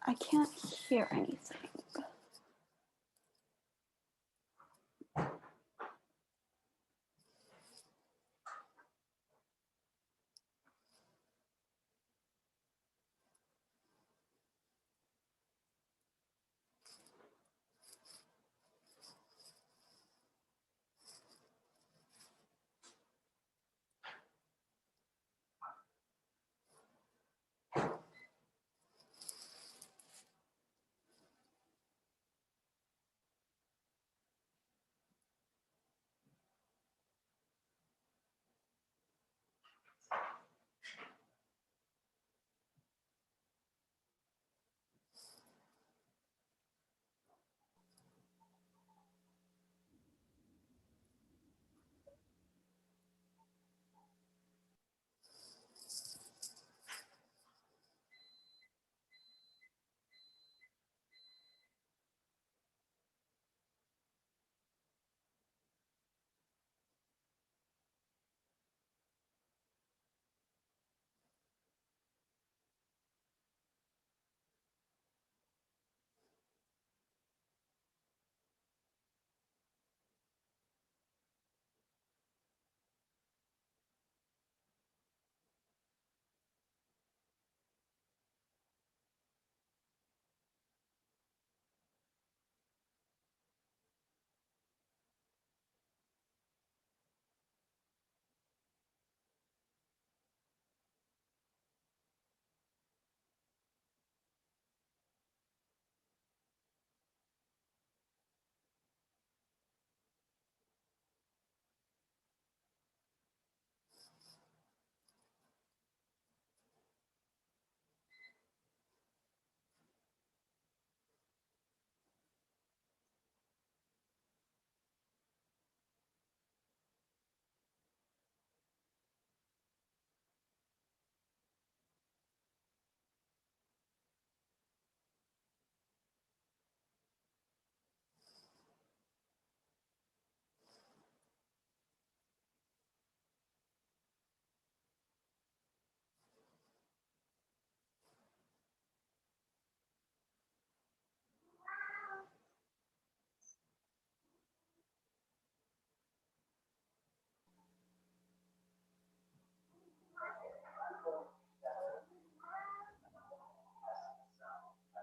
I can't hear anything.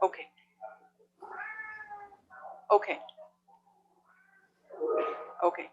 Okay. Okay. Okay.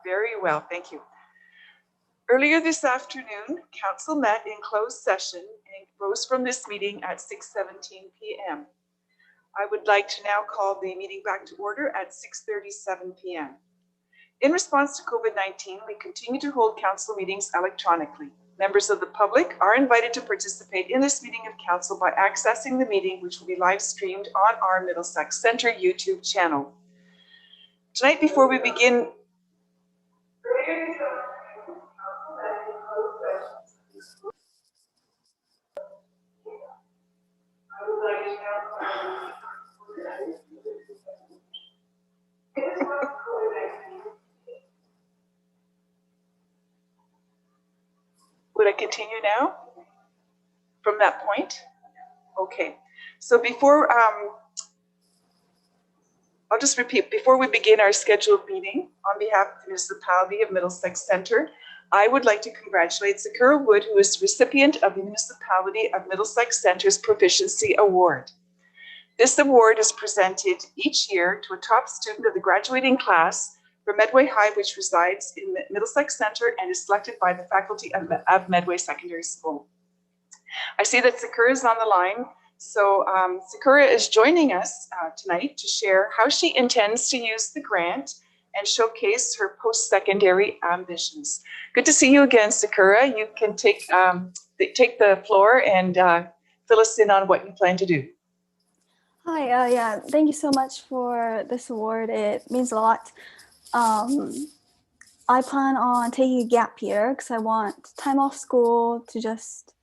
Very well, thank you. Earlier this afternoon, Council met in closed session and rose from this meeting at 6:17 p.m. I would like to now call the meeting back to order at 6:37 p.m. In response to COVID-19, we continue to hold council meetings electronically. Members of the public are invited to participate in this meeting of council by accessing the meeting, which will be live streamed on our Middlesex Centre YouTube channel. Tonight, before we begin, would I continue now from that point? Okay. So I'll just repeat, before we begin our scheduled meeting, on behalf of the Municipality of Middlesex Centre, I would like to congratulate Sakura Wood, who is the recipient of the Municipality of Middlesex Centre's Proficiency Award. This award is presented each year to a top student of the graduating class from Medway High, which resides in Middlesex Centre and is selected by the faculty of Medway Secondary School. I see that Sakura is on the line. So Sakura is joining us tonight to share how she intends to use the grant and showcase her post-secondary ambitions. Good to see you again, Sakura. You can take the floor and fill us in on what you plan to do. Hi, yeah, thank you so much for this award. It means a lot. I plan on taking a gap year because I want time off school to just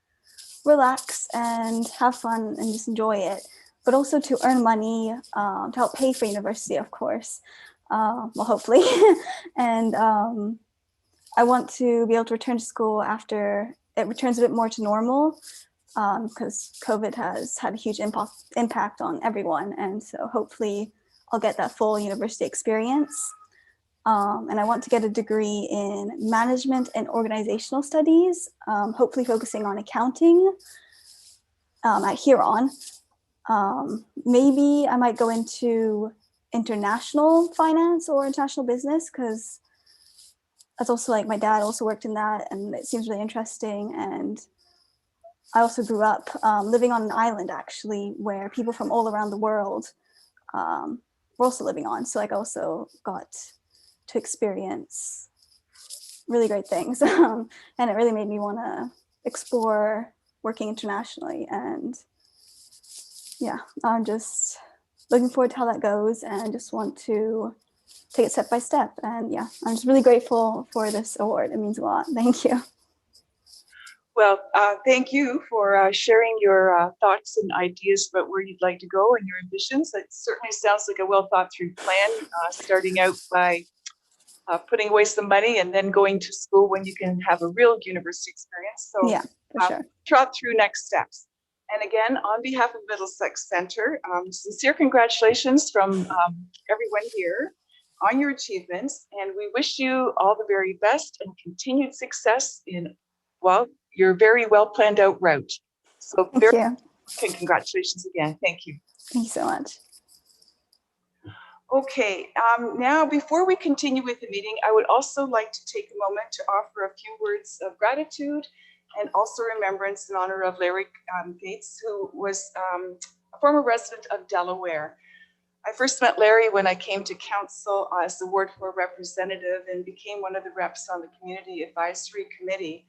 relax and have fun and just enjoy it, but also to earn money to help pay for university, of course, well, hopefully. And I want to be able to return to school after it returns a bit more to normal, because COVID has had a huge impact on everyone. And so hopefully I'll get that full university experience. And I want to get a degree in management and organizational studies, hopefully focusing on accounting at Huron. Maybe I might go into international finance or international business, because that's also like my dad also worked in that and it seems really interesting. And I also grew up living on an island, actually, where people from all around the world were also living on. So like I also got to experience really great things. And it really made me want to explore working internationally. And yeah, I'm just looking forward to how that goes and just want to take it step by step. And yeah, I'm just really grateful for this award. It means a lot. Thank you. Well, thank you for sharing your thoughts and ideas about where you'd like to go and your ambitions. It certainly sounds like a well thought through plan, starting out by putting away some money and then going to school when you can have a real university experience. So yeah, for sure. Trot through next steps. And again, on behalf of Middlesex Centre, sincere congratulations from everyone here on your achievements. And we wish you all the very best and continued success in, well, your very well planned out route. So Thank you. Congratulations again. Thank you. Thank you so much. Okay, now before we continue with the meeting, I would also like to take a moment to offer a few words of gratitude and also remembrance in honor of Larry Gates, who was a former resident of Delaware. I first met Larry when I came to council as the Ward 4 representative and became one of the reps on the Community Advisory Committee,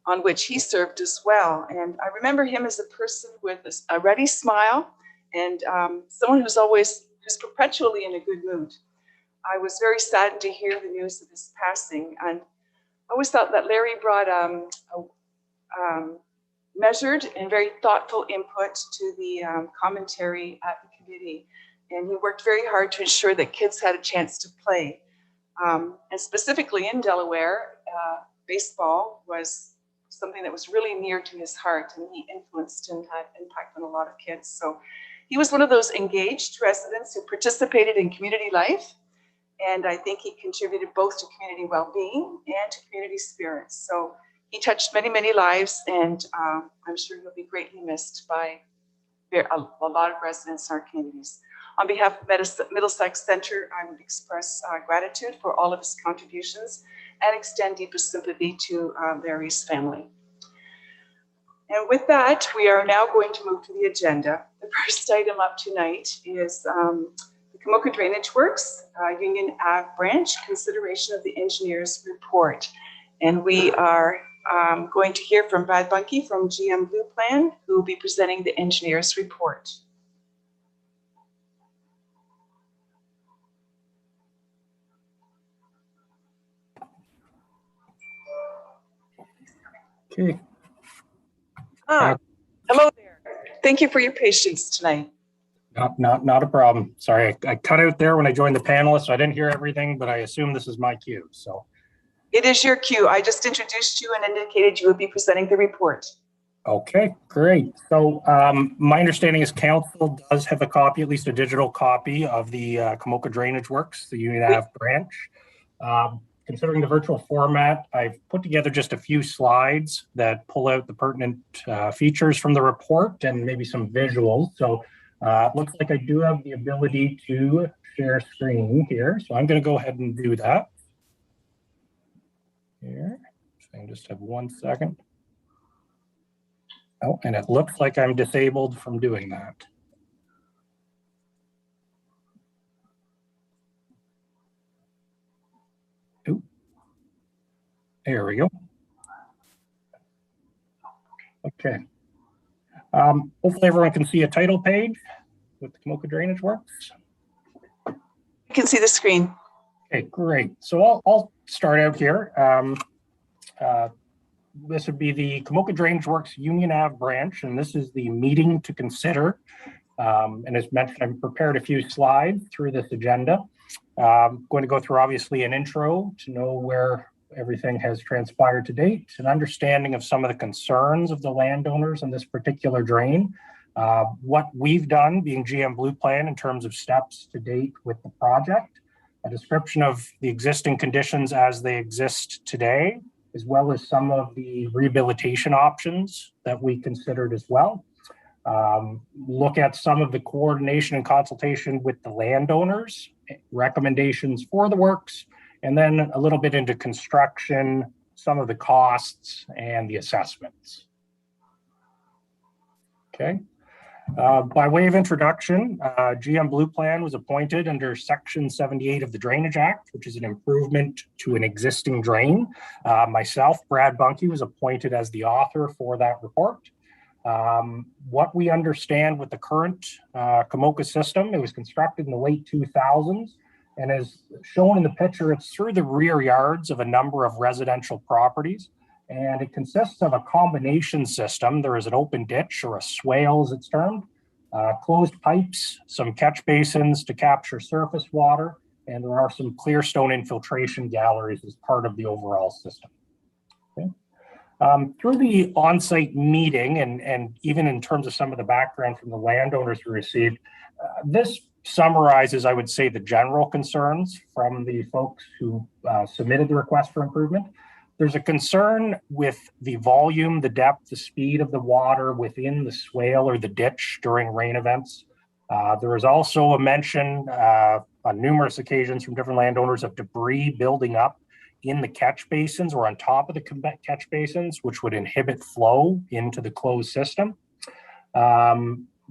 on which he served as well. And I remember him as a person with a ready smile and someone who's perpetually in a good mood. I was very saddened to hear the news of his passing, and I always thought that Larry brought a measured and very thoughtful input to the commentary at the committee, and he worked very hard to ensure that kids had a chance to play. And specifically in Delaware, baseball was something that was really near to his heart, and he influenced and had impact on a lot of kids. So he was one of those engaged residents who participated in community life, and I think he contributed both to community well-being and to community spirit. So he touched many, many lives, and I'm sure he'll be greatly missed by a lot of residents in our communities. On behalf of Middlesex Centre, I would express gratitude for all of his contributions and extend deepest sympathy to Larry's family. And with that, we are now going to move to the agenda. The first item up tonight is the Kamoka Drainage Works, Union Ave branch, consideration of the engineer's report. And we are going to hear from Brad Bunke from GM Blue Plan, who will be presenting the engineer's report. Okay. Hello there. Thank you for your patience tonight. Not a problem. Sorry, I cut out there when I joined the panelists, so I didn't hear everything, but I assume this is my cue. So it is your cue. I just introduced you and indicated you would be presenting the report. Okay, great. So my understanding is council does have a copy, at least a digital copy of the Kamoka Drainage Works, the Union Ave branch. Considering the virtual format, I've put together just a few slides that pull out the pertinent features from the report and maybe some visuals. So it looks like I do have the ability to share screen here. So I'm going to go ahead and do that. Here, so I can just have 1 second. Oh, and it looks like I'm disabled from doing that. Ooh. There we go. Okay. Hopefully everyone can see a title page with the Kamoka Drainage Works. You can see the screen. Okay, great. So I'll start out here. This would be the Kamoka Drainage Works Union Ave branch, and this is the meeting to consider. And as mentioned, I've prepared a few slides through this agenda. I'm going to go through obviously an intro to know where everything has transpired to date, an understanding of some of the concerns of the landowners on this particular drain, what we've done being GM Blue Plan in terms of steps to date with the project, a description of the existing conditions as they exist today, as well as some of the rehabilitation options that we considered as well. Look at some of the coordination and consultation with the landowners, recommendations for the works, and then a little bit into construction, some of the costs and the assessments. Okay. By way of introduction, GM Blue Plan was appointed under Section 78 of the Drainage Act, which is an improvement to an existing drain. Myself, Brad Bunke, was appointed as the author for that report. What we understand with the current Kamoka system, it was constructed in the late 2000s, and as shown in the picture, it's through the rear yards of a number of residential properties. And it consists of a combination system. There is an open ditch, or a swale as it's termed, closed pipes, some catch basins to capture surface water, and there are some clear stone infiltration galleries as part of the overall system. Okay. Through the on-site meeting, and even in terms of some of the background from the landowners we received, this summarizes, I would say, the general concerns from the folks who submitted the request for improvement. There's a concern with the volume, the depth, the speed of the water within the swale or the ditch during rain events. There is also a mention on numerous occasions from different landowners of debris building up in the catch basins or on top of the catch basins, which would inhibit flow into the closed system.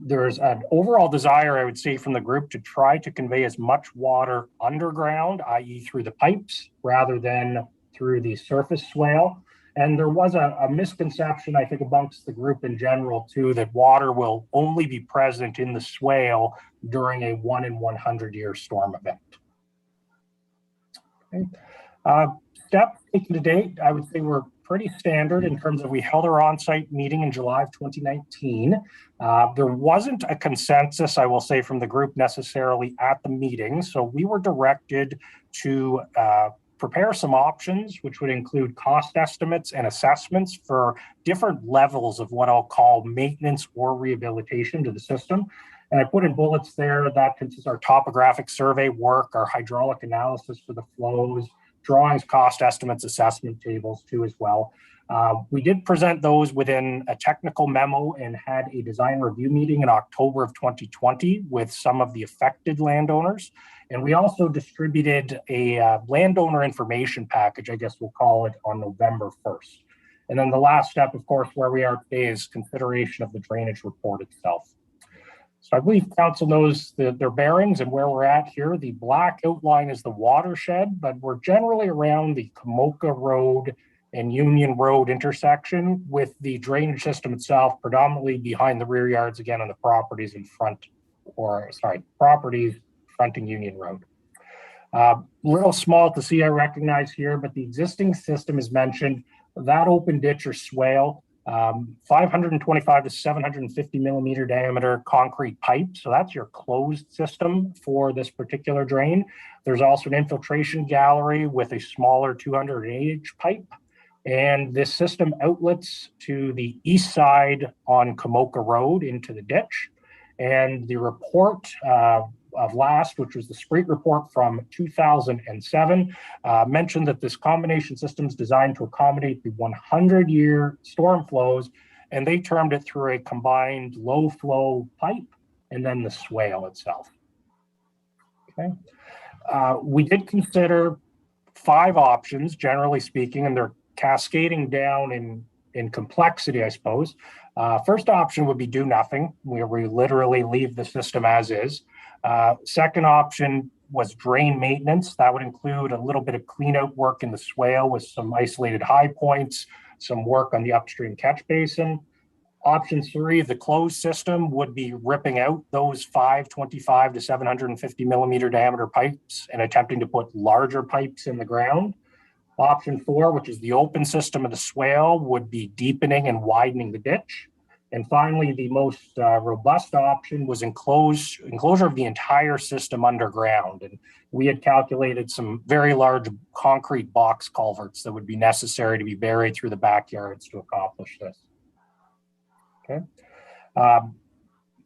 There's an overall desire, I would say, from the group to try to convey as much water underground, i.e. through the pipes, rather than through the surface swale. And there was a misconception, I think, amongst the group in general, too, that water will only be present in the swale during a 1 in 100 year storm event. Okay. Steps taken to date, I would say, were pretty standard in terms of we held our on-site meeting in July of 2019. There wasn't a consensus, I will say, from the group necessarily at the meeting. So we were directed to prepare some options, which would include cost estimates and assessments for different levels of what I'll call maintenance or rehabilitation to the system. And I put in bullets there that consists our topographic survey work, our hydraulic analysis for the flows, drawings, cost estimates, assessment tables too as well. We did present those within a technical memo and had a design review meeting in October of 2020 with some of the affected landowners. And we also distributed a landowner information package, I guess we'll call it, on November 1st. And then the last step, of course, where we are today is consideration of the drainage report itself. So I believe council knows their bearings and where we're at here. The black outline is the watershed, but we're generally around the Kamoka Road and Union Road intersection, with the drainage system itself predominantly behind the rear yards, again on the properties in front, properties fronting Union Road. Little small to see, I recognize here, but the existing system is mentioned. That open ditch or swale, 525 to 750 millimeter diameter concrete pipe. So that's your closed system for this particular drain. There's also an infiltration gallery with a smaller 208-inch pipe. And this system outlets to the east side on Kamoka Road into the ditch. And the report of last, which was the Sprite report from 2007, mentioned that this combination system is designed to accommodate the 100-year storm flows, and they termed it through a combined low flow pipe and then the swale itself. Okay. We did consider 5 options, generally speaking, and they're cascading down in complexity, I suppose. First option would be do nothing, where we literally leave the system as is. Second option was drain maintenance. That would include a little bit of clean out work in the swale with some isolated high points, some work on the upstream catch basin. Option 3, the closed system, would be ripping out those 525 to 750 millimeter diameter pipes and attempting to put larger pipes in the ground. Option 4, which is the open system of the swale, would be deepening and widening the ditch. And finally, the most robust option was enclosure of the entire system underground. And we had calculated some very large concrete box culverts that would be necessary to be buried through the backyards to accomplish this. Okay.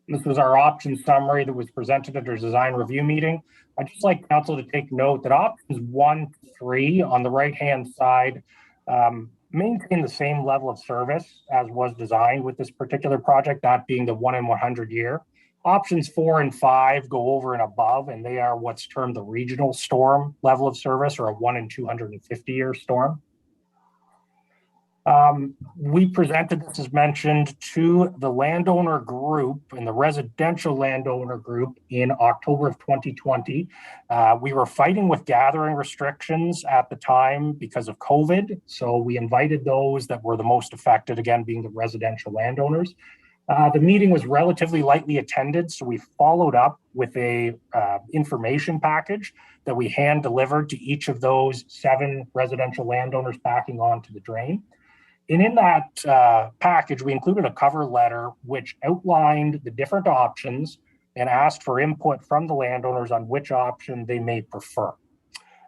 This was our option summary that was presented at our design review meeting. I'd just like council to take note that options 1 to 3 on the right-hand side maintain the same level of service as was designed with this particular project, that being the 1 in 100 year. Options 4 and 5 go over and above, and they are what's termed the regional storm level of service, or a 1 in 250 year storm. We presented this, as mentioned, to the landowner group and the residential landowner group in October of 2020. We were fighting with gathering restrictions at the time because of COVID. So we invited those that were the most affected, again, being the residential landowners. The meeting was relatively lightly attended, so we followed up with a information package that we hand delivered to each of those 7 residential landowners backing onto the drain. And in that package, we included a cover letter which outlined the different options and asked for input from the landowners on which option they may prefer.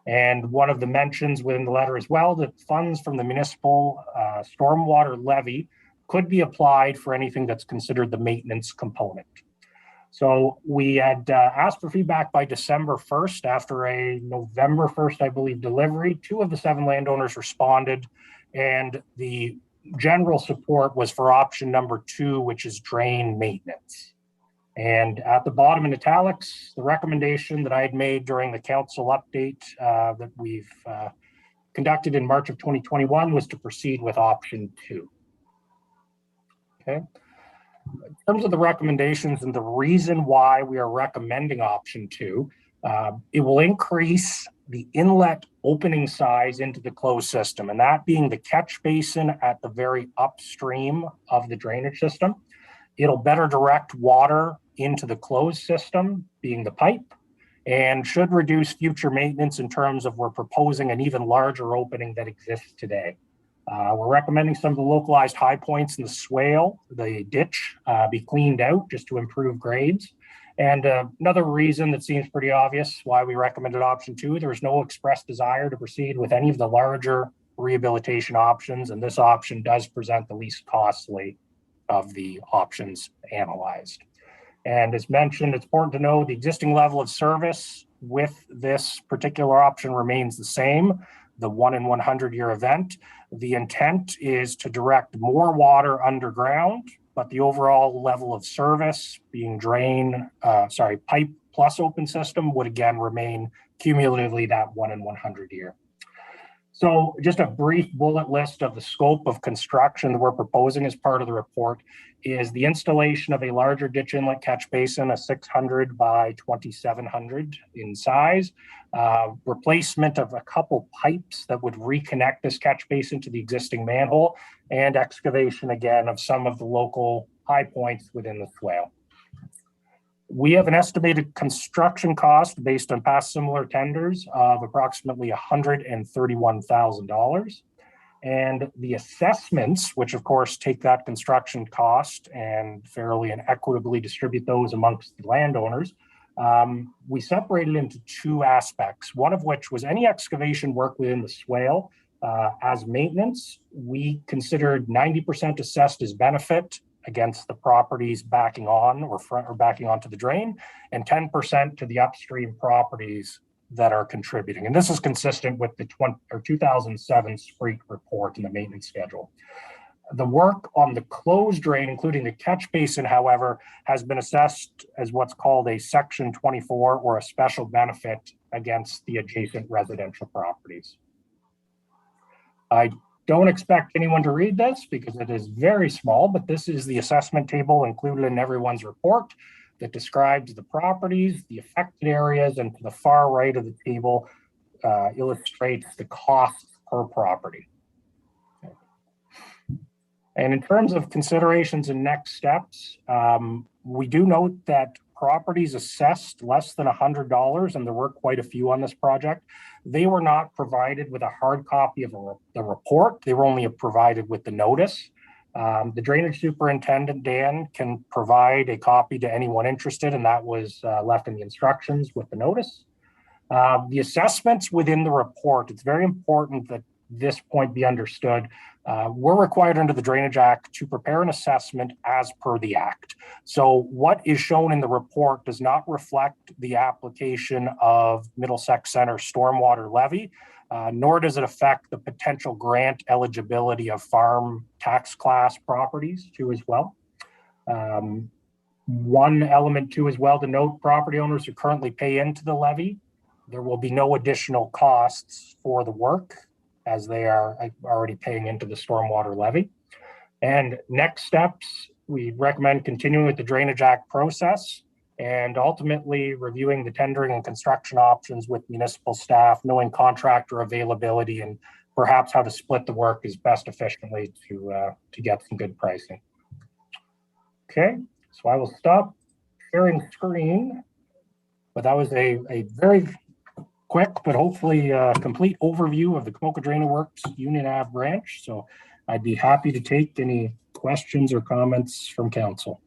And one of the mentions within the letter as well, that funds from the municipal stormwater levy could be applied for anything that's considered the maintenance component. So we had asked for feedback by December 1st. After a November 1st, I believe, delivery, 2 of the 7 landowners responded, and the general support was for option number 2, which is drain maintenance. And at the bottom in italics, the recommendation that I had made during the council update that we've conducted in March of 2021 was to proceed with option 2. Okay. In terms of the recommendations and the reason why we are recommending option 2, it will increase the inlet opening size into the closed system, and that being the catch basin at the very upstream of the drainage system. It'll better direct water into the closed system, being the pipe, and should reduce future maintenance in terms of we're proposing an even larger opening that exists today. We're recommending some of the localized high points in the swale, the ditch, be cleaned out just to improve grades. And another reason that seems pretty obvious why we recommended option 2, there was no express desire to proceed with any of the larger rehabilitation options, and this option does present the least costly of the options analyzed. And as mentioned, it's important to know the existing level of service with this particular option remains the same, the 1 in 100 year event. The intent is to direct more water underground, but the overall level of service being pipe plus open system would again remain cumulatively that 1 in 100 year. So just a brief bullet list of the scope of construction that we're proposing as part of the report is the installation of a larger ditch inlet catch basin, a 600 by 2700 in size, replacement of a couple pipes that would reconnect this catch basin to the existing manhole, and excavation again of some of the local high points within the swale. We have an estimated construction cost based on past similar tenders of approximately $131,000. And the assessments, which of course take that construction cost and fairly and equitably distribute those amongst the landowners, we separated into two aspects, one of which was any excavation work within the swale as maintenance. We considered 90% assessed as benefit against the properties backing on or backing onto the drain, and 10% to the upstream properties that are contributing. And this is consistent with the 2007 SPREAK report and the maintenance schedule. The work on the closed drain, including the catch basin, however, has been assessed as what's called a Section 24 or a special benefit against the adjacent residential properties. I don't expect anyone to read this because it is very small, but this is the assessment table included in everyone's report that describes the properties, the affected areas, and to the far right of the table illustrates the costs per property. And in terms of considerations and next steps, we do note that properties assessed less than $100, and there were quite a few on this project, they were not provided with a hard copy of the report. They were only provided with the notice. The drainage superintendent, Dan, can provide a copy to anyone interested, and that was left in the instructions with the notice. The assessments within the report, it's very important that this point be understood. We're required under the Drainage Act to prepare an assessment as per the Act. So what is shown in the report does not reflect the application of Middlesex Center stormwater levy, nor does it affect the potential grant eligibility of farm tax class properties too as well. One element too as well to note, property owners who currently pay into the levy, there will be no additional costs for the work as they are already paying into the stormwater levy. And next steps, we recommend continuing with the Drainage Act process and ultimately reviewing the tendering and construction options with municipal staff, knowing contractor availability and perhaps how to split the work as best efficiently to get some good pricing. Okay, so I will stop sharing screen, but that was a very quick but hopefully complete overview of the Komoka Drainage Works Union Ave branch. So I'd be happy to take any questions or comments from council.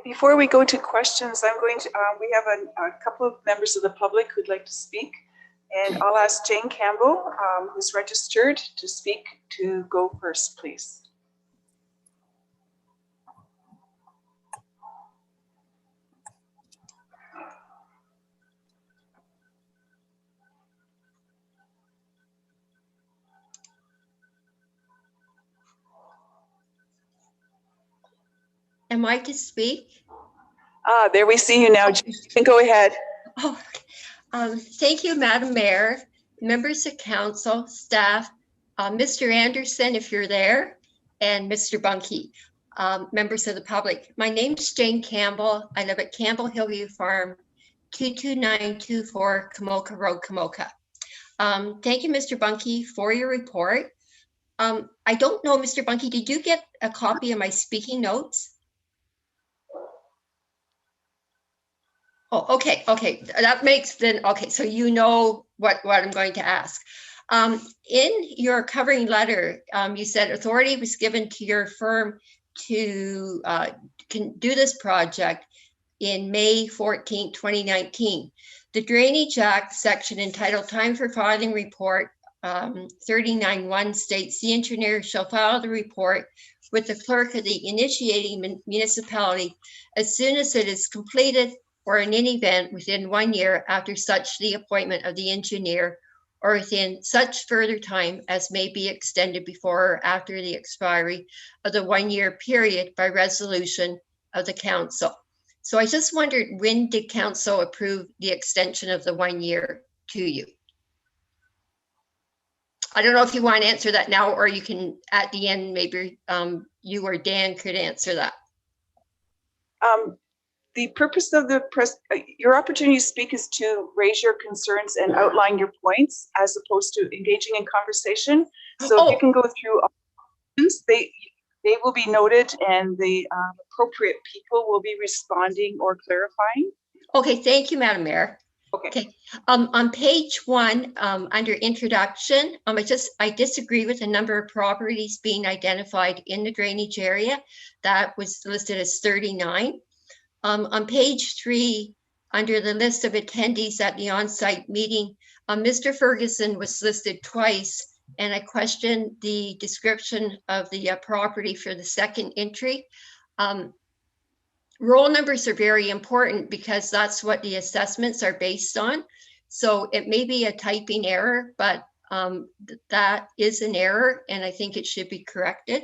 Before we go to questions, I'm going to, we have a couple of members of the public who'd like to speak. And I'll ask Jane Campbell, who's registered to speak, to go first, please. Am I to speak? There we see you now. You can go ahead. Oh, thank you, Madam Mayor, members of council, staff, Mr. Anderson, if you're there, and Mr. Bunky, members of the public. My name's Jane Campbell. I live at Campbell Hillview Farm, 22924 Komoka Road, Komoka. Thank you, Mr. Bunky, for your report. I don't know, Mr. Bunky, did you get a copy of my speaking notes? Oh, okay, that makes then, okay, so you know what I'm going to ask. In your covering letter, you said authority was given to your firm to do this project in May 14, 2019. The Drainage Act section entitled Time for Filing Report 39.1 states the engineer shall file the report with the clerk of the initiating municipality as soon as it is completed, or in any event within 1 year after such the appointment of the engineer, or within such further time as may be extended before or after the expiry of the 1 year period by resolution of the council. So I just wondered, when did council approve the extension of the 1 year to you. I don't know if you want to answer that now, or you can at the end, maybe you or Dan could answer that. The purpose of the your opportunity to speak is to raise your concerns and outline your points as opposed to engaging in conversation. So if you can go through all they will be noted, and the appropriate people will be responding or clarifying. Okay, thank you, Madam Mayor. Okay. On page 1, under introduction, I disagree with the number of properties being identified in the drainage area. That was listed as 39. On page 3, under the list of attendees at the on-site meeting, Mr. Ferguson was listed twice, and I questioned the description of the property for the second entry. Roll numbers are very important because that's what the assessments are based on. So it may be a typing error, but that is an error, and I think it should be corrected.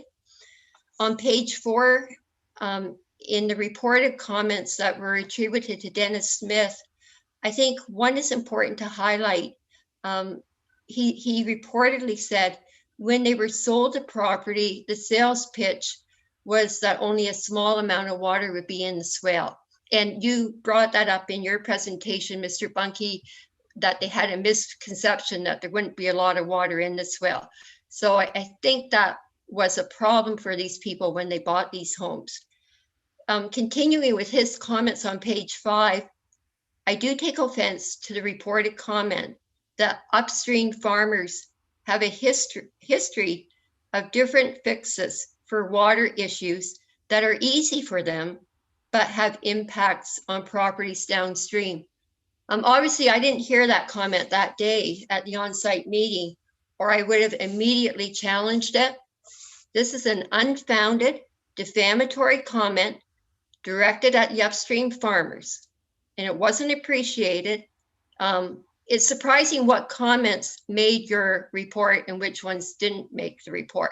On page 4, in the reported comments that were attributed to Dennis Smith, I think one is important to highlight. He reportedly said when they were sold the property, the sales pitch was that only a small amount of water would be in the swale. And you brought that up in your presentation, Mr. Bunke, that they had a misconception that there wouldn't be a lot of water in the swale. So I think that was a problem for these people when they bought these homes. Continuing with his comments on page 5, I do take offense to the reported comment that upstream farmers have a history of different fixes for water issues that are easy for them, but have impacts on properties downstream. Obviously, I didn't hear that comment that day at the on-site meeting, or I would have immediately challenged it. This is an unfounded, defamatory comment directed at the upstream farmers, and it wasn't appreciated. It's surprising what comments made your report and which ones didn't make the report.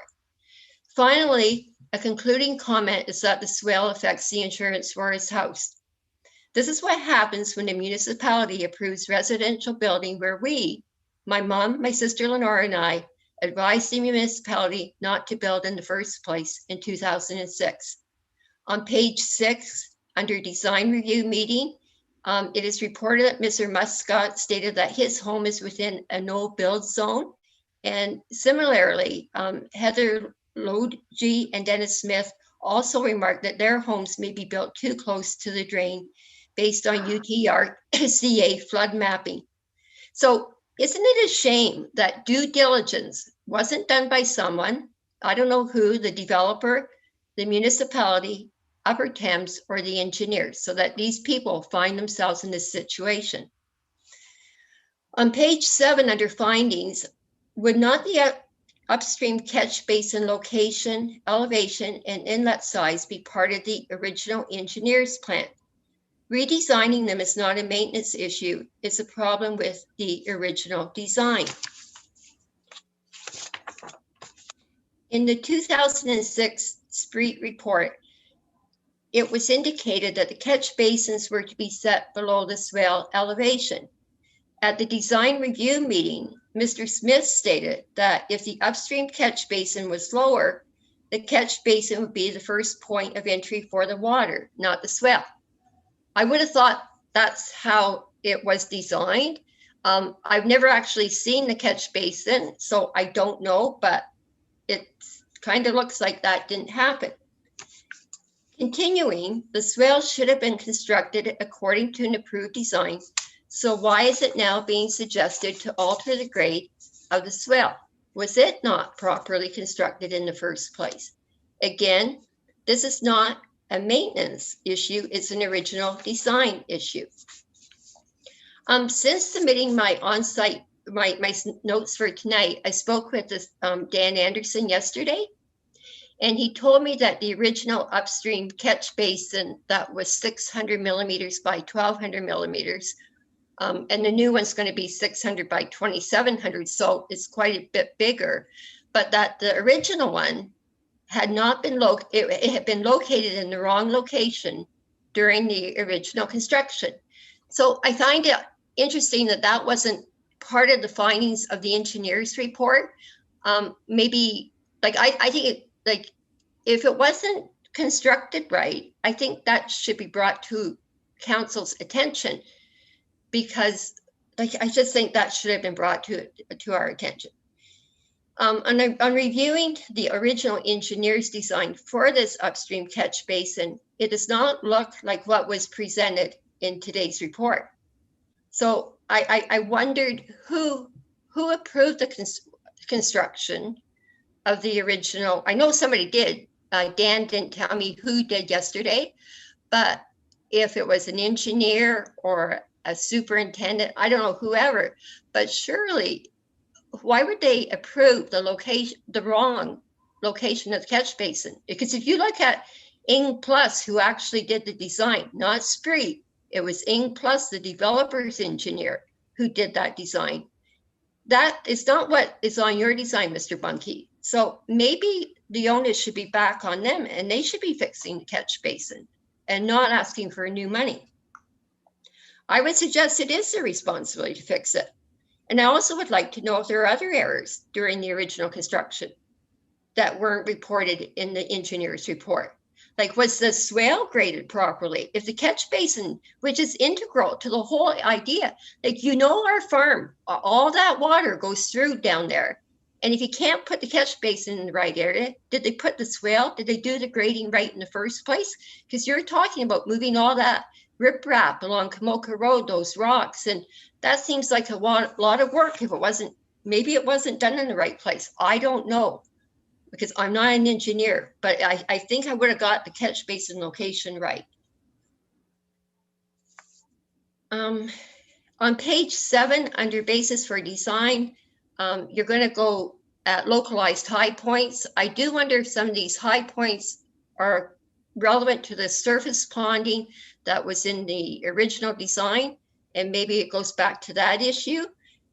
Finally, a concluding comment is that the swale affects the insurance for his house. This is what happens when a municipality approves residential building where we, my mom, my sister Lenora, and I advised the municipality not to build in the first place in 2006. On page 6, under design review meeting, it is reported that Mr. Muscat stated that his home is within a no build zone. And similarly, Heather Lodge and Dennis Smith also remarked that their homes may be built too close to the drain based on UTRCA flood mapping. So isn't it a shame that due diligence wasn't done by someone, I don't know who, the developer, the municipality, Upper Thames, or the engineers, so that these people find themselves in this situation? On page 7, under findings, would not the upstream catch basin location, elevation, and inlet size be part of the original engineer's plan? Redesigning them is not a maintenance issue, it's a problem with the original design. In the 2006 Spreet report, it was indicated that the catch basins were to be set below the swale elevation. At the design review meeting, Mr. Smith stated that if the upstream catch basin was lower, the catch basin would be the first point of entry for the water, not the swale. I would have thought that's how it was designed. I've never actually seen the catch basin, so I don't know, but it kind of looks like that didn't happen. Continuing, the swale should have been constructed according to an approved design. So why is it now being suggested to alter the grade of the swale? Was it not properly constructed in the first place? Again, this is not a maintenance issue, it's an original design issue. Since submitting my on-site, my notes for tonight, I spoke with this, Dan Anderson yesterday, and he told me that the original upstream catch basin that was 600 millimeters by 1200 millimeters, and the new one's going to be 600 by 2700, so it's quite a bit bigger, but that the original one had not been it had been located in the wrong location during the original construction. So I find it interesting that that wasn't part of the findings of the engineer's report. Maybe like I think it, like if it wasn't constructed right, I think that should be brought to council's attention, because like I just think that should have been brought to our attention. On reviewing the original engineer's design for this upstream catch basin, it does not look like what was presented in today's report. So I wondered who approved the construction of the original. I know somebody did. Dan didn't tell me who did yesterday, but if it was an engineer or a superintendent, I don't know, whoever, but surely, why would they approve the location, the wrong location of the catch basin? Because if you look at Ing Plus, who actually did the design, not Spree, it was Ing Plus, the developer's engineer, who did that design. That is not what is on your design, Mr. Bunky. So maybe the onus should be back on them, and they should be fixing the catch basin and not asking for new money. I would suggest it is their responsibility to fix it. And I also would like to know if there are other errors during the original construction that weren't reported in the engineer's report. Like, was the swale graded properly? If the catch basin, which is integral to the whole idea, like, you know, our farm, all that water goes through down there. And if you can't put the catch basin in the right area, did they put the swale? Did they do the grading right in the first place? Because you're talking about moving all that riprap along Kamoka Road, those rocks, and that seems like a lot of work. If it wasn't, maybe it wasn't done in the right place. I don't know, because I'm not an engineer, but I think I would have got the catch basin location right. On page 7, under basis for design, you're going to go at localized high points. I do wonder if some of these high points are relevant to the surface ponding that was in the original design, and maybe it goes back to that issue.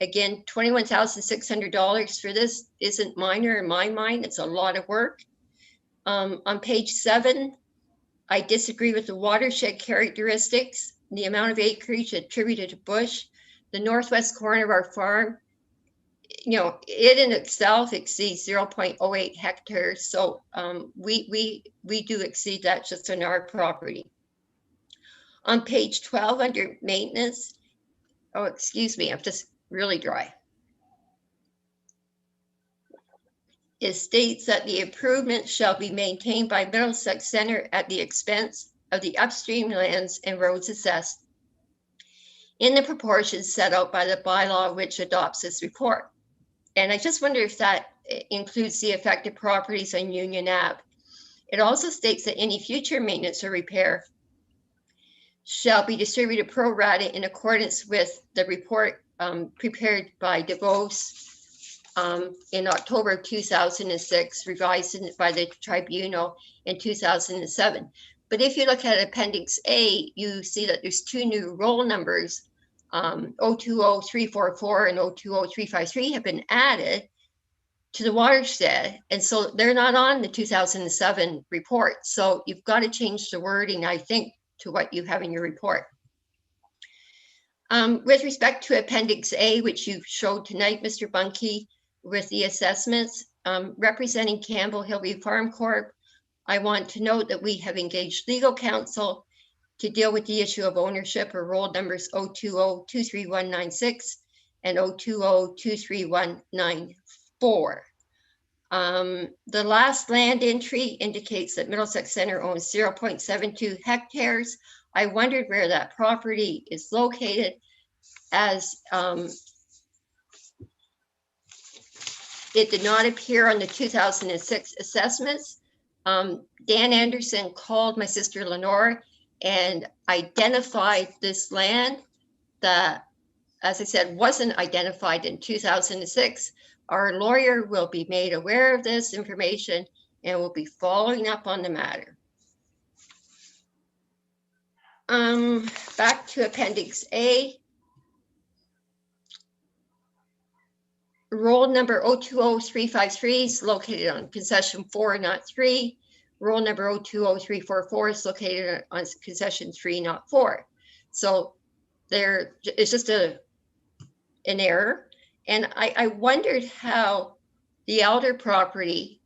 Again, $21,600 for this isn't minor in my mind. It's a lot of work. On page 7, I disagree with the watershed characteristics, the amount of acreage attributed to bush. The northwest corner of our farm, you know, it in itself exceeds 0.08 hectares. So we do exceed that just on our property. On page 12, under maintenance, oh, excuse me, I'm just really dry. It states that the improvements shall be maintained by Middlesex Center at the expense of the upstream lands and roads assessed in the proportions set out by the bylaw which adopts this report. And I just wonder if that includes the affected properties on Union Ave. It also states that any future maintenance or repair shall be distributed pro rata in accordance with the report prepared by DeVos in October 2006, revised by the tribunal in 2007. But if you look at Appendix A, you see that there's 2 new roll numbers, 020344 and 020353 have been added to the watershed. And so they're not on the 2007 report. So you've got to change the wording, I think, to what you have in your report. With respect to Appendix A, which you showed tonight, Mr. Bunky, with the assessments, representing Campbell Hillview Farm Corp., I want to note that we have engaged legal counsel to deal with the issue of ownership or roll numbers 020-23196 and 020-23194. The last land entry indicates that Middlesex Center owns 0.72 hectares. I wondered where that property is located, as it did not appear on the 2006 assessments. Dan Anderson called my sister Lenore and identified this land that, as I said, wasn't identified in 2006. Our lawyer will be made aware of this information and will be following up on the matter. Back to Appendix A. Roll number 020353 is located on concession 4, not 3. Roll number 020344 is located on concession 3, not 4. So there is just an in error. And I wondered how the Elder property,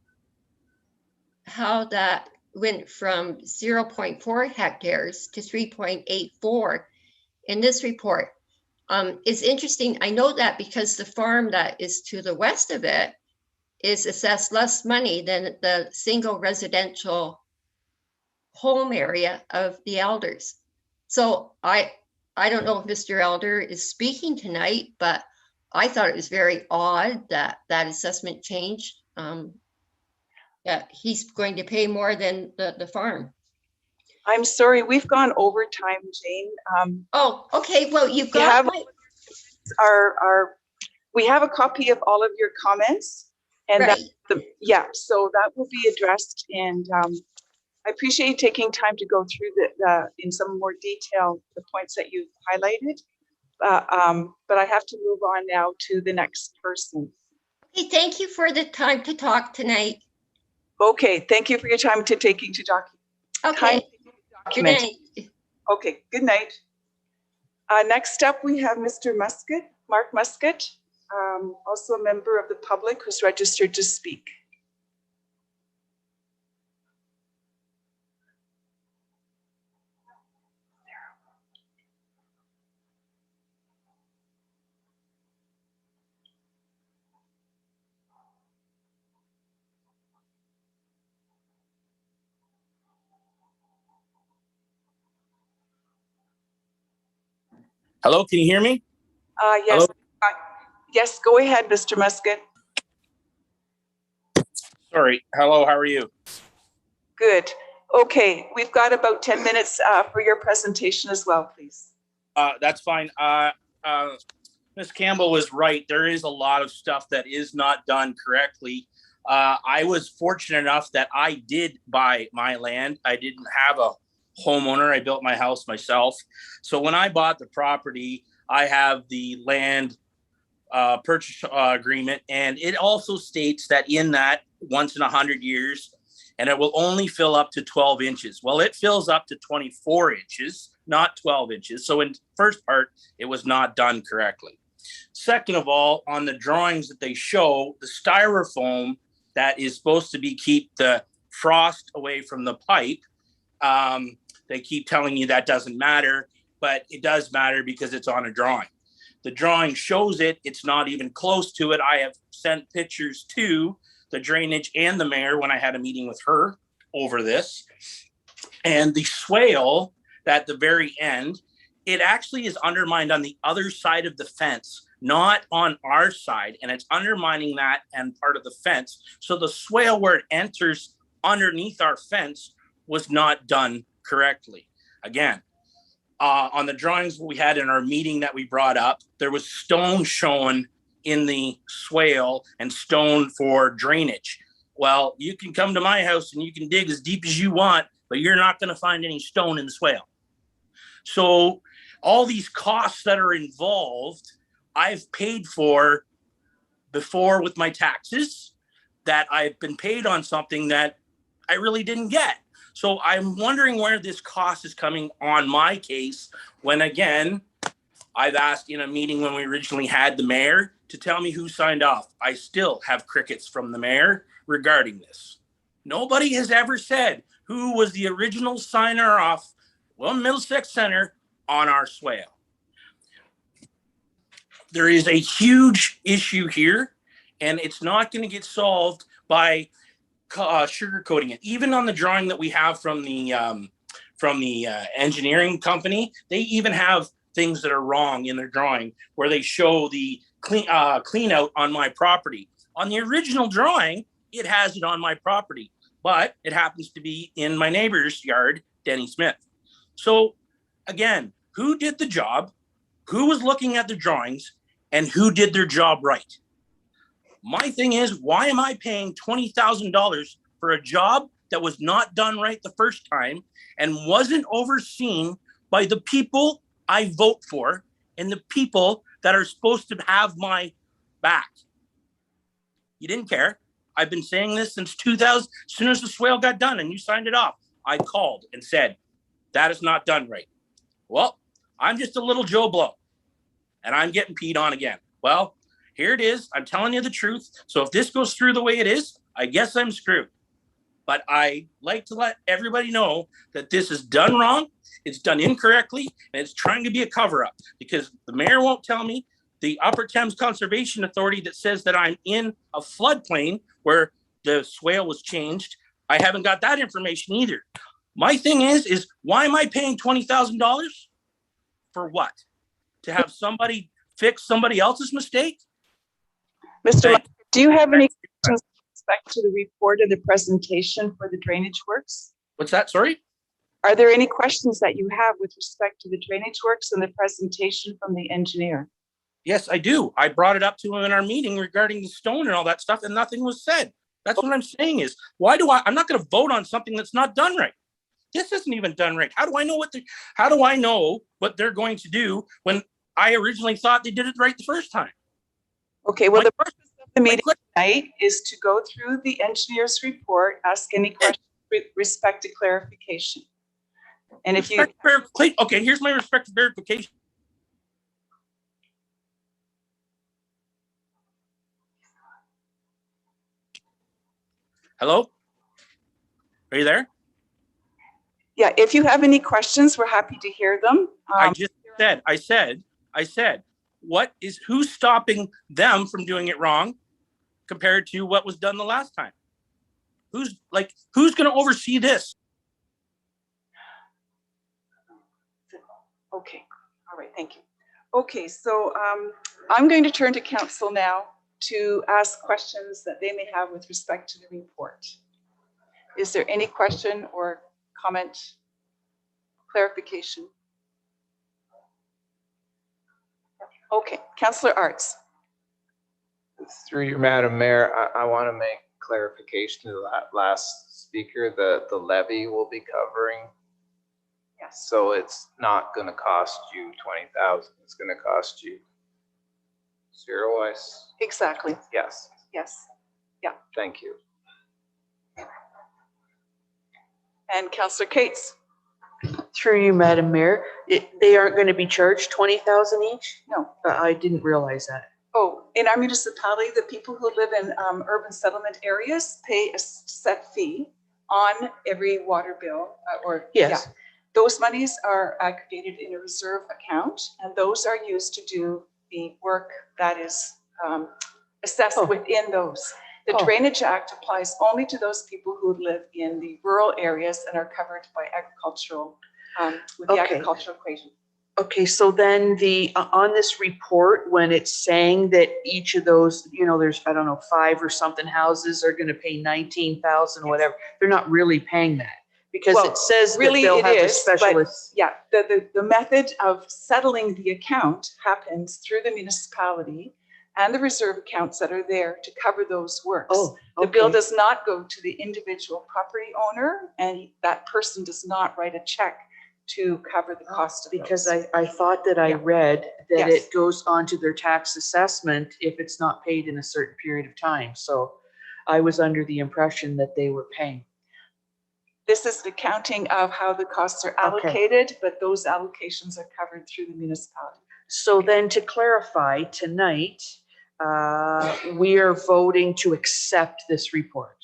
how that went from 0.4 hectares to 3.84 in this report. It's interesting. I know that because the farm that is to the west of it is assessed less money than the single residential home area of the Elders. So I don't know if Mr. Elder is speaking tonight, but I thought it was very odd that that assessment changed. Yeah, he's going to pay more than the farm. I'm sorry, we've gone over time, Jane. Oh, okay. Well, you've We got have my, we have a copy of all of your comments, and right. so that will be addressed. And I appreciate you taking time to go through the in some more detail the points that you've highlighted. But I have to move on now to the next person. Okay, thank you for the time to talk tonight. Okay, thank you for your time to taking to Okay, good document. night. Okay, good night. Next up, we have Mr. Muscat, Mark Muscat, also a member of the public who's registered to speak. Hello, can you hear me? Yes. Hello? Yes, go ahead, Mr. Muscat. Sorry. Hello, how are you? Good. Okay, we've got about 10 minutes for your presentation as well, please. That's fine. Ms. Campbell was right. There is a lot of stuff that is not done correctly. I was fortunate enough that I did buy my land. I didn't have a homeowner. I built my house myself. So when I bought the property, I have the land purchase agreement, and it also states that in that once in 100 years, and it will only fill up to 12 inches. Well, it fills up to 24 inches, not 12 inches. So in the first part, it was not done correctly. Second of all, on the drawings that they show, the styrofoam that is supposed to be keep the frost away from the pipe, they keep telling you that doesn't matter, but it does matter because it's on a drawing. The drawing shows it. It's not even close to it. I have sent pictures to the drainage and the mayor when I had a meeting with her over this. And the swale at the very end, it actually is undermined on the other side of the fence, not on our side. And it's undermining that and part of the fence. So the swale where it enters underneath our fence was not done correctly. Again, on the drawings we had in our meeting that we brought up, there was stone shown in the swale and stone for drainage. Well, you can come to my house and you can dig as deep as you want, but you're not going to find any stone in the swale. So all these costs that are involved, I've paid for before with my taxes, that I've been paid on something that I really didn't get. So I'm wondering where this cost is coming on my case when, again, I've asked in a meeting when we originally had the mayor to tell me who signed off. I still have crickets from the mayor regarding this. Nobody has ever said who was the original signer off, well, Middlesex Center on our swale. There is a huge issue here, and it's not going to get solved by sugarcoating it. Even on the drawing that we have from the engineering company, they even have things that are wrong in their drawing where they show the clean out on my property. On the original drawing, it has it on my property, but it happens to be in my neighbor's yard, Denny Smith. So again, who did the job? Who was looking at the drawings? And who did their job right? My thing is, why am I paying $20,000 for a job that was not done right the first time and wasn't overseen by the people I vote for and the people that are supposed to have my back? You didn't care. I've been saying this since 2000. As soon as the swale got done and you signed it off, I called and said, that is not done right. Well, I'm just a little Joe Blow, and I'm getting peed on again. Well, here it is. I'm telling you the truth. So if this goes through the way it is, I guess I'm screwed. But I like to let everybody know that this is done wrong, it's done incorrectly, and it's trying to be a cover-up, because the mayor won't tell me, the Upper Thames Conservation Authority that says that I'm in a floodplain where the swale was changed, I haven't got that information either. My thing is why am I paying $20,000 for what? To have somebody fix somebody else's mistake? Mr. Mike, do you have any questions with respect to the report and the presentation for the drainage works? What's that? Sorry? Are there any questions that you have with respect to the drainage works and the presentation from the engineer? Yes, I do. I brought it up to him in our meeting regarding the stone and all that stuff, and nothing was said. That's what I'm saying is, I'm not going to vote on something that's not done right. This isn't even done right. How do I know what they're going to do when I originally thought they did it right the first time? Okay, well, the purpose of the meeting tonight is to go through the engineer's report, ask any questions with respect to clarification. And if you... Okay, here's my respect to verification. Hello? Are you there? Yeah, if you have any questions, we're happy to hear them. I said, who's stopping them from doing it wrong compared to what was done the last time? Who's going to oversee this? Okay, all right, thank you. Okay, so I'm going to turn to council now to ask questions that they may have with respect to the report. Is there any question or comment, clarification? Okay, Councillor Arts. Through you, Madam Mayor, I want to make clarification to that last speaker. The levy will be covering. Yes. So it's not going to cost you $20,000. It's going to cost you zero. Exactly. Yes. Yes. Yeah. Thank you. And Councillor Cates. Through you, Madam Mayor, they aren't going to be charged $20,000 each? No. I didn't realize that. Oh, in our municipality, the people who live in urban settlement areas pay a set fee on every water bill Yes. Yeah. Those monies are aggregated in a reserve account, and those are used to do the work that is assessed within those. The Drainage Act applies only to those people who live in the rural areas and are covered by agricultural, with the agricultural equation. Okay, so then on this report, when it's saying that each of those, there's, I don't know, 5 or something houses are going to pay $19,000, whatever, they're not really paying that. Because it says really that they'll have a specialist. Yeah, the method of settling the account happens through the municipality and the reserve accounts that are there to cover those works. Oh, okay. The bill does not go to the individual property owner, and that person does not write a check to cover the cost of because those. I thought that I read that Yes. it goes onto their tax assessment if it's not paid in a certain period of time. So I was under the impression that they were paying. This is the accounting of how the costs are allocated, but those allocations are covered through the municipality. So then to clarify, tonight, we are voting to accept this report.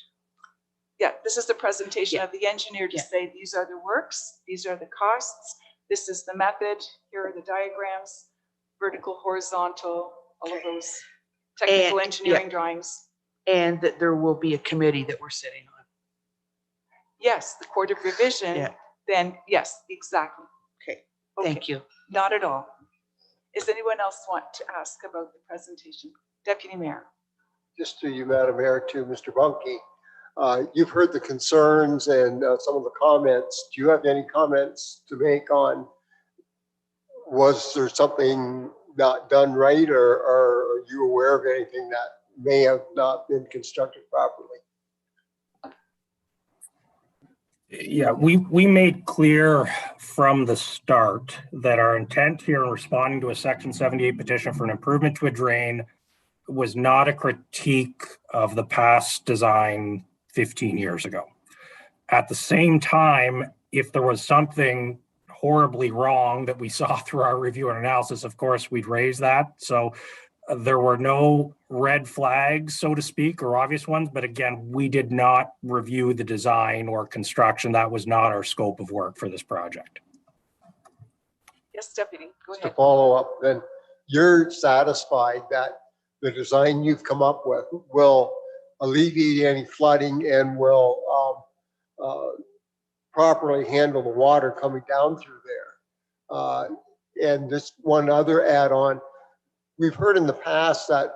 Yeah, this is the presentation of the engineer to say these are the works, these are the costs, this is the method, here are the diagrams, vertical, horizontal, all of those technical engineering drawings. And that there will be a committee that we're sitting on. Yes, the Court of Revision, then yes, exactly. Okay, thank you. Not at all. Does anyone else want to ask about the presentation? Deputy Mayor. Just to you, Madam Mayor, to Mr. Bunke. You've heard the concerns and some of the comments. Do you have any comments to make on, was there something not done right, or are you aware of anything that may have not been constructed properly? Yeah, we made clear from the start that our intent here in responding to a Section 78 petition for an improvement to a drain was not a critique of the past design 15 years ago. At the same time, if there was something horribly wrong that we saw through our review and analysis, of course, we'd raise that. So There were no red flags, so to speak, or obvious ones, but again, we did not review the design or construction. That was not our scope of work for this project. Yes, Deputy, go Just to ahead. follow up, then you're satisfied that the design you've come up with will alleviate any flooding and will properly handle the water coming down through there. And just one other add-on, we've heard in the past that,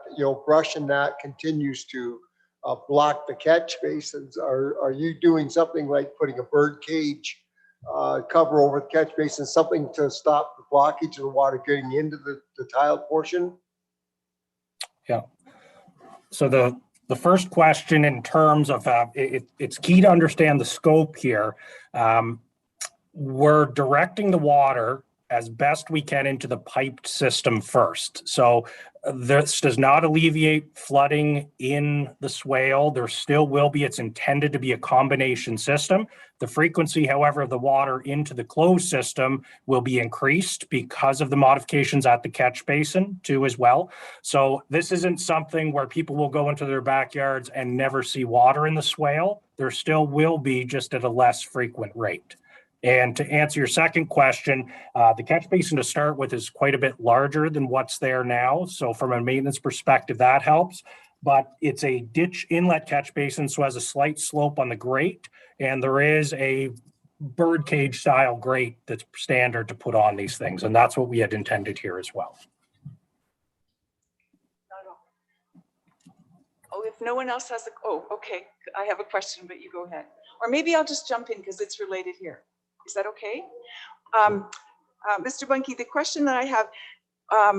brush and that continues to block the catch basins. Are you doing something like putting a bird cage cover over the catch basin, something to stop the blockage of the water getting into the tiled portion? Yeah. So the first question in terms of, it's key to understand the scope here. We're directing the water as best we can into the piped system first. So this does not alleviate flooding in the swale. There still will be, it's intended to be a combination system. The frequency, however, of the water into the closed system will be increased because of the modifications at the catch basin too as well. So this isn't something where people will go into their backyards and never see water in the swale. There still will be, just at a less frequent rate. And to answer your second question, the catch basin to start with is quite a bit larger than what's there now. So from a maintenance perspective, that helps. But it's a ditch inlet catch basin, so has a slight slope on the grate. And there is a bird cage style grate that's standard to put on these things. And that's what we had intended here as well. Oh, if no one else has okay, I have a question, but you go ahead. Or maybe I'll just jump in because it's related here. Is that okay? Mr. Bunky, the question that I have,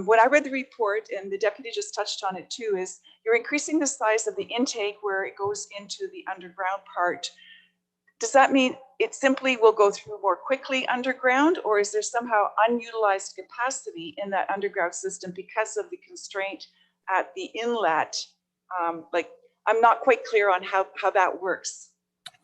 when I read the report, and the deputy just touched on it too, is you're increasing the size of the intake where it goes into the underground part. Does that mean it simply will go through more quickly underground, or is there somehow unutilized capacity in that underground system because of the constraint at the inlet? Like, I'm not quite clear on how that works.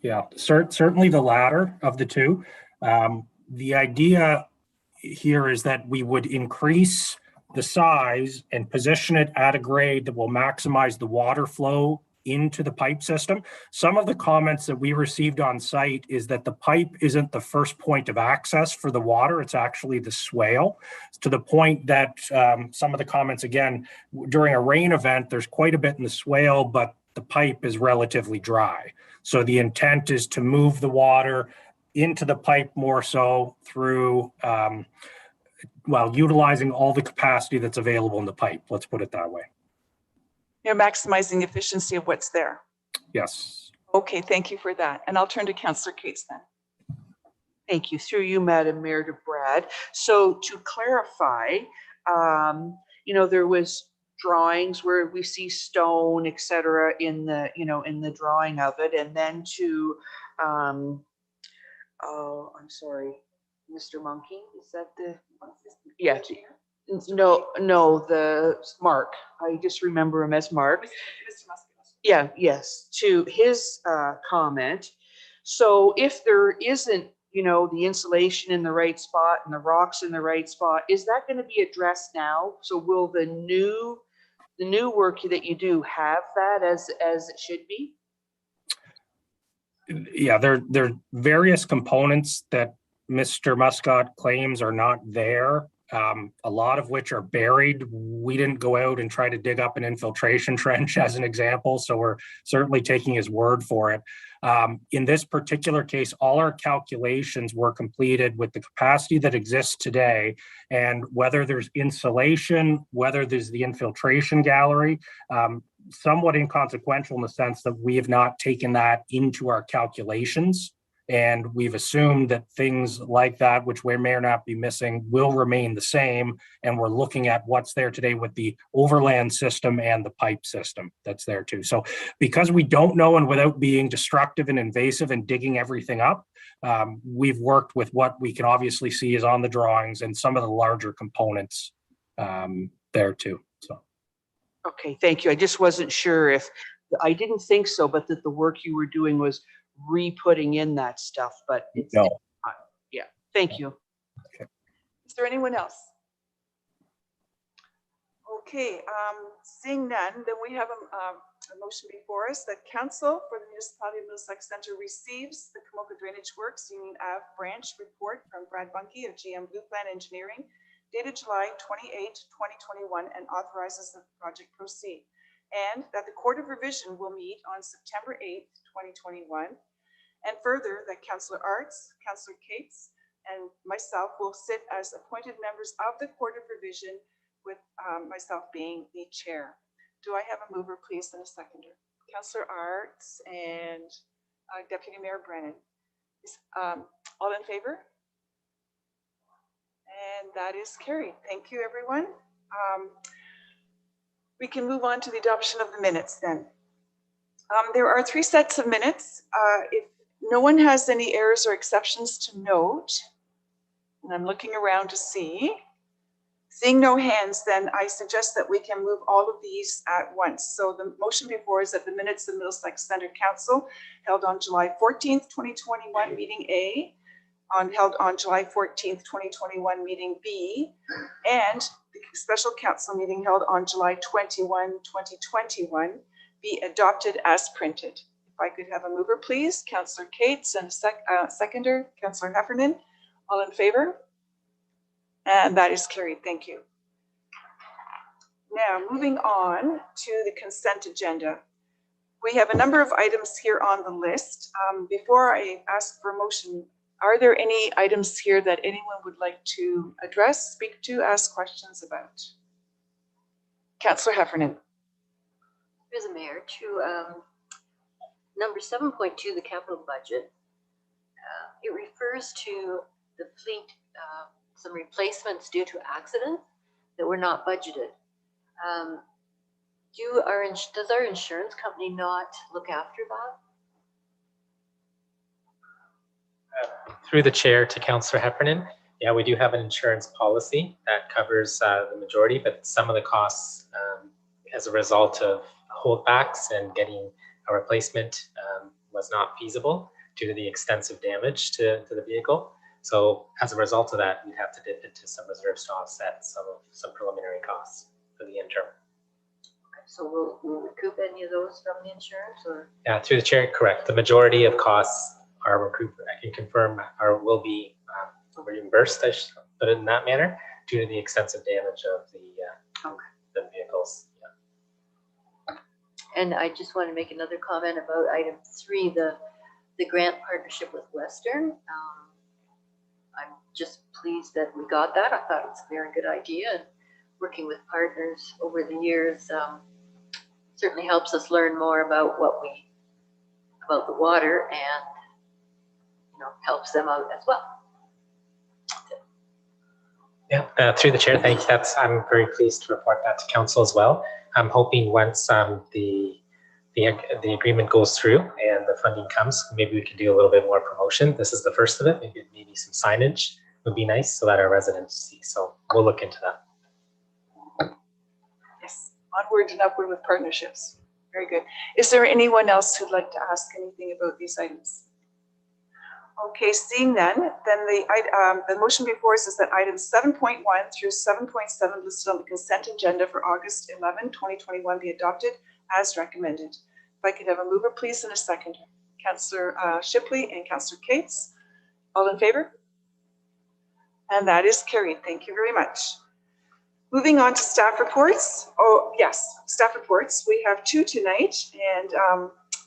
Yeah, certainly the latter of the two. The idea here is that we would increase the size and position it at a grade that will maximize the water flow into the pipe system. Some of the comments that we received on site is that the pipe isn't the first point of access for the water, it's actually the swale, to the point that some of the comments, again, during a rain event, there's quite a bit in the swale, but the pipe is relatively dry. So the intent is to move the water into the pipe more so through, utilizing all the capacity that's available in the pipe. Let's put it that way. You're maximizing efficiency of what's there. Yes. Okay, thank you for that. And I'll turn to Councillor Cates then. Thank you. Through you, Madam Mayor, to Brad. So to clarify, there was drawings where we see stone, et cetera, in the drawing of it. And then to, I'm sorry, Mr. Monkey, is that the, yeah. No, the Mark. I just remember him as Mark. Yeah, yes, to his comment. So if there isn't, the insulation in the right spot and the rocks in the right spot, is that going to be addressed now? So will the new work that you do have that as it should be? Yeah, there are various components that Mr. Muscat claims are not there. A lot of which are buried. We didn't go out and try to dig up an infiltration trench as an example, so we're certainly taking his word for it. In this particular case, all our calculations were completed with the capacity that exists today, and whether there's insulation, whether there's the infiltration gallery, somewhat inconsequential in the sense that we have not taken that into our calculations. And we've assumed that things like that, which we may or not be missing, will remain the same. And we're looking at what's there today with the overland system and the pipe system that's there too. So because we don't know, and without being destructive and invasive and digging everything up, we've worked with what we can obviously see is on the drawings and some of the larger components there too. So. Okay, thank you. I just wasn't sure if, I didn't think so, but that the work you were doing was re-putting in that stuff, but it's no. Yeah, thank you. Okay. Is there anyone else? Okay, seeing none, then we have a motion before us that council for the municipality of Middlesex Centre receives the Kamoka Drainage Works Union Ave branch report from Brad Bunke of GM Blue Plan Engineering dated July 28, 2021, and authorizes the project proceed. And that the Court of Revision will meet on September 8th, 2021. And further, that Councillor Arts, Councillor Cates, and myself will sit as appointed members of the Court of Revision, with myself being the chair. Do I have a mover, please, and a seconder? Councillor Arts and Deputy Mayor Brennan. All in favor? And that is carried. Thank you, everyone. We can move on to the adoption of the minutes then. There are 3 sets of minutes. If no one has any errors or exceptions to note, and I'm looking around to see, seeing no hands, then I suggest that we can move all of these at once. So the motion before is that the minutes of Middlesex Centre Council held on July 14th, 2021, meeting A, held on July 14th, 2021, meeting B, and the special council meeting held on July 21, 2021, be adopted as printed. If I could have a mover, please. Councillor Cates, and a seconder, Councillor Heffernan. All in favor? And that is carried. Thank you. Now, moving on to the consent agenda. We have a number of items here on the list. Before I ask for a motion, are there any items here that anyone would like to address, speak to, ask questions about? Councillor Heffernan. Mr. Mayor, to number 7.2, the capital budget, it refers to the fleet, some replacements due to accidents that were not budgeted. Does our insurance company not look after that? Through the chair to Councillor Heffernan, yeah, we do have an insurance policy that covers the majority, but some of the costs as a result of holdbacks and getting a replacement was not feasible due to the extensive damage to the vehicle. So as a result of that, we'd have to dip into some reserves to offset some preliminary costs for the interim. Okay, so we'll recoup any of those from the insurance, or? Yeah, through the chair, correct. The majority of costs are recouped, I can confirm, will be reimbursed, I should put it in that manner, due to the extensive damage of the vehicles. Yeah. And I just want to make another comment about item 3, the grant partnership with Western. I'm just pleased that we got that. I thought it was a very good idea, and working with partners over the years certainly helps us learn more about about the water, and helps them out as well. Yeah, through the chair, thank you. I'm very pleased to report that to council as well. I'm hoping once the agreement goes through and the funding comes, maybe we can do a little bit more promotion. This is the first of it. Maybe some signage would be nice so that our residents see. So we'll look into that. Yes, onward and upward with partnerships. Very good. Is there anyone else who'd like to ask anything about these items? Okay, seeing none, then the motion before us is that items 7.1 through 7.7 listed on the consent agenda for August 11, 2021 be adopted as recommended. If I could have a mover, please, and a seconder. Councillor Shipley and Councillor Cates. All in favor? And that is carried. Thank you very much. Moving on to staff reports. Oh, yes, staff reports. We have 2 tonight, and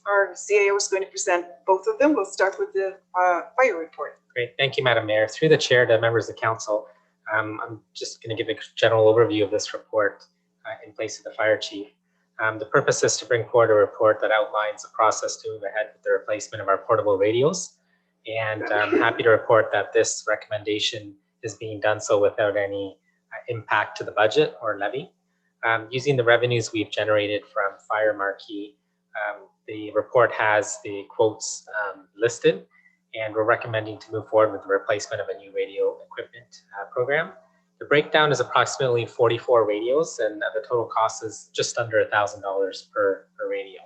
our CAO is going to present both of them. We'll start with the fire report. Great. Thank you, Madam Mayor. Through the chair to members of the council, I'm just going to give a general overview of this report in place of the fire chief. The purpose is to bring forward a report that outlines the process to move ahead with the replacement of our portable radios. And I'm happy to report that this recommendation is being done so without any impact to the budget or levy. Using the revenues we've generated from Fire Marquee, the report has the quotes listed, and we're recommending to move forward with the replacement of a new radio equipment program. The breakdown is approximately 44 radios, and the total cost is just under $1,000 per radio.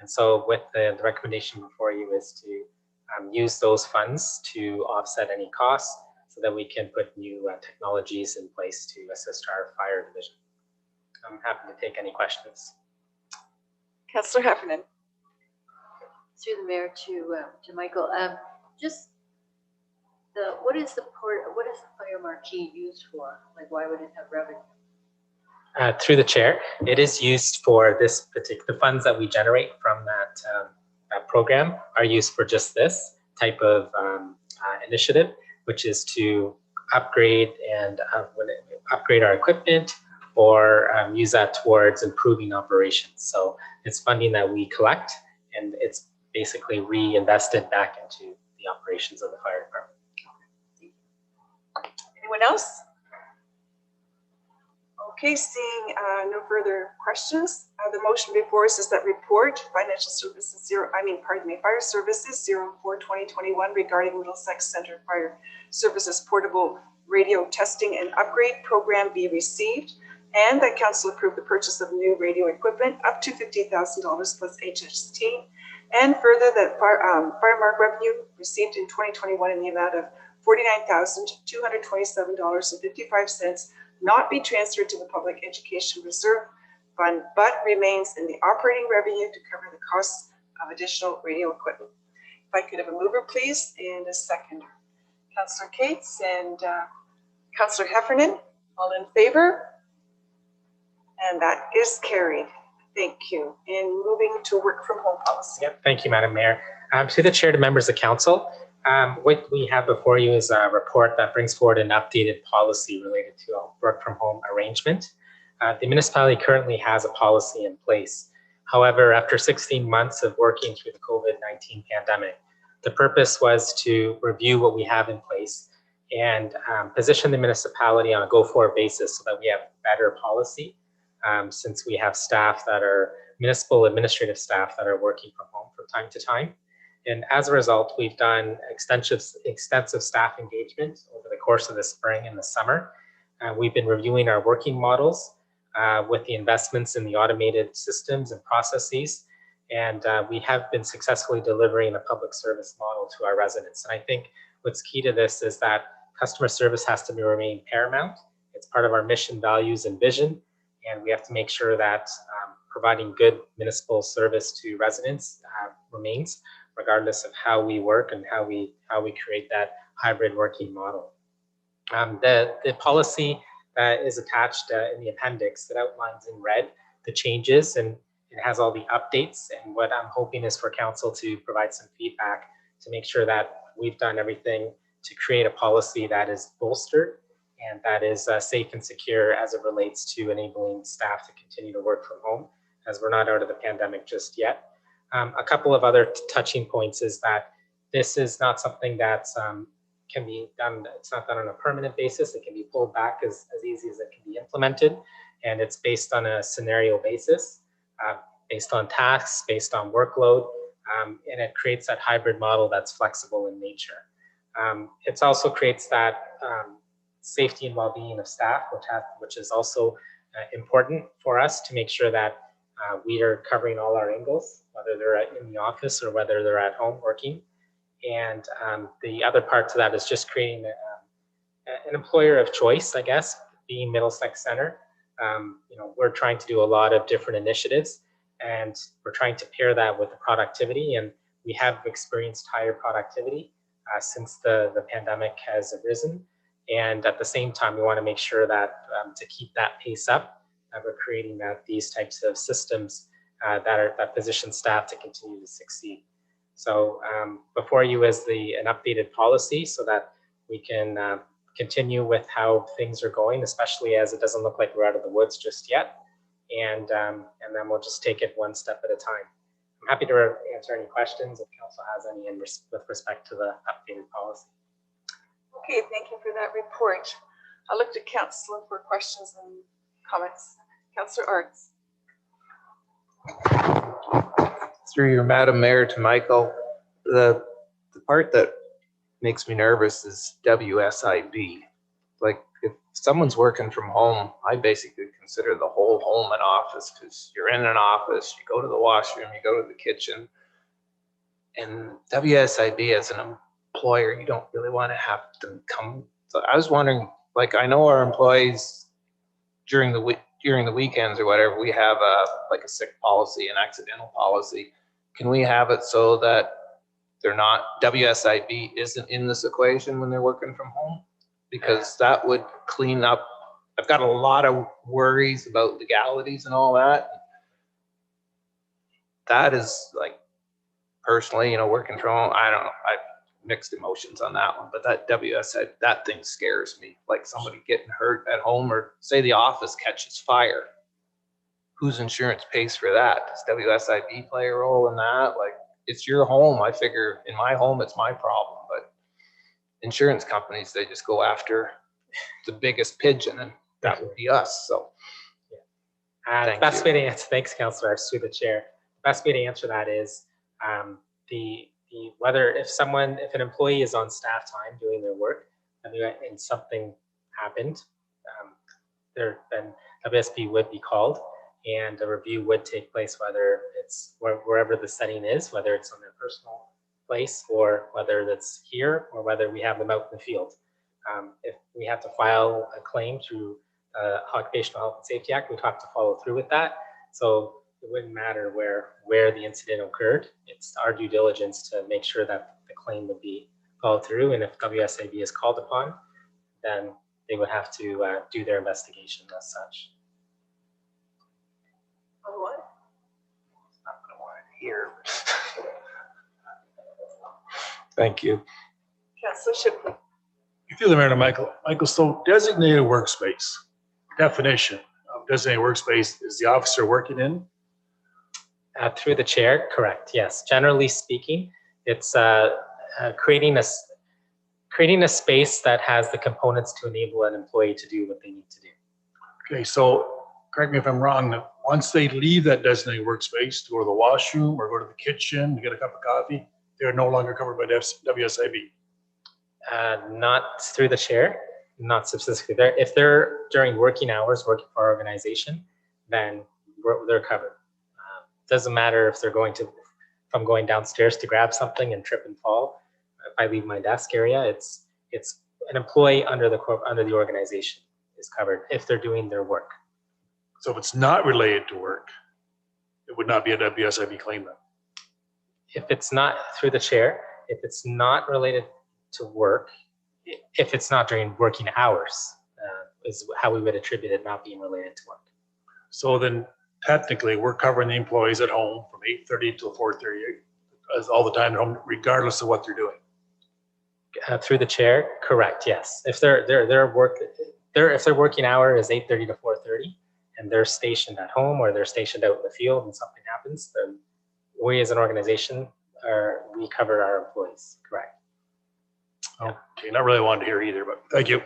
And so with the recommendation before you is to use those funds to offset any costs so that we can put new technologies in place to assist our fire division. I'm happy to take any questions. Councillor Heffernan. Through the mayor to Michael, just what is the fire marquee used for? Like, why would it have revenue? Through the chair, it is used for this particular funds that we generate from that program are used for just this type of initiative, which is to upgrade and upgrade our equipment or use that towards improving operations. So it's funding that we collect, and it's basically reinvested back into the operations of the fire department. Anyone else? Okay, seeing no further questions, the motion before us is that report, Financial Services Fire Services 04-2021 regarding Middlesex Centre Fire Services Portable Radio Testing and Upgrade Program be received, and that Council approve the purchase of new radio equipment up to $50,000 plus HST, and further that Firemark revenue received in 2021 in the amount of $49,227.55 not be transferred to the Public Education Reserve Fund, but remains in the operating revenue to cover the costs of additional radio equipment. If I could have a mover, please, and a seconder. Councillor Cates and Councillor Heffernan, all in favor? And that is carried. Thank you. And moving to work from home policy. Yep, thank you, Madam Mayor. To the chair, to members of council, what we have before you is a report that brings forward an updated policy related to a work from home arrangement. The municipality currently has a policy in place. However, after 16 months of working through the COVID-19 pandemic, the purpose was to review what we have in place and position the municipality on a go-forward basis so that we have better policy, since we have staff that are municipal administrative staff that are working from home from time to time. And as a result, we've done extensive staff engagement over the course of the spring and the summer. We've been reviewing our working models with the investments in the automated systems and processes. And we have been successfully delivering a public service model to our residents. And I think what's key to this is that customer service has to remain paramount. It's part of our mission, values, and vision. And we have to make sure that providing good municipal service to residents remains, regardless of how we work and how we create that hybrid working model. The policy is attached in the appendix that outlines in red the changes, and it has all the updates. And what I'm hoping is for council to provide some feedback to make sure that we've done everything to create a policy that is bolstered and that is safe and secure as it relates to enabling staff to continue to work from home, as we're not out of the pandemic just yet. A couple of other touching points is that this is not something that can be done, it's not done on a permanent basis. It can be pulled back as easy as it can be implemented. And it's based on a scenario basis, based on tasks, based on workload, and it creates that hybrid model that's flexible in nature. It also creates that safety and well-being of staff, which is also important for us to make sure that we are covering all our angles, whether they're in the office or whether they're at home working. And the other part to that is just creating an employer of choice, I guess, being Middlesex Centre. We're trying to do a lot of different initiatives, and we're trying to pair that with the productivity. And we have experienced higher productivity since the pandemic has arisen. And at the same time, we want to make sure that to keep that pace up, that we're creating these types of systems that position staff to continue to succeed. So before you is an updated policy so that we can continue with how things are going, especially as it doesn't look like we're out of the woods just yet. And then we'll just take it one step at a time. I'm happy to answer any questions if council has any with respect to the updated policy. Okay, thank you for that report. I'll look to council for questions and comments. Councillor Arts. Through your Madam Mayor to Michael, the part that makes me nervous is WSIB. Like, if someone's working from home, I basically consider the whole home an office, because you're in an office, you go to the washroom, you go to the kitchen. And WSIB as an employer, you don't really want to have them come. So I was wondering, like, I know our employees during the week, during the weekends or whatever, we have like a sick policy, an accidental policy. Can we have it so that they're not, WSIB isn't in this equation when they're working from home? Because that would clean up. I've got a lot of worries about legalities and all that. That is like, personally, you know, working from home, I don't know. I mixed emotions on that one, but that WSIB, that thing scares me. Like somebody getting hurt at home, or say the office catches fire. Whose insurance pays for that? Does WSIB play a role in that? Like, it's your home. I figure in my home, it's my problem, but insurance companies, they just go after the biggest pigeon, and that would be us. So the best way to answer, thanks, Councillor, through the chair. The best way to answer that is whether if an employee is on staff time doing their work and something happened, then WSP would be called and a review would take place, whether it's wherever the setting is, whether it's on their personal place or whether that's here or whether we have them out in the field. If we have to file a claim through Occupational Health and Safety Act, we'd have to follow through with that. So it wouldn't matter where the incident occurred. It's our due diligence to make sure that the claim would be followed through. And if WSIB is called upon, then they would have to do their investigation as such. Oh, what? Not gonna want to hear. Thank you. Councillor Shipley. Through the mayor to Michael. Michael, so designated workspace, definition of designated workspace is the officer working in? Through the chair, correct, yes. Generally speaking, it's creating a space that has the components to enable an employee to do what they need to do. Okay, so correct me if I'm wrong, once they leave that designated workspace to go to the washroom or go to the kitchen to get a cup of coffee, they're no longer covered by WSIB. Not through the chair, not specifically there. If they're during working hours working for our organization, then they're covered. Doesn't matter if they're if I'm going downstairs to grab something and trip and fall. If I leave my desk area, it's an employee under the organization is covered if they're doing their work. So if it's not related to work, it would not be a WSIB claim then? If it's not through the chair, if it's not related to work, if it's not during working hours, is how we would attribute it not being related to work. So then technically we're covering the employees at home from 8:30 till 4:30 as all the time at home, regardless of what they're doing. Through the chair, correct, yes. If their working hour is 8:30 to 4:30 and they're stationed at home or they're stationed out in the field and something happens, then we as an organization we cover our employees, correct. Okay, not really wanted to hear either, but thank you.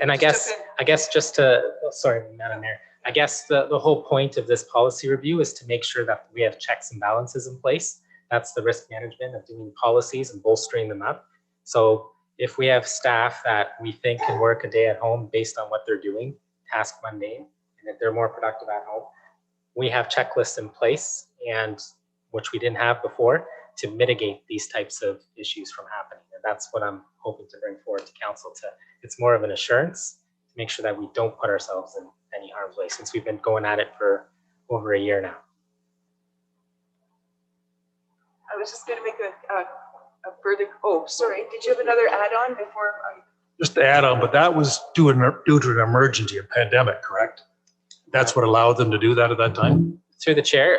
And I guess just to, sorry, Madam Mayor, I guess the whole point of this policy review is to make sure that we have checks and balances in place. That's the risk management of doing policies and bolstering them up. So if we have staff that we think can work a day at home based on what they're doing, task mundane, and if they're more productive at home, we have checklists in place, and which we didn't have before, to mitigate these types of issues from happening. And that's what I'm hoping to bring forward to council. It's more of an assurance to make sure that we don't put ourselves in any harm's way, since we've been going at it for over a year now. I was just going to make a further, oh, sorry. Did you have another add-on before? Just to add on, but that was due to an emergency, a pandemic, correct? That's what allowed them to do that at that time? Through the chair,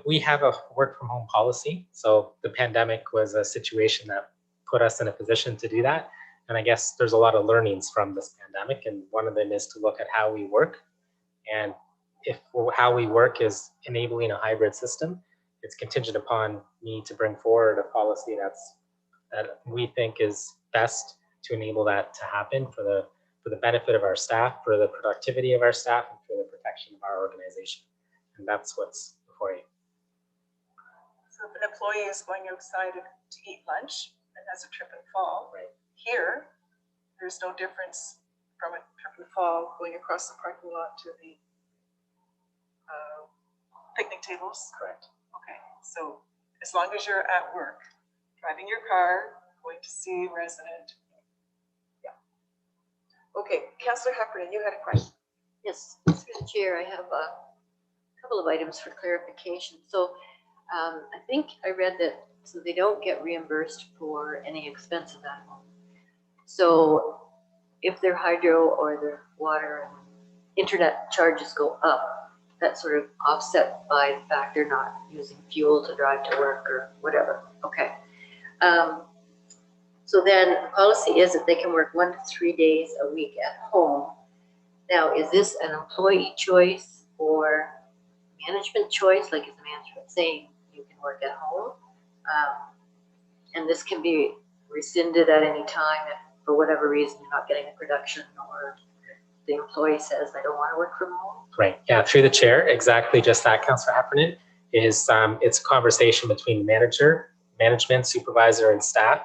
we have a work from home policy. So the pandemic was a situation that put us in a position to do that. And I guess there's a lot of learnings from this pandemic. And one of them is to look at how we work. And if how we work is enabling a hybrid system, it's contingent upon me to bring forward a policy that we think is best to enable that to happen for the benefit of our staff, for the productivity of our staff, and for the protection of our organization. And that's what's before you. So if an employee is going outside to eat lunch and has a trip and fall, Right. Here, there's no difference from a trip and fall going across the parking lot to the picnic tables. Correct. Okay, so as long as you're at work, driving your car, going to see a resident. Yeah. Okay, Councillor Heffernan, you had a question. Yes, through the chair, I have a couple of items for clarification. So I think I read that so they don't get reimbursed for any expenses at home. So if their hydro or their water and internet charges go up, that's sort of offset by the fact they're not using fuel to drive to work or whatever. Okay. So then the policy is that they can work 1 to 3 days a week at home. Now, is this an employee choice or management choice? Like, is the management saying you can work at home? And this can be rescinded at any time if, for whatever reason, you're not getting the production or the employee says they don't want to work from home? Right. Yeah. Through the chair, exactly just that, Councillor Heffernan, is it's a conversation between management, supervisor, and staff.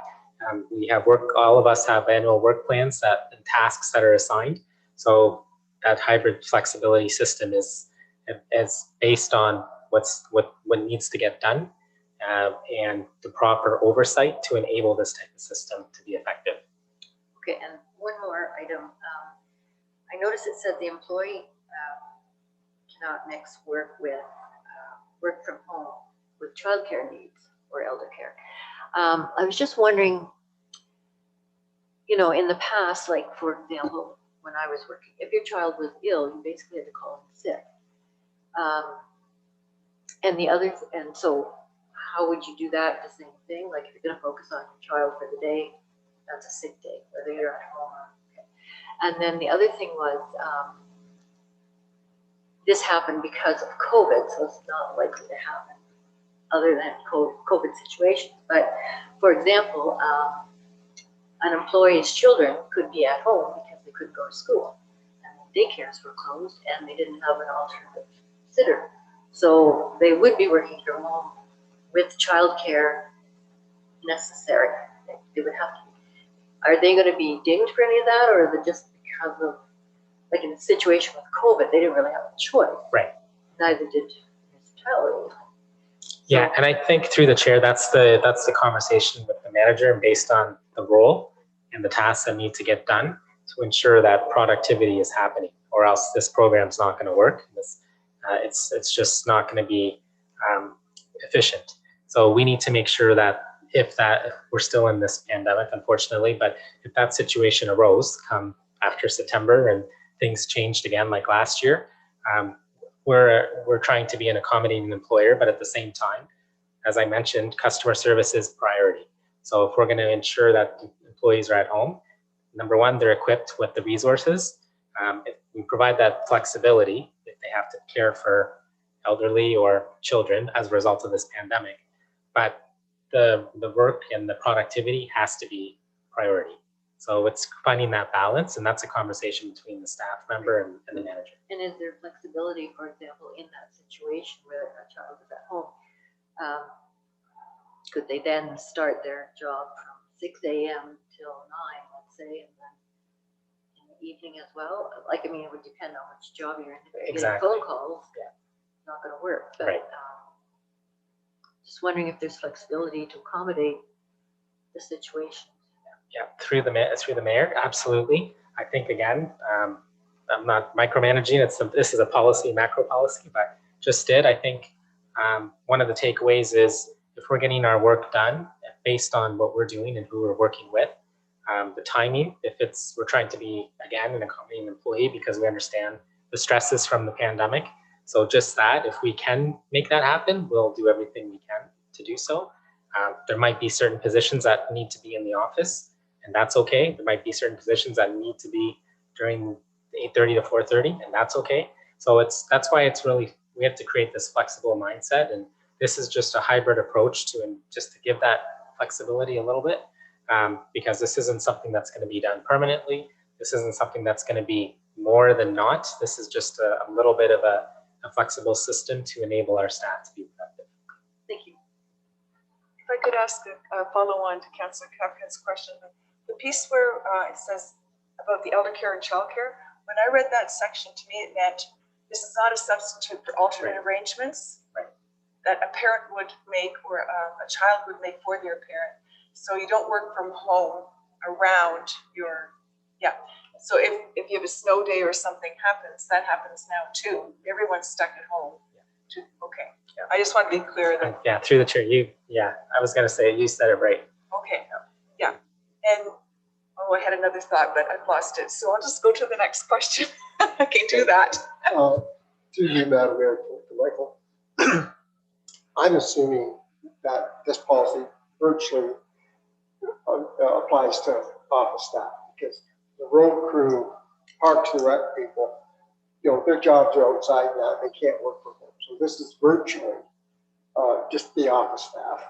We have all of us have annual work plans and tasks that are assigned. So that hybrid flexibility system is based on what needs to get done and the proper oversight to enable this type of system to be effective. Okay, and one more item. I noticed it said the employee cannot mix work from home with childcare needs or elder care. I was just wondering, in the past, like for example, when I was working, if your child was ill, you basically had to call in sick. And so how would you do that? The same thing, like if you're going to focus on your child for the day, that's a sick day, whether you're at home or okay. And then the other thing was, this happened because of COVID, so it's not likely to happen other than COVID situations. But for example, an employee's children could be at home because they couldn't go to school, and daycares were closed, and they didn't have an alternative sitter. So they would be working from home with childcare necessary. They would have to. Are they going to be dinged for any of that, or is it just because of, like in the situation with COVID, they didn't really have a choice? Right. Neither did municipalities. Yeah, and I think through the chair, that's the conversation with the manager, and based on the role and the tasks that need to get done to ensure that productivity is happening, or else this program's not going to work. It's just not going to be efficient. So we need to make sure that if we're still in this pandemic, unfortunately, but if that situation arose after September and things changed again like last year, we're trying to be an accommodating employer, but at the same time, as I mentioned, customer service is priority. So if we're going to ensure that employees are at home, number one, they're equipped with the resources. If we provide that flexibility, if they have to care for elderly or children as a result of this pandemic, but the work and the productivity has to be priority. So it's finding that balance, and that's a conversation between the staff member and the manager. And is there flexibility, for example, in that situation where a child is at home? Could they then start their job from 6 a.m. till 9, let's say, and then in the evening as well? Like, I mean, it would depend on which job you're in. If you're getting phone calls, it's not going to work. But right. Just wondering if there's flexibility to accommodate the situation. Yeah, through the mayor, absolutely. I think again, I'm not micromanaging. This is a policy, macro policy, but I think one of the takeaways is if we're getting our work done based on what we're doing and who we're working with, the timing. If we're trying to be again an accommodating employee because we understand the stresses from the pandemic. So just that, if we can make that happen, we'll do everything we can to do so. There might be certain positions that need to be in the office, and that's okay. There might be certain positions that need to be during 8:30 to 4:30, and that's okay. So that's why it's really, we have to create this flexible mindset, and this is just a hybrid approach to give that flexibility a little bit, because this isn't something that's going to be done permanently. This isn't something that's going to be more than not. This is just a little bit of a flexible system to enable our staff to be productive. Thank you. If I could ask a follow-on to Councillor Kafka's question, the piece where it says about the elder care and childcare, when I read that section, to me it meant this is not a substitute for alternate arrangements that a parent would make or a child would make for their parent. So you don't work from home around your, so if if you have a snow day or something happens, that happens now too. Everyone's stuck at home. Okay, I just want to be clear that. Yeah, through the chair, I was gonna say, you said it right. Okay, yeah. And, oh, I had another thought, but I've lost it. So I'll just go to the next question. I can do that. To you, Madam Mayor, to Michael. I'm assuming that this policy virtually applies to office staff, because the road crew, parks and rec people, their jobs are outside now, they can't work from home. So this is virtually just the office staff.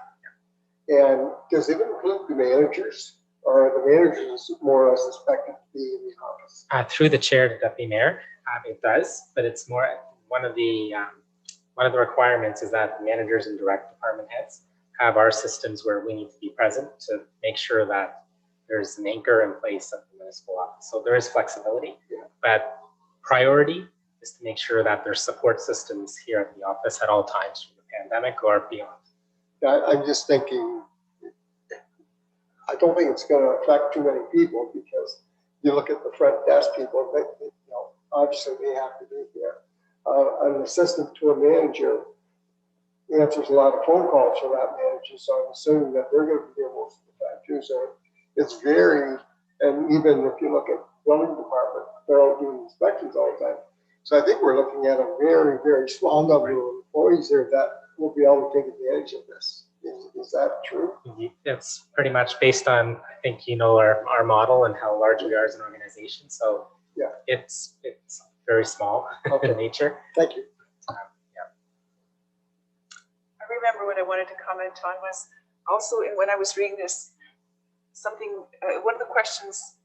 And does it include the managers, or are the managers more or less expected to be in the office? Through the chair to Deputy Mayor, it does, but it's more one of the requirements is that the managers and direct department heads have our systems where we need to be present to make sure that there's an anchor in place at the municipal office. So there is flexibility, but priority is to make sure that there's support systems here at the office at all times through the pandemic or beyond. I'm just thinking, I don't think it's going to affect too many people, because you look at the front desk people, obviously they have to be there. An assistant to a manager answers a lot of phone calls for that manager, so I'm assuming that they're going to be there most of the time too. So it's very, and even if you look at building department, they're all doing inspections all the time. So I think we're looking at a very, very small number of employees here that will be able to take advantage of this. Is that true? It's pretty much based on, I think, our model and how large we are as an organization. So yeah, it's very small in nature. Thank you. I remember what I wanted to comment on was also when I was reading this, something, one of the questions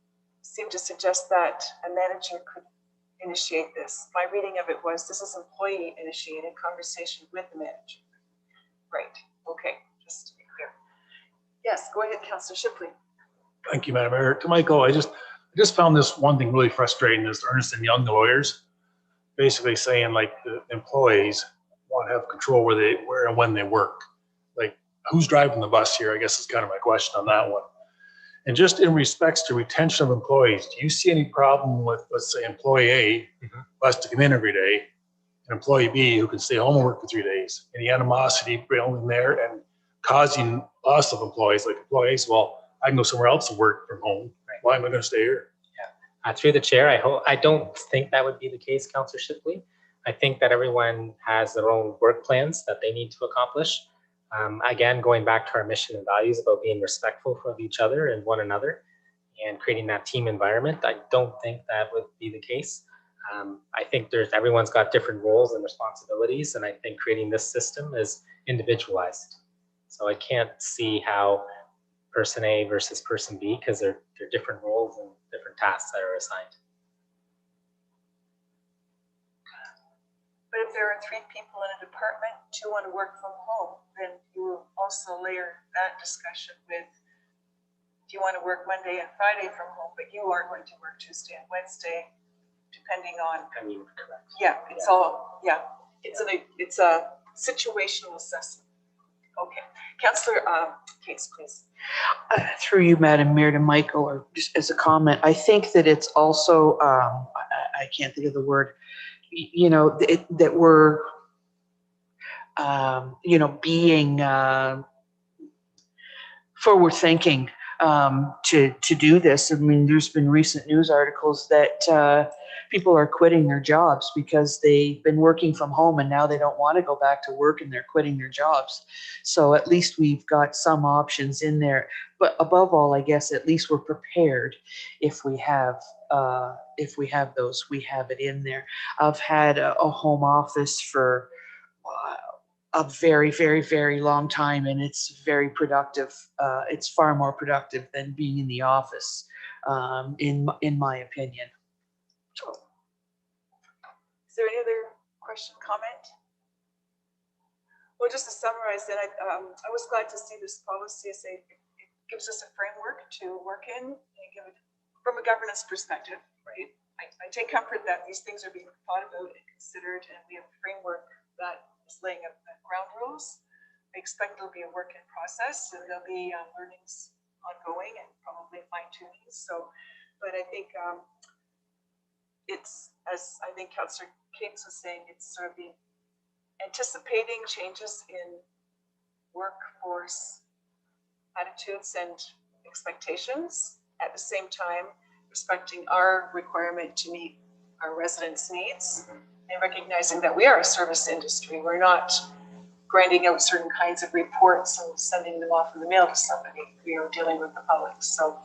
seemed to suggest that a manager could initiate this. My reading of it was, this is employee initiated conversation with the manager. Right, okay, just to be clear. Yes, go ahead, Councillor Shipley. Thank you, Madam Mayor. To Michael, I just found this one thing really frustrating, is Ernst & Young, the lawyers, basically saying like the employees want to have control where and when they work. Like, who's driving the bus here, I guess is kind of my question on that one. And just in respects to retention of employees, do you see any problem with, let's say, employee A who has to come in every day, and employee B who can stay home and work for 3 days? Any animosity building there and causing loss of employees? Like employees, well, I can go somewhere else to work from home. Why am I going to stay here? Yeah. Through the chair, I don't think that would be the case, Councillor Shipley. I think that everyone has their own work plans that they need to accomplish. Again, going back to our mission and values about being respectful of each other and one another and creating that team environment, I don't think that would be the case. I think everyone's got different roles and responsibilities, and I think creating this system is individualized. So I can't see how person A versus person B, because they're different roles and different tasks that are assigned. But if there are 3 people in a department, 2 want to work from home, then you will also layer that discussion with, do you want to work Monday and Friday from home, but you are going to work Tuesday and Wednesday, depending on. I mean, correct. Yeah, it's all, it's a situational assessment. Okay, Councillor Case, please. Through you, Madam Mayor, to Michael, or just as a comment, I think that it's also, I can't think of the word, that we're, being forward thinking to do this. I mean, there's been recent news articles that people are quitting their jobs because they've been working from home and now they don't want to go back to work and they're quitting their jobs. So at least we've got some options in there. But above all, I guess at least we're prepared if we have those, we have it in there. I've had a home office for a very, very, very long time, and it's very productive. It's far more productive than being in the office, in my opinion. Is there any other question, comment? Well, just to summarize, then I was glad to see this policy. It gives us a framework to work in, and give it from a governance perspective. Right? I take comfort that these things are being thought about and considered, and we have a framework that is laying out the ground rules. I expect it'll be a work in process, and there'll be learnings ongoing and probably fine tuning. So, but I think it's, as I think Councillor Cates was saying, it's sort of the anticipating changes in workforce attitudes and expectations, at the same time respecting our requirement to meet our residents' needs and recognizing that we are a service industry. We're not grinding out certain kinds of reports and sending them off in the mail to somebody. We are dealing with the public. So,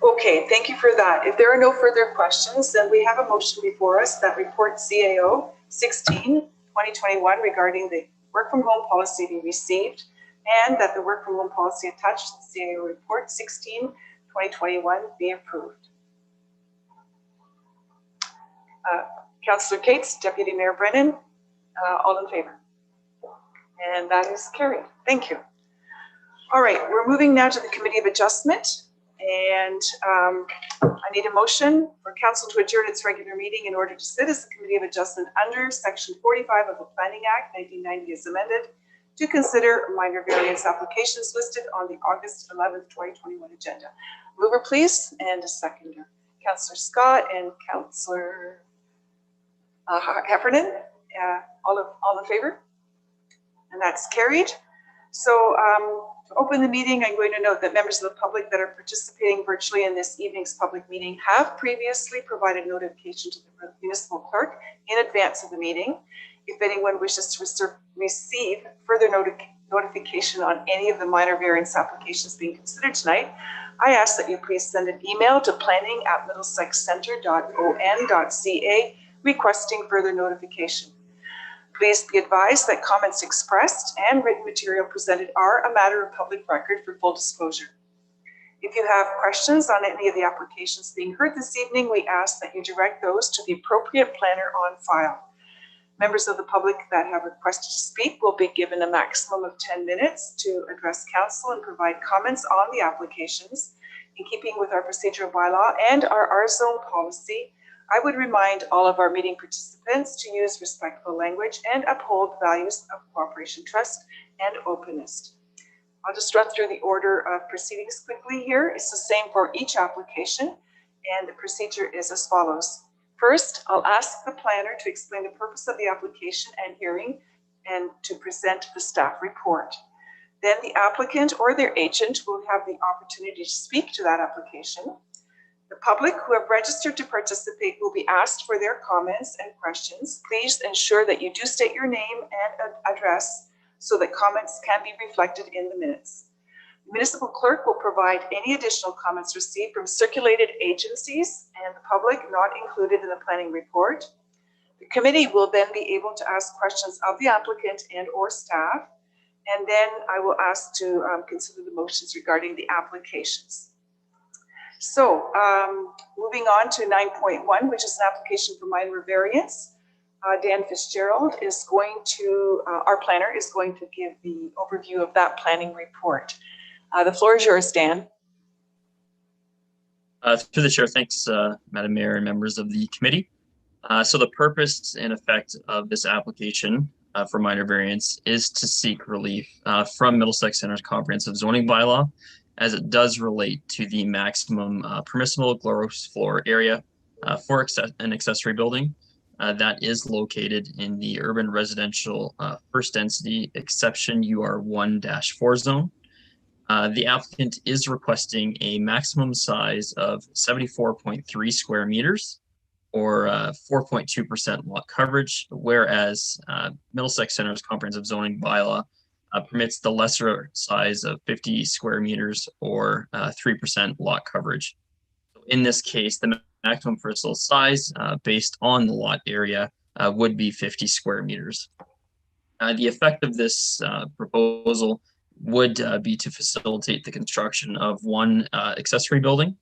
okay, thank you for that. If there are no further questions, then we have a motion before us that report CAO 16/2021 regarding the work from home policy be received, and that the work from home policy attached to the CAO report 16/2021 be approved. Councillor Cates, Deputy Mayor Brennan, all in favor? And that is carried. Thank you. All right, we're moving now to the Committee of Adjustment, and I need a motion for Council to adjourn its regular meeting in order to sit as the Committee of Adjustment under Section 45 of the Planning Act 1990 as amended, to consider minor variance applications listed on the August 11th, 2021 agenda. Mover, please, and a seconder. Councillor Scott and Councillor Heffernan, all in favor? And that's carried. So to open the meeting, I'm going to note that members of the public that are participating virtually in this evening's public meeting have previously provided notification to the municipal clerk in advance of the meeting. If anyone wishes to receive further notification on any of the minor variance applications being considered tonight, I ask that you please send an email to planning@middlesexcentre.on.ca requesting further notification. Please be advised that comments expressed and written material presented are a matter of public record for full disclosure. If you have questions on any of the applications being heard this evening, we ask that you direct those to the appropriate planner on file. Members of the public that have requested to speak will be given a maximum of 10 minutes to address council and provide comments on the applications. In keeping with our procedural bylaw and our R-zone policy, I would remind all of our meeting participants to use respectful language and uphold values of cooperation, trust, and openness. I'll just run through the order of proceedings quickly here. It's the same for each application, and the procedure is as follows. First, I'll ask the planner to explain the purpose of the application and hearing and to present the staff report. Then the applicant or their agent will have the opportunity to speak to that application. The public who have registered to participate will be asked for their comments and questions. Please ensure that you do state your name and address so that comments can be reflected in the minutes. The municipal clerk will provide any additional comments received from circulated agencies and the public not included in the planning report. The committee will then be able to ask questions of the applicant and or staff, and then I will ask to consider the motions regarding the applications. So moving on to 9.1, which is an application for minor variance. Dan Fitzgerald is going to, our planner is going to give the overview of that planning report. The floor is yours, Dan. Through the chair, thanks, Madam Mayor and members of the committee. So the purpose and effect of this application for minor variance is to seek relief from Middlesex Centre's comprehensive zoning bylaw, as it does relate to the maximum permissible gross floor area for an accessory building that is located in the urban residential first density exception UR1-4 zone. The applicant is requesting a maximum size of 74.3 square meters or 4.2% lot coverage, whereas Middlesex Centre's comprehensive zoning bylaw permits the lesser size of 50 square meters or 3% lot coverage. In this case, the maximum parcel size based on the lot area would be 50 square meters. The effect of this proposal would be to facilitate the construction of one accessory building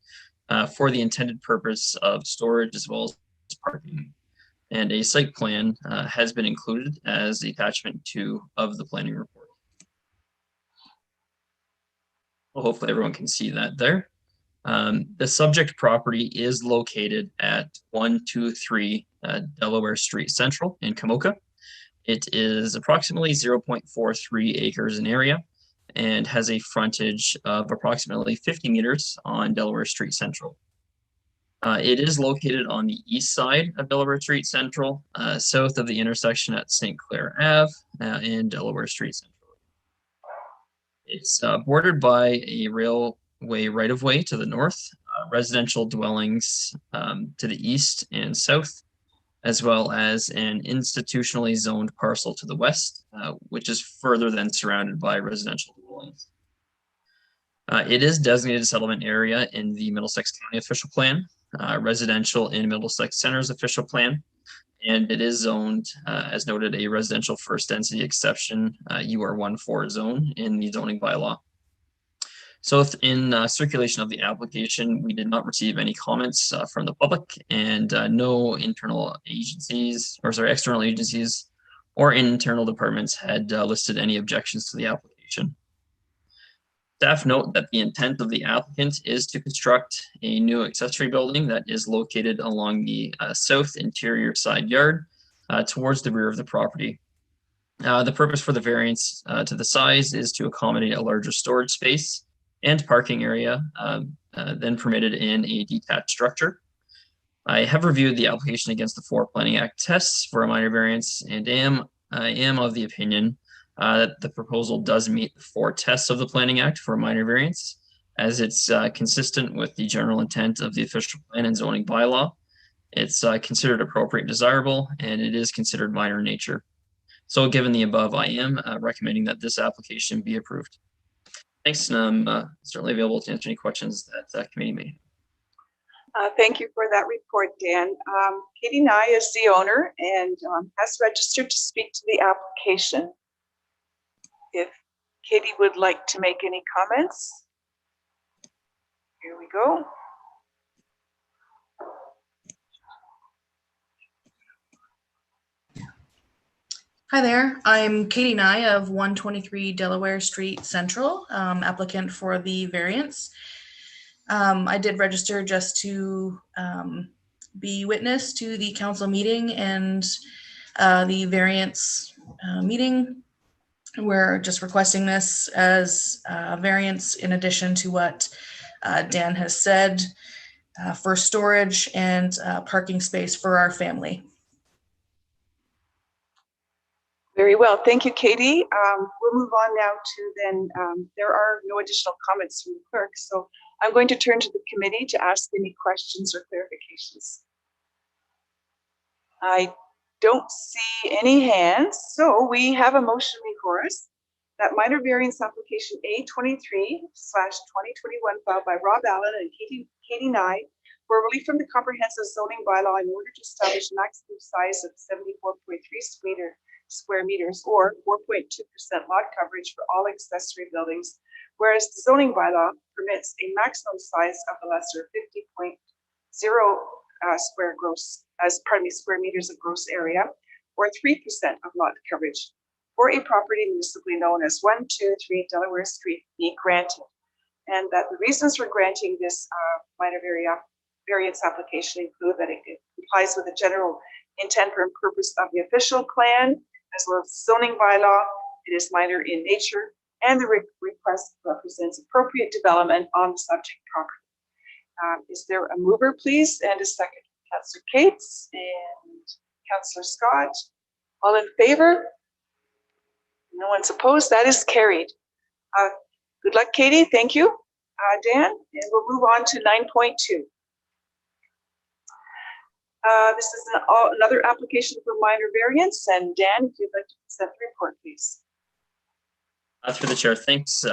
for the intended purpose of storage as well as parking. And a site plan has been included as the attachment 2 of the planning report. Well, hopefully everyone can see that there. The subject property is located at 123 Delaware Street Central in Kamoka. It is approximately 0.43 acres in area and has a frontage of approximately 50 meters on Delaware Street Central. The It is located on the east side of Delaware Street Central, south of the intersection at St. Clair Ave and Delaware Street Central. It's bordered by a railway right-of-way to the north, residential dwellings to the east and south, as well as an institutionally zoned parcel to the west, which is further then surrounded by residential dwellings. It is designated settlement area in the Middlesex County official plan, residential in Middlesex Center's official plan, and it is zoned, as noted, a residential first density exception, UR14 zone in the zoning bylaw. So in circulation of the application, we did not receive any comments from the public, and no external agencies or internal departments had listed any objections to the application. Staff note that the intent of the applicant is to construct a new accessory building that is located along the south interior side yard towards the rear of the property. The purpose for the variance to the size is to accommodate a larger storage space and parking area than permitted in a detached structure. I have reviewed the application against the Floor Planning Act tests for a minor variance, and I am of the opinion that the proposal does meet the 4 tests of the Planning Act for a minor variance, as it's consistent with the general intent of the official plan and zoning bylaw. It's considered appropriate and desirable, and it is considered minor in nature. So given the above, I am recommending that this application be approved. Thanks, and I'm certainly available to answer any questions that committee may have. Thank you for that report, Dan. Katie Nye is the owner and has registered to speak to the application. If Katie would like to make any comments, here we go. Hi there, I'm Katie Nye of 123 Delaware Street Central, applicant for the variance. I did register just to be witness to the council meeting and the variance meeting. We're just requesting this as a variance in addition to what Dan has said for storage and parking space for our family. Very well, thank you, Katie. We'll move on now to then, there are no additional comments from the clerk, so I'm going to turn to the committee to ask any questions or clarifications. I don't see any hands, so we have a motion before us that minor variance application A23/2021 filed by Rob Allen and Katie Nye for relief from the comprehensive zoning bylaw in order to establish maximum size of 74.3 square meters or 4.2% lot coverage for all accessory buildings, whereas the zoning bylaw permits a maximum size of the lesser 50.0 square meters of gross area, or 3% of lot coverage for a property municipally known as 123 Delaware Street be granted, and that the reasons for granting this minor variance application include that it complies with the general intent and purpose of the official plan, as well as zoning bylaw. It is minor in nature, and the request represents appropriate development on the subject property. Is there a mover, please, and a second? Councillor Cates and Councillor Scott. All in favor? No one's opposed. That is carried. Good luck, Katie. Thank you, Dan. And we'll move on to 9.2. This is another application for minor variance. And Dan, if you'd like to present the report, please. Through the chair, thanks.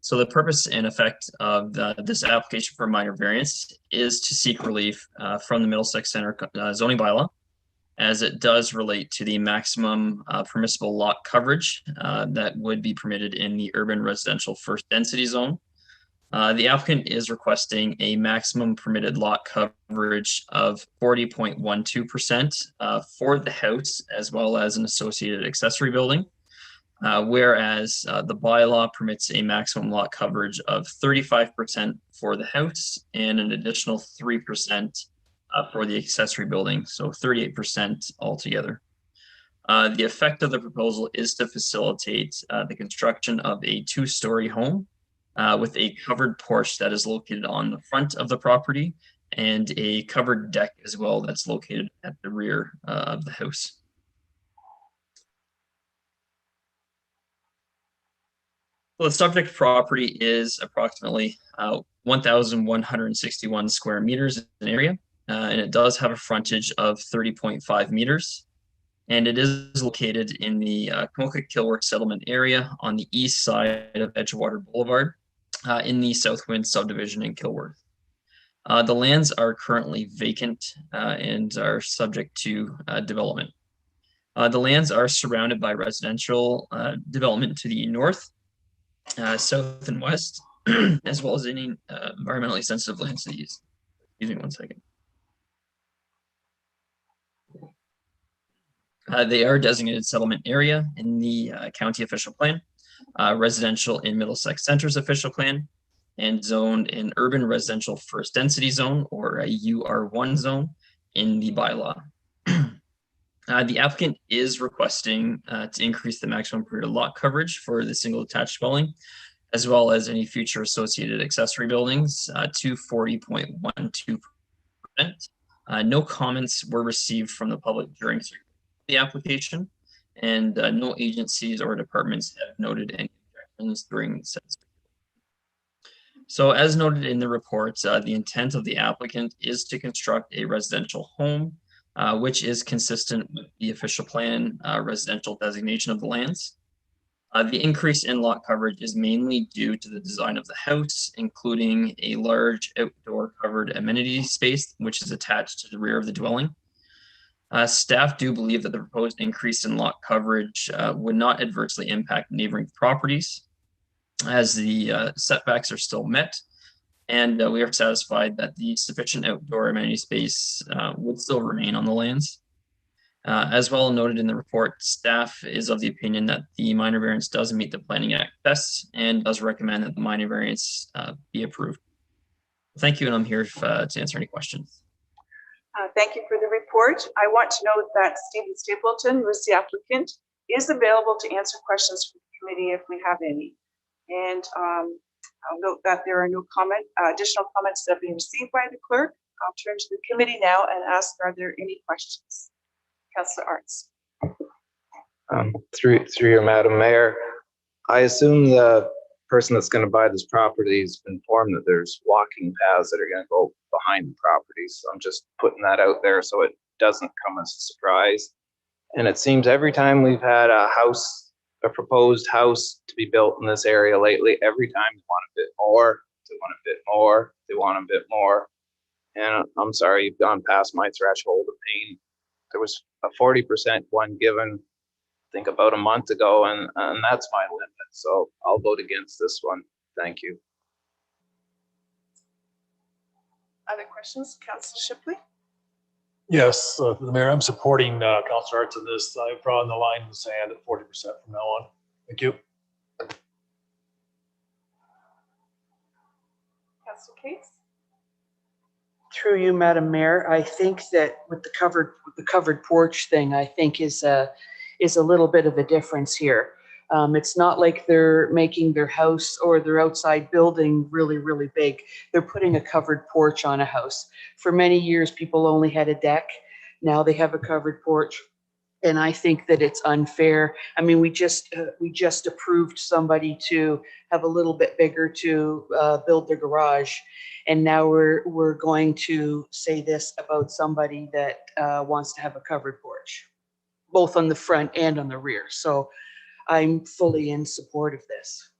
So the purpose and effect of this application for minor variance is to seek relief from the Middlesex Center zoning bylaw, as it does relate to the maximum permissible lot coverage that would be permitted in the urban residential first density zone. The applicant is requesting a maximum permitted lot coverage of 40.12% for the house, as well as an associated accessory building. Whereas the bylaw permits a maximum lot coverage of 35% for the house and an additional 3% for the accessory building, so 38% altogether. The effect of the proposal is to facilitate the construction of a 2-story home with a covered porch that is located on the front of the property and a covered deck as well that's located at the rear of the house. So the subject property is approximately 1,161 square meters in area, and it does have a frontage of 30.5 meters. And it is located in the Kamoka-Kilworth settlement area on the east side of Edgewater Boulevard in the Southwind subdivision in Kilworth. The lands are currently vacant and are subject to development. The lands are surrounded by residential development to the north, south, and west, as well as any environmentally sensitive lands to the east. Excuse me one second. They are designated settlement area in the county official plan, residential in Middlesex Center's official plan, and zoned in urban residential first density zone, or a UR1 zone, in the bylaw. The applicant is requesting to increase the maximum period lot coverage for the single attached dwelling, as well as any future associated accessory buildings to 40.12%. No comments were received from the public during the application, and no agencies or departments have noted any objections during the session. So as noted in the report, the intent of the applicant is to construct a residential home, which is consistent with the official plan residential designation of the lands. The increase in lot coverage is mainly due to the design of the house, including a large outdoor covered amenity space, which is attached to the rear of the dwelling. Staff do believe that the proposed increase in lot coverage would not adversely impact neighboring properties, as the setbacks are still met, and we are satisfied that the sufficient outdoor amenity space would still remain on the lands. As well noted in the report, staff is of the opinion that the minor variance does meet the Planning Act tests and does recommend that the minor variance be approved. Thank you, and I'm here to answer any questions. Thank you for the report. I want to note that Stephen Stapleton, who is the applicant, is available to answer questions from the committee if we have any. And I'll note that there are no additional comments that have been received by the clerk. I'll turn to the committee now and ask, are there any questions? Councillor Arts. Through your Madam Mayor, I assume the person that's going to buy this property has been informed that there's walking paths that are going to go behind the property. So I'm just putting that out there so it doesn't come as a surprise. And it seems every time we've had a proposed house to be built in this area lately, every time they want a bit more, they want a bit more, they want a bit more. And I'm sorry, you've gone past my threshold of pain. There was a 40% one given, I think about a month ago, and that's my limit. So I'll vote against this one. Thank you. Other questions, Councillor Shipley? Yes, the Mayor, I'm supporting Councillor Arts in this. I've drawn the line in the sand at 40% from now on. Thank you. Councillor Cates? Through you, Madam Mayor, I think that with the covered porch thing, I think is a little bit of a difference here. It's not like they're making their house or their outside building really, really big. They're putting a covered porch on a house. For many years, people only had a deck. Now they have a covered porch. And I think that it's unfair. I mean, we just approved somebody to have a little bit bigger to build their garage. And now we're going to say this about somebody that wants to have a covered porch, both on the front and on the rear. So I'm fully in support of this.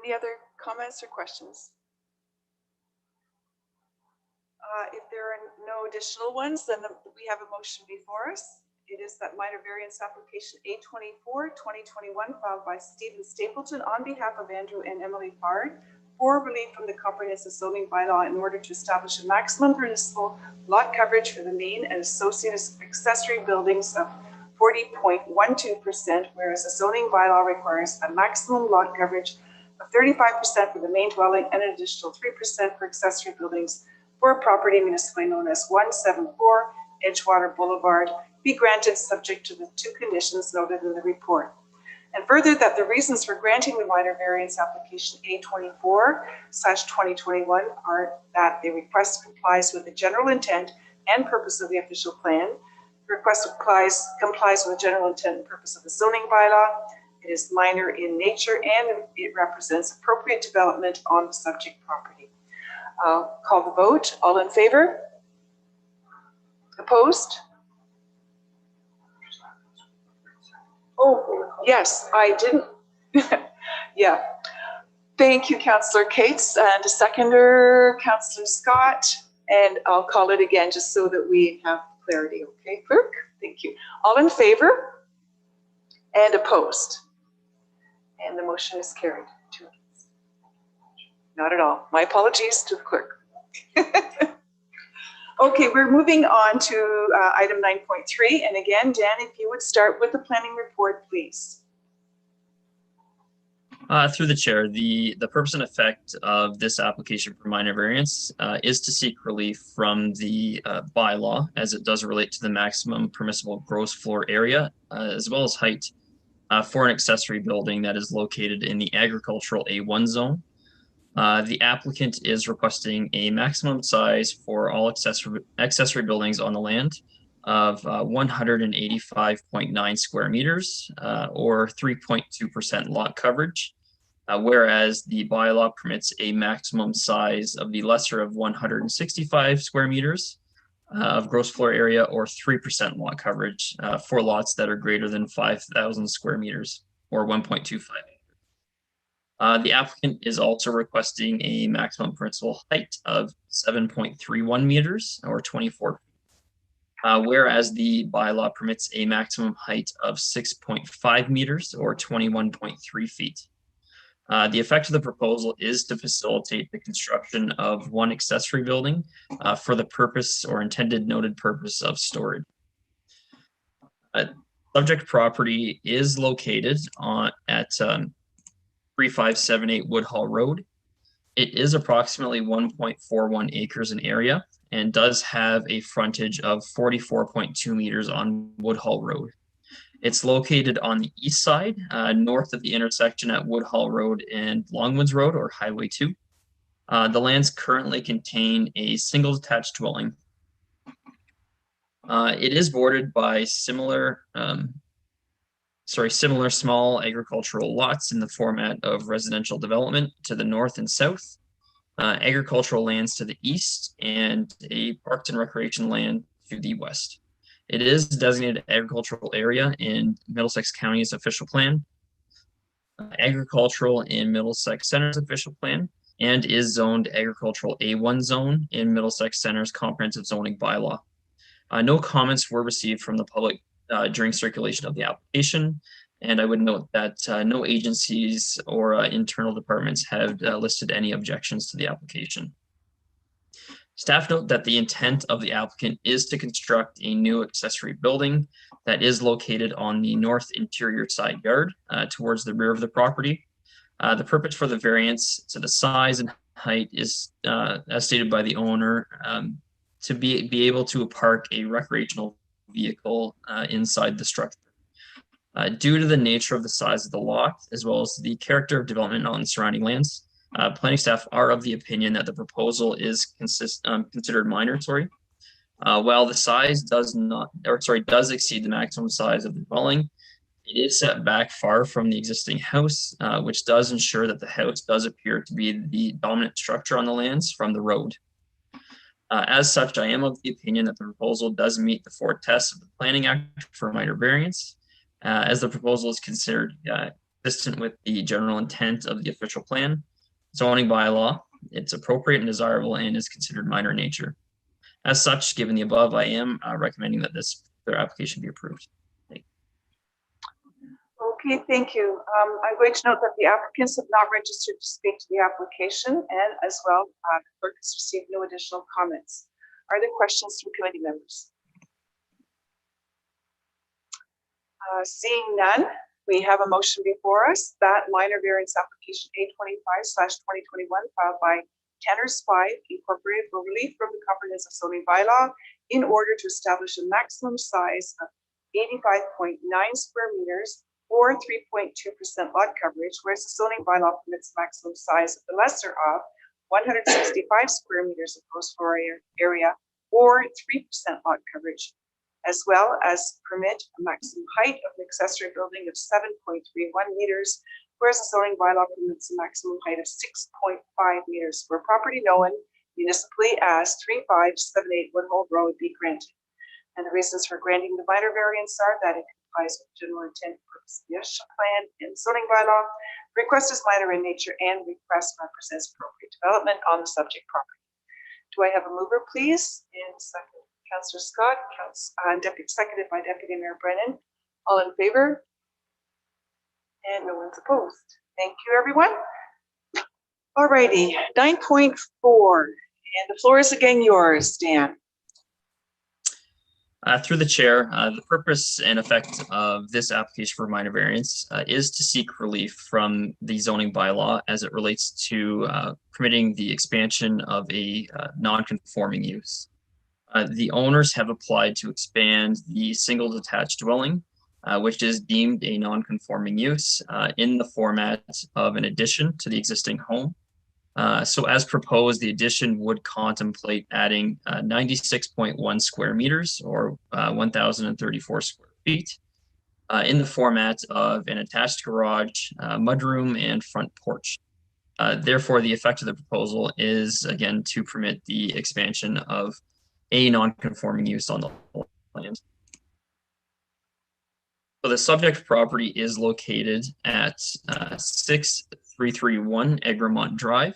Any other comments or questions? If there are no additional ones, then we have a motion before us. It is that minor variance application A24-2021 filed by Stephen Stapleton on behalf of Andrew and Emily Bard for relief from the comprehensive zoning bylaw in order to establish a maximum permissible lot coverage for the main and associated accessory buildings of 40.12%, whereas the zoning bylaw requires a maximum lot coverage of 35% for the main dwelling and an additional 3% for accessory buildings for a property municipally known as 174 Edgewater Boulevard be granted subject to the two conditions noted in the report. And further, that the reasons for granting the minor variance application A24/2021 are that the request complies with the general intent and purpose of the official plan. The request complies with the general intent and purpose of the zoning bylaw. It is minor in nature and it represents appropriate development on the subject property. I'll call the vote. All in favor? Opposed? Oh, yes, I didn't. Yeah. Thank you, Councillor Cates, and a seconder, Councillor Scott. And I'll call it again just so that we have clarity. Okay, clerk? Thank you. All in favor? And opposed? And the motion is carried. Not at all. My apologies to the clerk. Okay, we're moving on to item 9.3. And again, Dan, if you would start with the planning report, please. Through the chair, the purpose and effect of this application for minor variance is to seek relief from the bylaw as it does relate to the maximum permissible gross floor area as well as height for an accessory building that is located in the agricultural A1 zone. The applicant is requesting a maximum size for all accessory buildings on the land of 185.9 square meters or 3.2% lot coverage, whereas the bylaw permits a maximum size of the lesser of 165 square meters of gross floor area or 3% lot coverage for lots that are greater than 5,000 square meters or 1.25. The applicant is also requesting a maximum principal height of 7.31 meters or 24 feet, whereas the bylaw permits a maximum height of 6.5 meters or 21.3 feet. The effect of the proposal is to facilitate the construction of one accessory building for the purpose or intended noted purpose of storage. Subject property is located at 3578 Woodhall Road. It is approximately 1.41 acres in area and does have a frontage of 44.2 meters on Woodhall Road. It's located on the east side, north of the intersection at Woodhall Road and Longwoods Road or Highway 2. The lands currently contain a single detached dwelling. It is bordered by similar small agricultural lots in the format of residential development to the north and south, agricultural lands to the east, and a parks and recreation land to the west. It is designated agricultural area in Middlesex County's official plan, agricultural in Middlesex Center's official plan, and is zoned agricultural A1 zone in Middlesex Center's comprehensive zoning bylaw. No comments were received from the public during circulation of the application. And I would note that no agencies or internal departments have listed any objections to the application. Staff note that the intent of the applicant is to construct a new accessory building that is located on the north interior side yard towards the rear of the property. The purpose for the variance to the size and height is, as stated by the owner, to be able to park a recreational vehicle inside the structure. Due to the nature of the size of the lot, as well as the character of development on the surrounding lands, planning staff are of the opinion that the proposal is considered minor. While the size does exceed the maximum size of the dwelling, it is set back far from the existing house, which does ensure that the house does appear to be the dominant structure on the lands from the road. As such, I am of the opinion that the proposal does meet the 4 tests of the Planning Act for minor variance, as the proposal is considered consistent with the general intent of the official plan, zoning bylaw. It's appropriate and desirable and is considered minor in nature. As such, given the above, I am recommending that this application be approved. Okay, thank you. I'm going to note that the applicants have not registered to speak to the application, and as well, the clerk has received no additional comments. Are there questions from committee members? Seeing none, we have a motion before us that minor variance application A25/2021 filed by Tanner's 5 Incorporated for relief from the comprehensive zoning bylaw in order to establish a maximum size of 85.9 square meters or 3.2% lot coverage, whereas the zoning bylaw permits maximum size of the lesser of 165 square meters of gross floor area or 3% lot coverage, as well as permit a maximum height of an accessory building of 7.31 meters, whereas the zoning bylaw permits a maximum height of 6.5 meters for property known municipally as 3578 Woodhold Road be granted. And the reasons for granting the minor variance are that it complies with general intent purpose of the plan and zoning bylaw. Request is minor in nature and request represents appropriate development on the subject property. Do I have a mover, please? And second, Councillor Scott, seconded by Deputy Mayor Brennan. All in favor? And no one's opposed. Thank you, everyone. All righty, 9.4, and the floor is again yours, Dan. Through the chair, the purpose and effect of this application for minor variance is to seek relief from the zoning bylaw as it relates to permitting the expansion of a non-conforming use. The owners have applied to expand the single detached dwelling, which is deemed a non-conforming use in the format of an addition to the existing home. So as proposed, the addition would contemplate adding 96.1 square meters or 1,034 square feet in the format of an attached garage, mudroom, and front porch. Therefore, the effect of the proposal is, again, to permit the expansion of a non-conforming use on the land. So the subject property is located at 6331 Egremont Drive.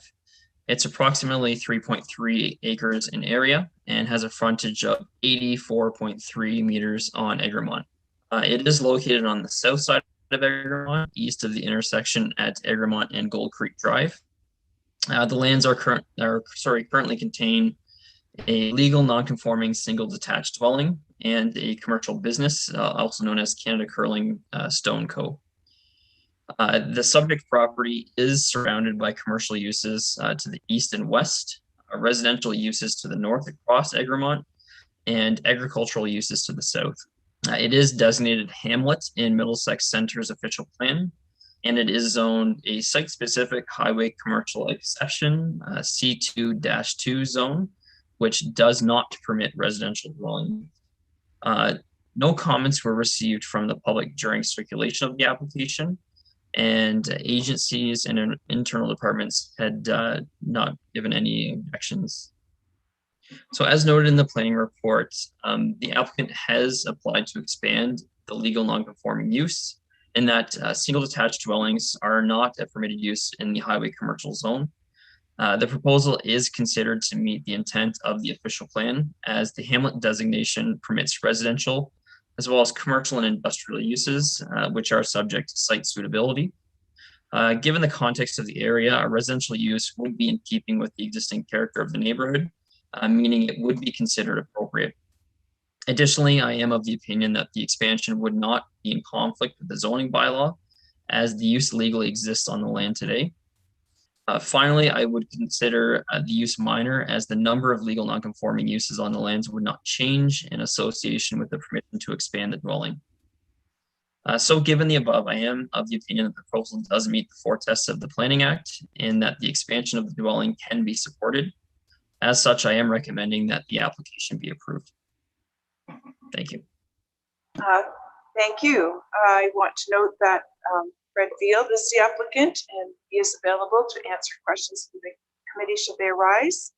It's approximately 3.3 acres in area and has a frontage of 84.3 meters on Egremont. It is located on the south side of Egremont, east of the intersection at Egremont and Gold Creek Drive. The lands are currently contain a legal non-conforming single detached dwelling and a commercial business, also known as Canada Curling Stone Co. The subject property is surrounded by commercial uses to the east and west, residential uses to the north across Egremont, and agricultural uses to the south. It is designated hamlet in Middlesex Center's official plan, and it is zoned a site-specific highway commercial exception, C2-2 zone, which does not permit residential dwelling. No comments were received from the public during circulation of the application, and agencies and internal departments had not given any objections. So as noted in the planning report, the applicant has applied to expand the legal non-conforming use in that single detached dwellings are not a permitted use in the highway commercial zone. The proposal is considered to meet the intent of the official plan as the hamlet designation permits residential as well as commercial and industrial uses, which are subject to site suitability. Given the context of the area, a residential use would be in keeping with the existing character of the neighborhood, meaning it would be considered appropriate. Additionally, I am of the opinion that the expansion would not be in conflict with the zoning bylaw as the use legally exists on the land today. Finally, I would consider the use minor as the number of legal non-conforming uses on the lands would not change in association with the permission to expand the dwelling. So given the above, I am of the opinion that the proposal does meet the four tests of the Planning Act and that the expansion of the dwelling can be supported. As such, I am recommending that the application be approved. Thank you. Thank you. I want to note that Fred Field is the applicant and he is available to answer questions from the committee should they arise.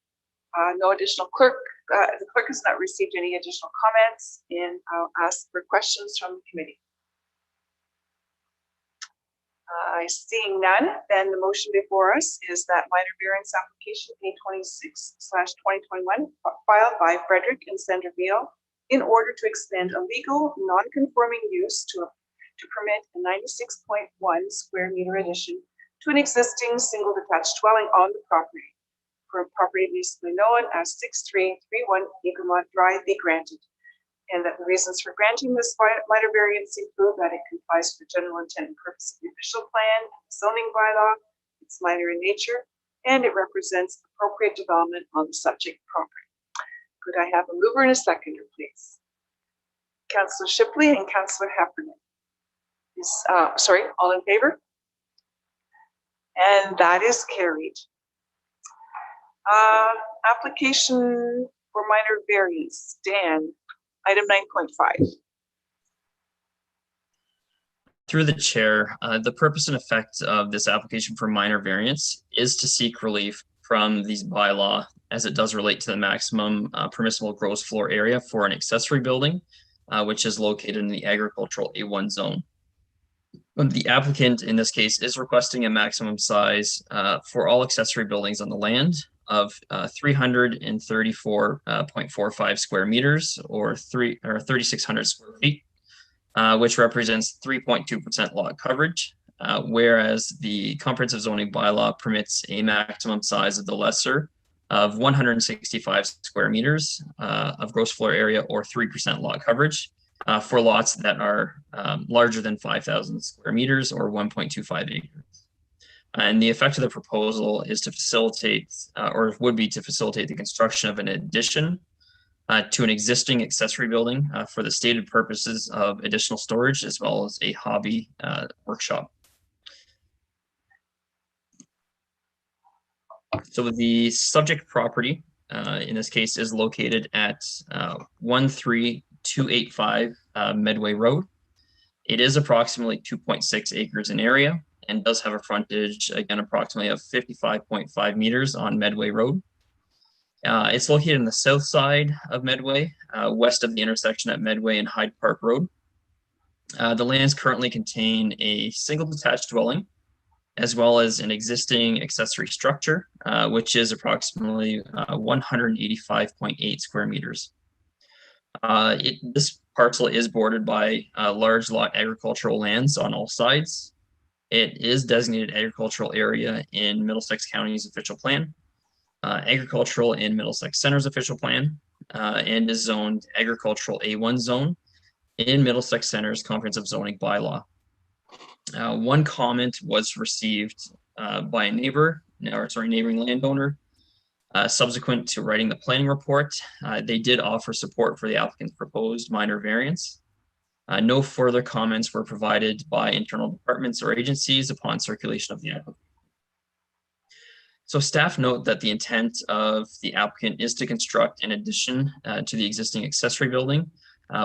No additional clerk. The clerk has not received any additional comments, and I'll ask for questions from the committee. Seeing none, then the motion before us is that minor variance application A26/2021 filed by Frederick and Sandra Veal in order to expand a legal non-conforming use to permit a 96.1 square meter addition to an existing single detached dwelling on the property for a property municipally known as 6331 Egremont Drive be granted, and that the reasons for granting this minor variance include that it complies with the general intent and purpose of the official plan, zoning bylaw, it's minor in nature, and it represents appropriate development on the subject property. Could I have a mover and a seconder, please? Councillor Shipley and Councillor Heffernan. All in favor? And that is carried. Application for minor variance, Dan, item 9.5. Through the chair, the purpose and effect of this application for minor variance is to seek relief from these bylaw as it does relate to the maximum permissible gross floor area for an accessory building, which is located in the agricultural A1 zone. The applicant in this case is requesting a maximum size for all accessory buildings on the land of 334.45 square meters or 3,600 square feet. Which represents 3.2% lot coverage, whereas the comprehensive zoning bylaw permits a maximum size of the lesser of 165 square meters of gross floor area or 3% lot coverage for lots that are larger than 5,000 square meters or 1.25 acres. And the effect of the proposal is to facilitate, or would be to facilitate the construction of an addition to an existing accessory building for the stated purposes of additional storage as well as a hobby workshop. So the subject property in this case is located at 13285 Medway Road. It is approximately 2.6 acres in area and does have a frontage, again, approximately of 55.5 meters on Medway Road. It's located on the south side of Medway, west of the intersection at Medway and Hyde Park Road. The lands currently contain a single detached dwelling, as well as an existing accessory structure, which is approximately 185.8 square meters. This parcel is bordered by large lot agricultural lands on all sides. It is designated agricultural area in Middlesex County's official plan. Agricultural in Middlesex Center's official plan, and is zoned agricultural A1 zone in Middlesex Center's comprehensive zoning bylaw. One comment was received by a neighboring landowner subsequent to writing the planning report. They did offer support for the applicant's proposed minor variance. No further comments were provided by internal departments or agencies upon circulation of the application. So staff note that the intent of the applicant is to construct an addition to the existing accessory building,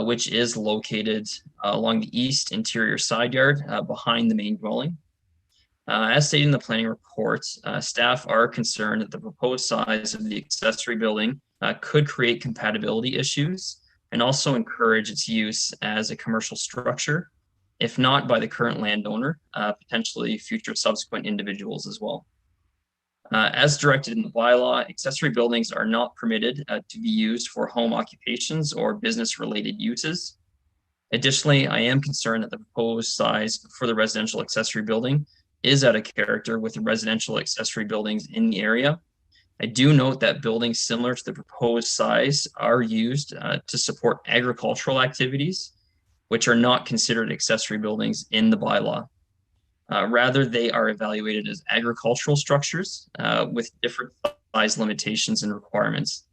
which is located along the east interior side yard behind the main dwelling. As stated in the planning report, staff are concerned that the proposed size of the accessory building could create compatibility issues and also encourage its use as a commercial structure, if not by the current landowner, potentially future subsequent individuals as well. As directed in the bylaw, accessory buildings are not permitted to be used for home occupations or business-related uses. Additionally, I am concerned that the proposed size for the residential accessory building is out of character with the residential accessory buildings in the area. I do note that buildings similar to the proposed size are used to support agricultural activities, which are not considered accessory buildings in the bylaw. Rather, they are evaluated as agricultural structures with different size limitations and requirements.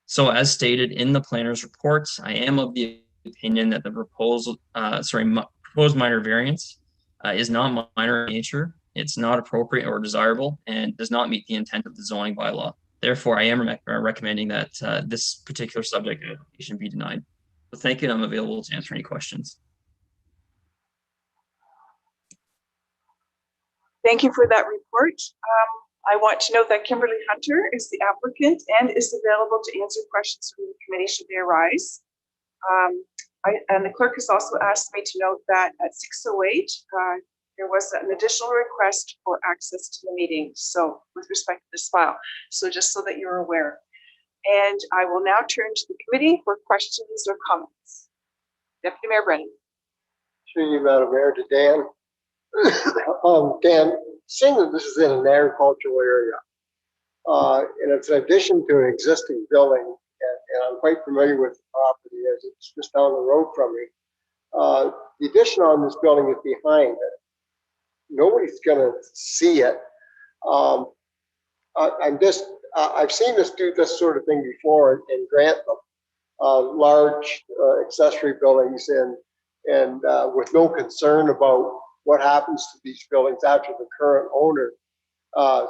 So as stated in the planner's report, I am of the opinion that the proposed minor variance is not minor in nature. It's not appropriate or desirable and does not meet the intent of the zoning bylaw. Therefore, I am recommending that this particular subject application be denied. So thank you, and I'm available to answer any questions. Thank you for that report. I want to note that Kimberly Hunter is the applicant and is available to answer questions from the committee should they arise. And the clerk has also asked me to note that at 6:08, there was an additional request for access to the meeting. So with respect to this file, so just so that you're aware. And I will now turn to the committee for questions or comments. Deputy Mayor Brennan. Through you, Madam Mayor, to Dan. Dan, seeing that this is in an agricultural area, and it's an addition to an existing building, and I'm quite familiar with the property as it's just down the road from me. The addition on this building is behind it. Nobody's going to see it. I've seen this do this sort of thing before in Grantham, large accessory buildings and with no concern about what happens to these buildings after the current owner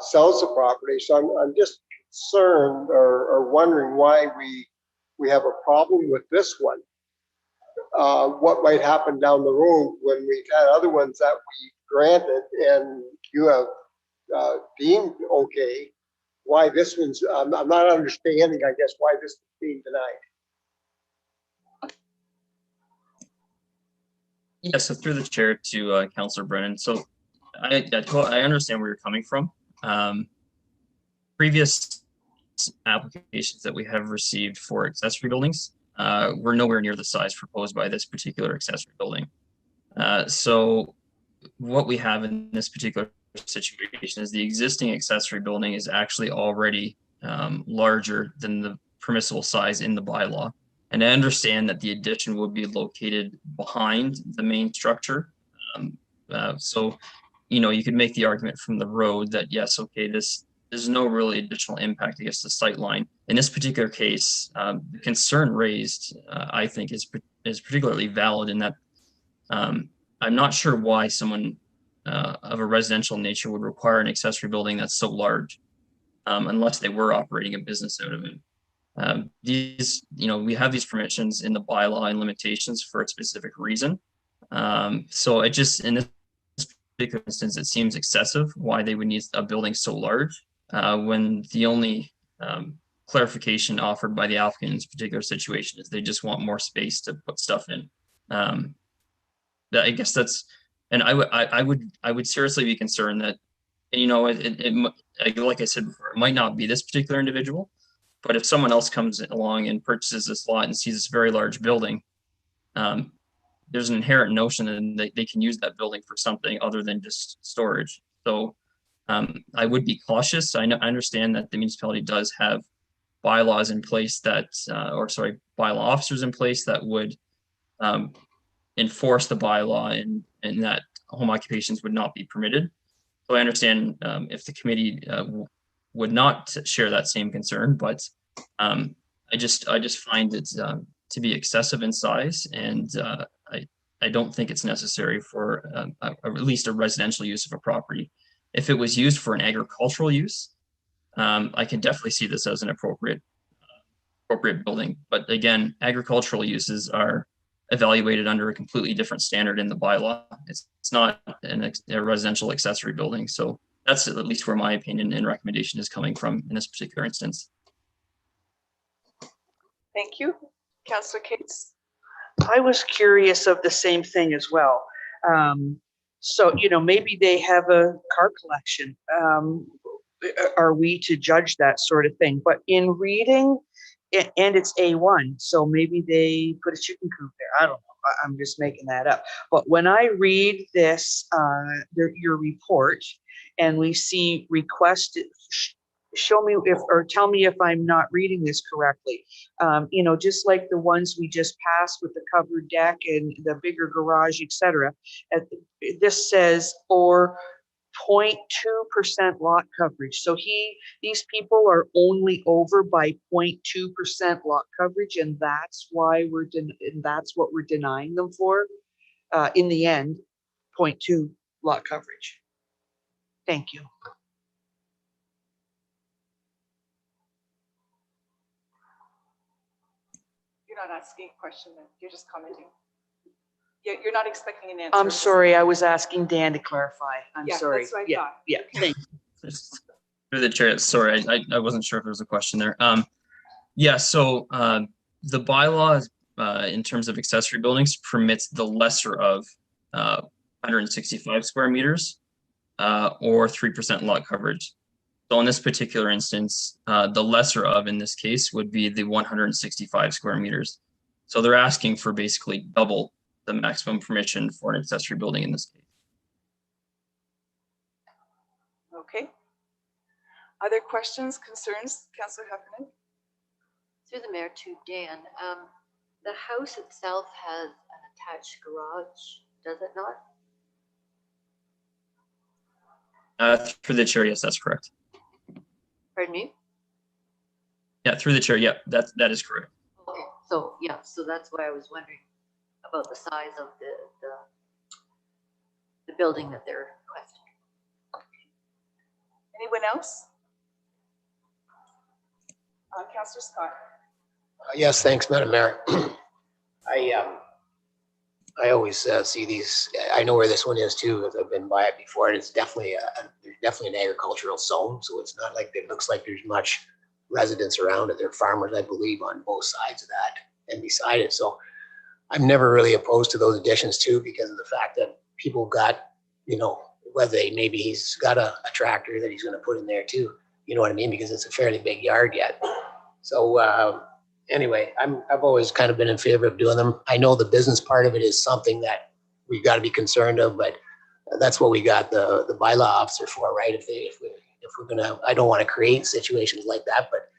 sells the property. So I'm just concerned or wondering why we have a problem with this one. What might happen down the road when we've had other ones that we granted and you have deemed okay, why this one's, I'm not understanding, I guess, why this is being denied. Yeah, so through the chair to Councillor Brennan. So I understand where you're coming from. Previous applications that we have received for accessory buildings were nowhere near the size proposed by this particular accessory building. So what we have in this particular situation is the existing accessory building is actually already larger than the permissible size in the bylaw. And I understand that the addition will be located behind the main structure. So, you know, you could make the argument from the road that, yes, okay, there's no really additional impact against the sight line. In this particular case, the concern raised, I think, is particularly valid in that I'm not sure why someone of a residential nature would require an accessory building that's so large, unless they were operating a business out of it. These, you know, we have these permissions in the bylaw and limitations for a specific reason. So it just, in this particular instance, it seems excessive why they would need a building so large when the only clarification offered by the applicant in this particular situation is they just want more space to put stuff in. I guess that's, and I would seriously be concerned that, and, you know, like I said before, it might not be this particular individual, but if someone else comes along and purchases this lot and sees this very large building, there's an inherent notion that they can use that building for something other than just storage. So I would be cautious. I understand that the municipality does have bylaws in place that, bylaw officers in place that would enforce the bylaw and that home occupations would not be permitted. So I understand if the committee would not share that same concern, but I just find it to be excessive in size, and I don't think it's necessary for at least a residential use of a property. If it was used for an agricultural use, I can definitely see this as an appropriate building. But again, agricultural uses are evaluated under a completely different standard in the bylaw. It's not a residential accessory building. So that's at least where my opinion and recommendation is coming from in this particular instance. Thank you. Councillor Cates. I was curious of the same thing as well. So, you know, maybe they have a car collection. Are we to judge that sort of thing? But in reading, and it's A1, so maybe they put a chicken coop there. I don't know. I'm just making that up. But when I read this, your report, and we see requested, show me if, or tell me if I'm not reading this correctly. You know, just like the ones we just passed with the covered deck and the bigger garage, etc. This says, or 0.2% lot coverage. So these people are only over by 0.2% lot coverage, and that's why that's what we're denying them for. In the end, 0.2 lot coverage. Thank you. You're not asking a question, then. You're just commenting. You're not expecting an answer. I'm sorry, I was asking Dan to clarify. I'm sorry. That's what I thought. Yeah, thanks. Through the chair, sorry, I wasn't sure if there was a question there. Yeah, so the bylaws in terms of accessory buildings permits the lesser of 165 square meters or 3% lot coverage. So in this particular instance, the lesser of in this case would be the 165 square meters. So they're asking for basically double the maximum permission for an accessory building in this case. Okay. Other questions, concerns, Councillor Heffernan? Through the mayor to Dan, the house itself has an attached garage, does it not? Through the chair, yes, that's correct. Pardon me? Yeah, through the chair, yeah, that is correct. Okay, so yeah, so that's why I was wondering about the size of the building that they're requesting. Anyone else? Councillor Scott. Yes, thanks, Madam Mayor. I always see these. I know where this one is too, because I've been by it before. And it's definitely there's definitely an agricultural zone, so it's not like it looks like there's much residents around it. They're farmers, I believe, on both sides of that and beside it. So I'm never really opposed to those additions too, because of the fact that people got, whether maybe he's got a tractor that he's going to put in there too. You know what I mean? Because it's a fairly big yard yet. So anyway, I've always kind of been in favor of doing them. I know the business part of it is something that we've got to be concerned of, but that's what we got the bylaw officer for, right? If we're gonna, I don't want to create situations like that, but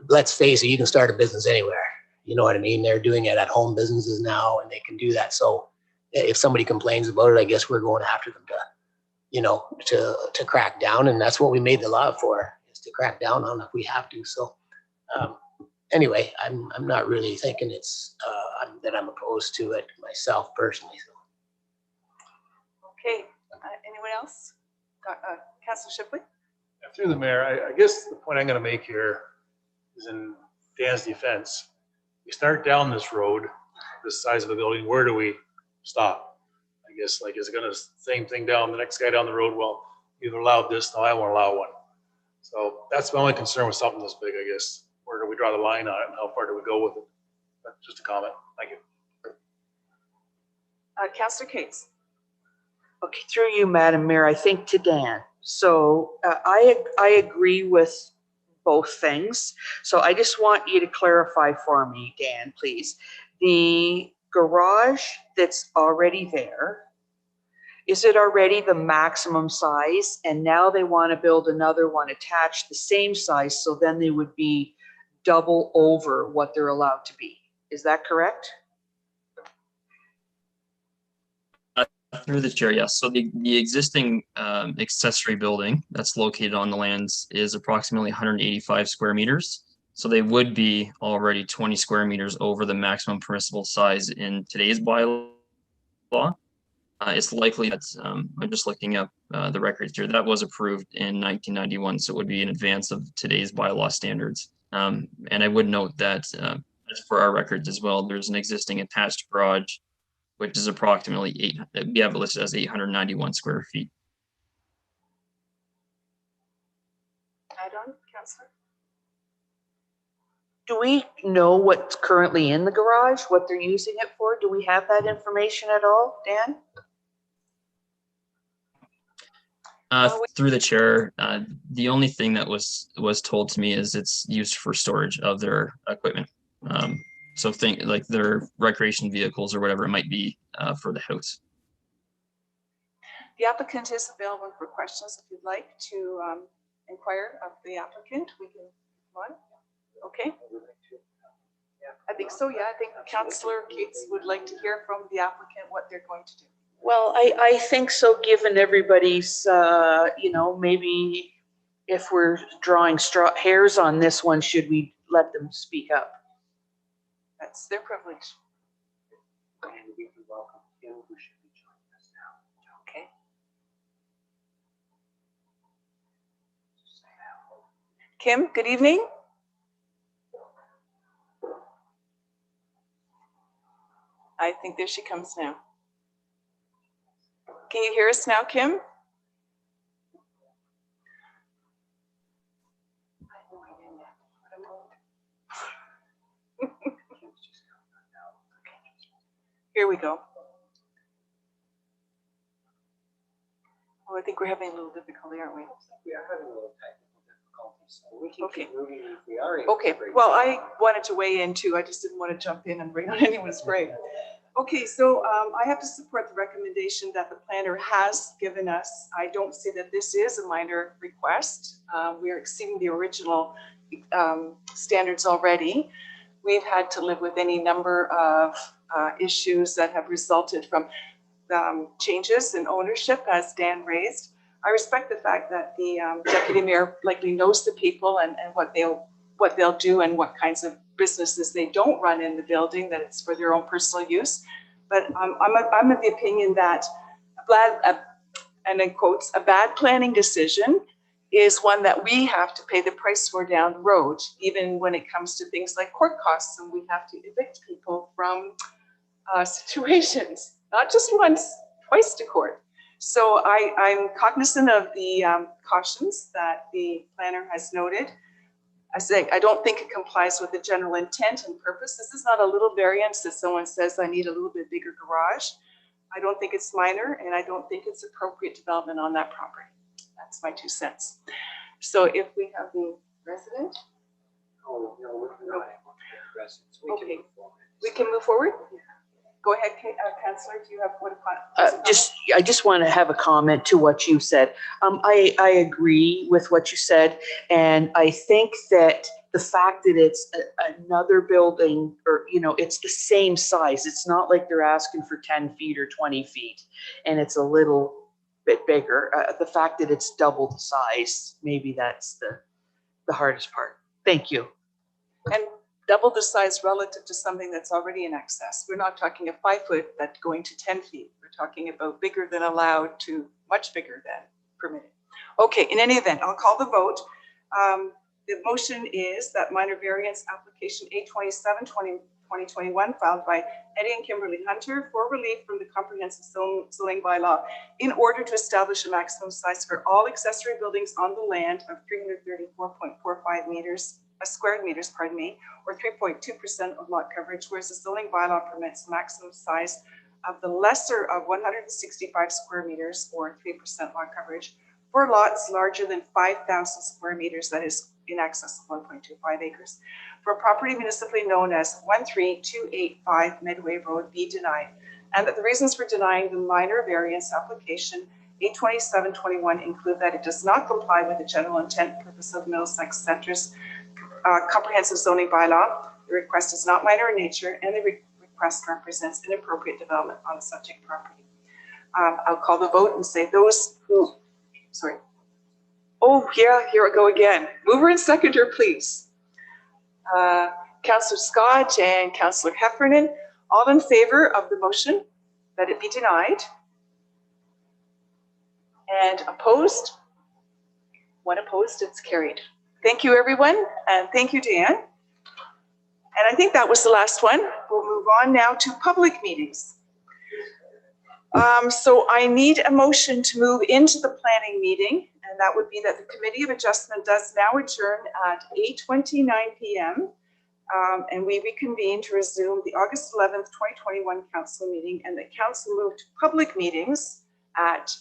let's face it, you can start a business anywhere. You know what I mean? They're doing it at home businesses now, and they can do that. So if somebody complains about it, I guess we're going after them to crack down, and that's what we made the law for, is to crack down on if we have to. So anyway, I'm not really thinking it's that I'm opposed to it myself personally. So. Okay, anyone else? Councillor Shipley? Through the mayor, I guess the point I'm going to make here is in Dan's defense. We start down this road, this size of the building, where do we stop? I guess, like, is it going to same thing down the next guy down the road? Well, you've allowed this, now I won't allow one. So that's my only concern with something this big, I guess. Where do we draw the line on it, and how far do we go with it? That's just a comment. Thank you. Councillor Cates. Okay, through you, Madam Mayor, I think to Dan. So I agree with both things. So I just want you to clarify for me, Dan, please. The garage that's already there, is it already the maximum size? And now they want to build another one attached the same size, so then they would be double over what they're allowed to be. Is that correct? Through the chair, yes. So the existing accessory building that's located on the lands is approximately 185 square meters. So they would be already 20 square meters over the maximum permissible size in today's bylaw. It's likely that, I'm just looking up the records here, that was approved in 1991, so it would be in advance of today's bylaw standards. And I would note that, as for our records as well, there's an existing attached garage, which is approximately we have it listed as 891 square feet. Add on, Councillor? Do we know what's currently in the garage, what they're using it for? Do we have that information at all, Dan? Through the chair, the only thing that was told to me is it's used for storage of their equipment. So think like their recreation vehicles or whatever it might be for the house. The applicant is available for questions. If you'd like to inquire of the applicant, we can come on. Okay. I think so, yeah. I think Councillor Cates would like to hear from the applicant what they're going to do. Well, I think so, given everybody's, maybe if we're drawing hairs on this one, should we let them speak up? That's their privilege. And we can welcome Kim, who should be joining us now. Okay. Kim, good evening. I think there she comes now. Can you hear us now, Kim? Here we go. Oh, I think we're having a little difficulty, aren't we? We are having a little technical difficulty, so we can keep moving if we are. Okay, well, I wanted to weigh in too. I just didn't want to jump in and rain on anyone's parade. Okay, so I have to support the recommendation that the planner has given us. I don't say that this is a minor request. We are exceeding the original standards already. We've had to live with any number of issues that have resulted from changes in ownership, as Dan raised. I respect the fact that the deputy mayor likely knows the people and what they'll do and what kinds of businesses they don't run in the building, that it's for their own personal use. But I'm of the opinion that and in quotes, a bad planning decision is one that we have to pay the price for down the road, even when it comes to things like court costs, and we have to evict people from situations, not just once, twice to court. So I'm cognizant of the cautions that the planner has noted. I say, I don't think it complies with the general intent and purpose. This is not a little variance that someone says, I need a little bit bigger garage. I don't think it's minor, and I don't think it's appropriate development on that property. That's my 2 cents. So if we have the resident. Oh, no, we're not. Okay, we can move forward. Go ahead, Councillor. Do you have what? I just want to have a comment to what you said. I agree with what you said, and I think that the fact that it's another building, or it's the same size. It's not like they're asking for 10 feet or 20 feet, and it's a little bit bigger. The fact that it's double the size, maybe that's the hardest part. Thank you. And double the size relative to something that's already in excess. We're not talking a 5 foot that's going to 10 feet. We're talking about bigger than allowed to much bigger than permitted. Okay, in any event, I'll call the vote. The motion is that minor variance application 827-2021 filed by Eddie and Kimberly Hunter for relief from the comprehensive zoning bylaw in order to establish a maximum size for all accessory buildings on the land of 334.45 square meters, or 3.2% of lot coverage, whereas the zoning bylaw permits maximum size of the lesser of 165 square meters or 3% lot coverage for lots larger than 5,000 square meters, that is in excess of 1.25 acres, for a property municipally known as 13285 Medway Road be denied, and that the reasons for denying the minor variance application 827-21 include that it does not comply with the general intent and purpose of Middlesex Center's comprehensive zoning bylaw. The request is not minor in nature, and the request represents inappropriate development on the subject property. I'll call the vote and say those who, sorry. Oh yeah, here we go again. Mover and seconder, please. Councillor Scott and Councillor Heffernan, all in favor of the motion that it be denied. And opposed? One opposed, it's carried. Thank you, everyone, and thank you, Dan. And I think that was the last one. We'll move on now to public meetings. So I need a motion to move into the planning meeting, and that would be that the Committee of Adjustment does now adjourn at 8:29 p.m. And we reconvene to resume the August 11th, 2021 council meeting, and the council moved to public meetings at,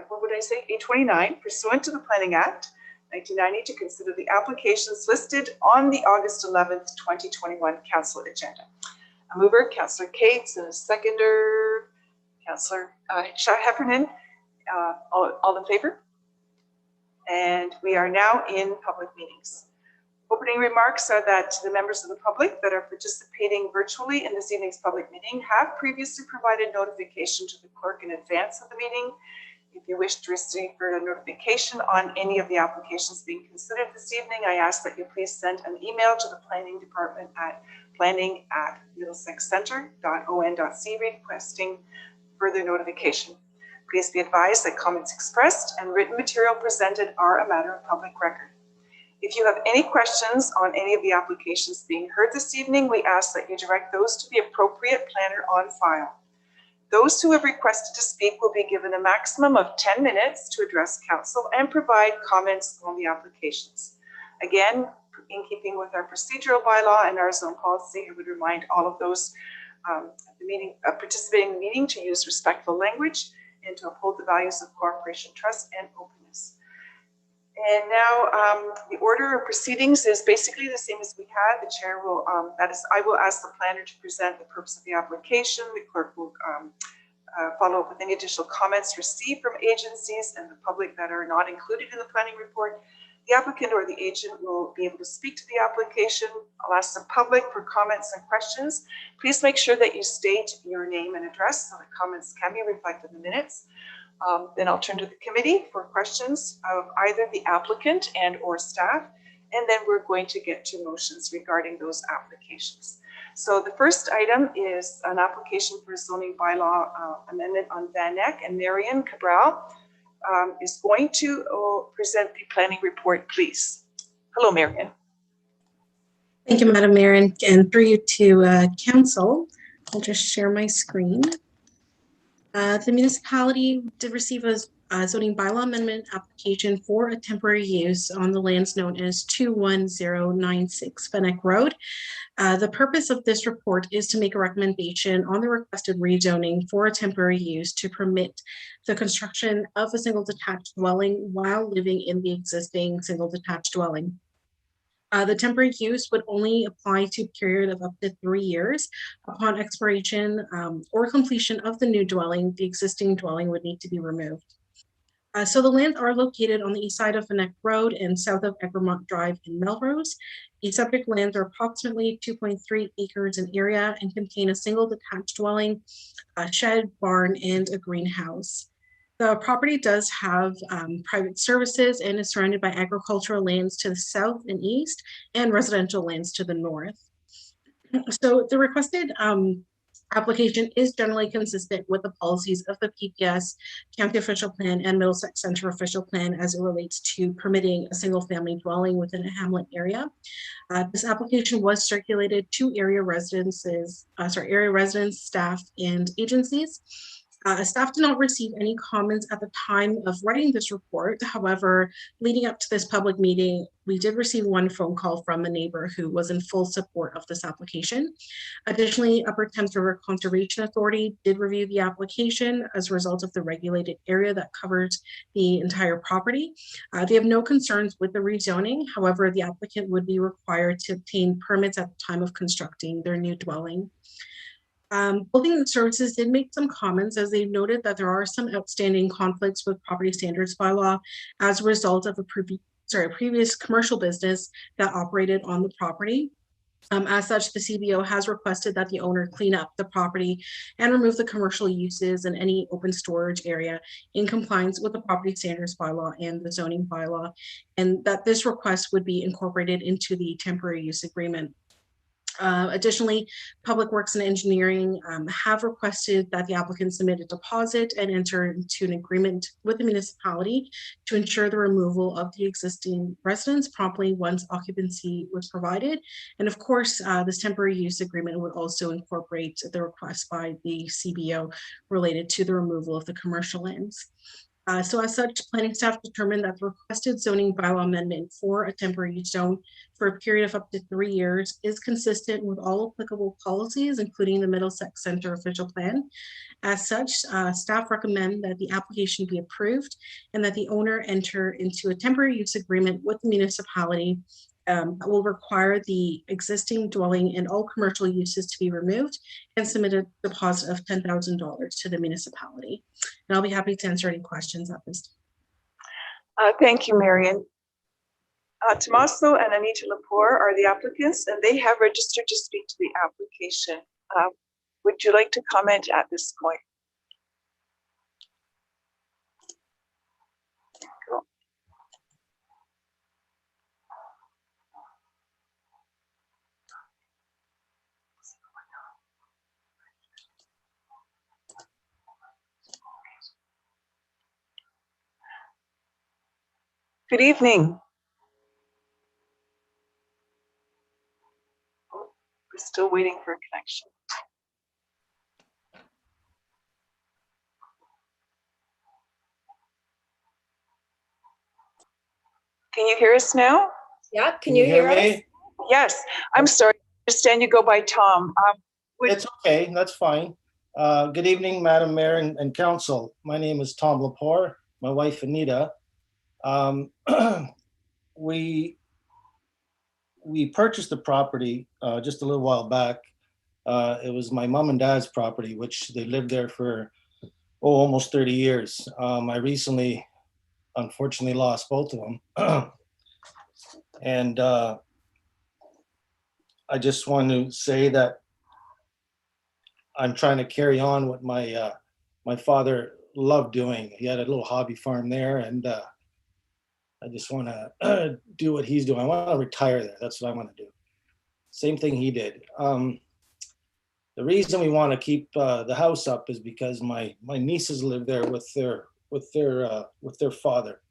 what would I say, 8:29, pursuant to the Planning Act 1990, to consider the applications listed on the August 11th, 2021 council agenda. A mover, Councillor Cates, and a seconder, Councillor Heffernan. All in favor? And we are now in public meetings. Opening remarks are that the members of the public that are participating virtually in this evening's public meeting have previously provided notification to the clerk in advance of the meeting. If you wish to receive further notification on any of the applications being considered this evening, I ask that you please send an email to the planning department at planning@middlesexcenter.on.ca requesting further notification. Please be advised that comments expressed and written material presented are a matter of public record. If you have any questions on any of the applications being heard this evening, we ask that you direct those to the appropriate planner on file. Those who have requested to speak will be given a maximum of 10 minutes to address council and provide comments on the applications. Again, in keeping with our procedural bylaw and our zone policy, I would remind all of those at the meeting, participating in the meeting, to use respectful language and to uphold the values of cooperation, trust, and openness. And now the order of proceedings is basically the same as we had. The chair will, I will ask the planner to present the purpose of the application. The clerk will follow up with any additional comments received from agencies and the public that are not included in the planning report. The applicant or the agent will be able to speak to the application. I'll ask the public for comments and questions. Please make sure that you state your name and address so that comments can be reflected in the minutes. Then I'll turn to the committee for questions of either the applicant and or staff. and then we're going to get to motions regarding those applications. So the first item is an application for zoning bylaw amendment on Van Eck, and Marion Cabral is going to present the planning report, please. Hello, Marion. Thank you, Madam Mayor, and through you to Council. I'll just share my screen. The municipality did receive a zoning bylaw amendment application for a temporary use on the lands known as 21096 Van Eck Road. The purpose of this report is to make a recommendation on the requested rezoning for a temporary use to permit the construction of a single detached dwelling while living in the existing single detached dwelling. The temporary use would only apply to a period of up to 3 years. Upon expiration or completion of the new dwelling, the existing dwelling would need to be removed. So the lands are located on the east side of Van Eck Road and south of Egremont Drive in Melrose. The subject lands are approximately 2.3 acres in area and contain a single detached dwelling, a shed, barn, and a greenhouse. The property does have private services and is surrounded by agricultural lands to the south and east and residential lands to the north. So the requested application is generally consistent with the policies of the PPS, County Official Plan, and Middlesex Center Official Plan as it relates to permitting a single family dwelling within a hamlet area. This application was circulated to area residents, staff, and agencies. Staff did not receive any comments at the time of writing this report. However, leading up to this public meeting, we did receive one phone call from a neighbor who was in full support of this application. Additionally, Upper Thames River Conservation Authority did review the application as a result of the regulated area that covers the entire property. They have no concerns with the rezoning. However, the applicant would be required to obtain permits at the time of constructing their new dwelling. Building services did make some comments as they noted that there are some outstanding conflicts with property standards bylaw as a result of a previous commercial business that operated on the property. As such, the CBO has requested that the owner clean up the property and remove the commercial uses and any open storage area in compliance with the property standards bylaw and the zoning bylaw, and that this request would be incorporated into the temporary use agreement. Additionally, Public Works and Engineering have requested that the applicant submit a deposit and enter into an agreement with the municipality to ensure the removal of the existing residence promptly once occupancy was provided. And of course, this temporary use agreement would also incorporate the request by the CBO related to the removal of the commercial lands. So as such, planning staff determined that the requested zoning bylaw amendment for a temporary use zone for a period of up to 3 years is consistent with all applicable policies, including the Middlesex Center Official Plan. As such, staff recommend that the application be approved and that the owner enter into a temporary use agreement with the municipality that will require the existing dwelling and all commercial uses to be removed and submit a deposit of $10,000 to the municipality. And I'll be happy to answer any questions at this time. Thank you, Marion. Tommaso and Anita Lepore are the applicants, and they have registered to speak to the application. Would you like to comment at this point? Cool. Good evening. We're still waiting for a connection. Can you hear us now? Yeah, can you hear me? Yes, I'm sorry. I understand you go by Tom. It's okay, that's fine. Good evening, Madam Mayor and Council. My name is Tom Lepore, my wife Anita. We purchased the property just a little while back. It was my mom and dad's property, which they lived there for almost 30 years. I recently, unfortunately, lost both of them. And I just want to say that I'm trying to carry on what my father loved doing. He had a little hobby farm there, and I just want to do what he's doing. I want to retire there. That's what I want to do. Same thing he did. The reason we want to keep the house up is because my nieces live there with their father.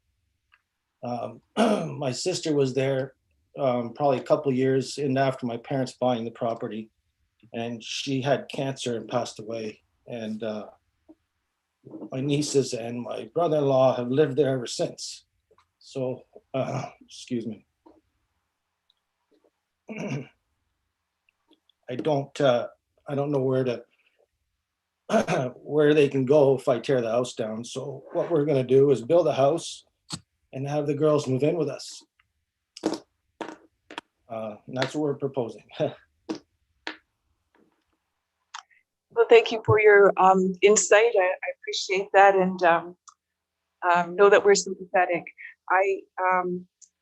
My sister was there probably a couple years in after my parents buying the property, and she had cancer and passed away. And my nieces and my brother-in-law have lived there ever since. So, excuse me. I don't know where they can go if I tear the house down. So what we're going to do is build a house and have the girls move in with us. And that's what we're proposing. Well, thank you for your insight. I appreciate that, and know that we're sympathetic.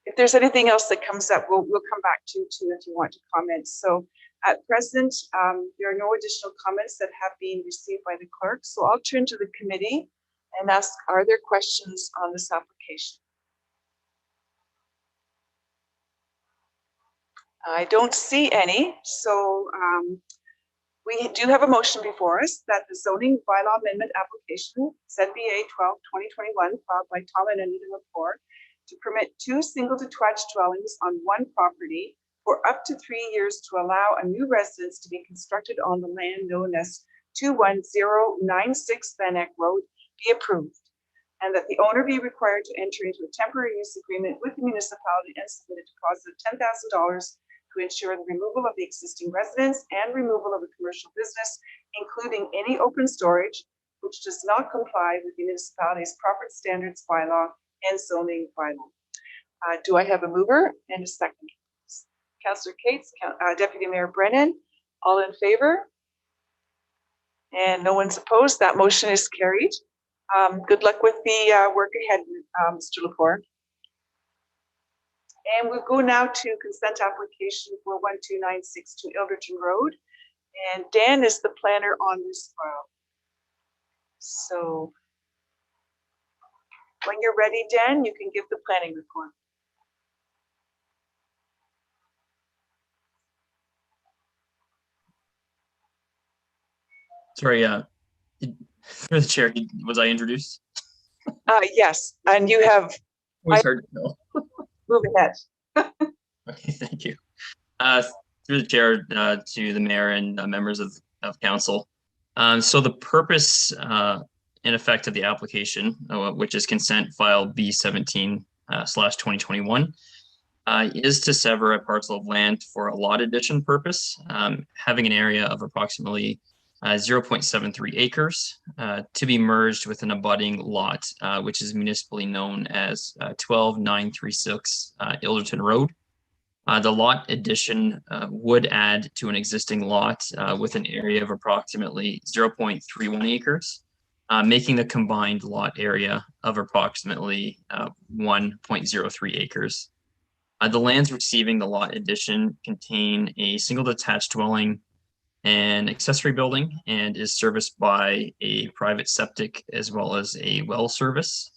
If there's anything else that comes up, we'll come back to you too if you want to comment. So at present, there are no additional comments that have been received by the clerk. So I'll turn to the committee and ask, are there questions on this application? I don't see any. So we do have a motion before us that the zoning bylaw amendment application ZBA 12/2021 filed by Tom and Anita Lepore to permit 2 single detached dwellings on one property for up to 3 years to allow a new residence to be constructed on the land known as 21096 Van Eck Road be approved, and that the owner be required to enter into a temporary use agreement with the municipality and submit a deposit of $10,000 to ensure the removal of the existing residence and removal of a commercial business, including any open storage which does not comply with the municipality's property standards bylaw and zoning bylaw. Do I have a mover and a second? Councillor Cates, Deputy Mayor Brennan, all in favor? And no one's opposed. That motion is carried. Good luck with the work ahead, Mr. Lepore. And we'll go now to consent application for 12962 Elderton Road. And Dan is the planner on this file. So when you're ready, Dan, you can give the planning report. Sorry, through the chair, was I introduced? Yes, and you have. Always hard to know. Move ahead. Okay, thank you. Through the chair to the mayor and members of council. So the purpose in effect of the application, which is consent file B17/2021, is to sever a parcel of land for a lot addition purpose, having an area of approximately 0.73 acres to be merged with an abutting lot, which is municipally known as 12936 Elderton Road. The lot addition would add to an existing lot with an area of approximately 0.31 acres, making the combined lot area of approximately 1.03 acres. The lands receiving the lot addition contain a single detached dwelling, an accessory building, and is serviced by a private septic as well as a well service.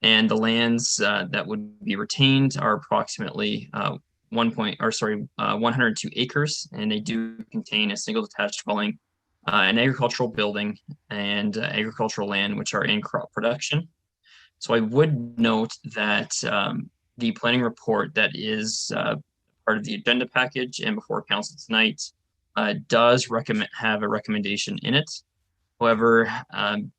And the lands that would be retained are approximately 102 acres, and they do contain a single detached dwelling, an agricultural building, and agricultural land which are in crop production. So I would note that the planning report that is part of the agenda package and before council tonight does have a recommendation in it. However,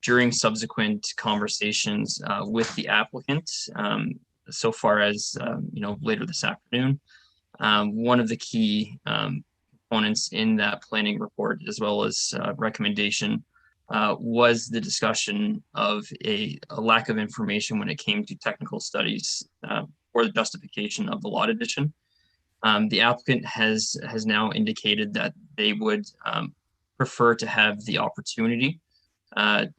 during subsequent conversations with the applicant, so far as later this afternoon, one of the key components in that planning report, as well as recommendation, was the discussion of a lack of information when it came to technical studies for the justification of the lot addition. The applicant has now indicated that they would prefer to have the opportunity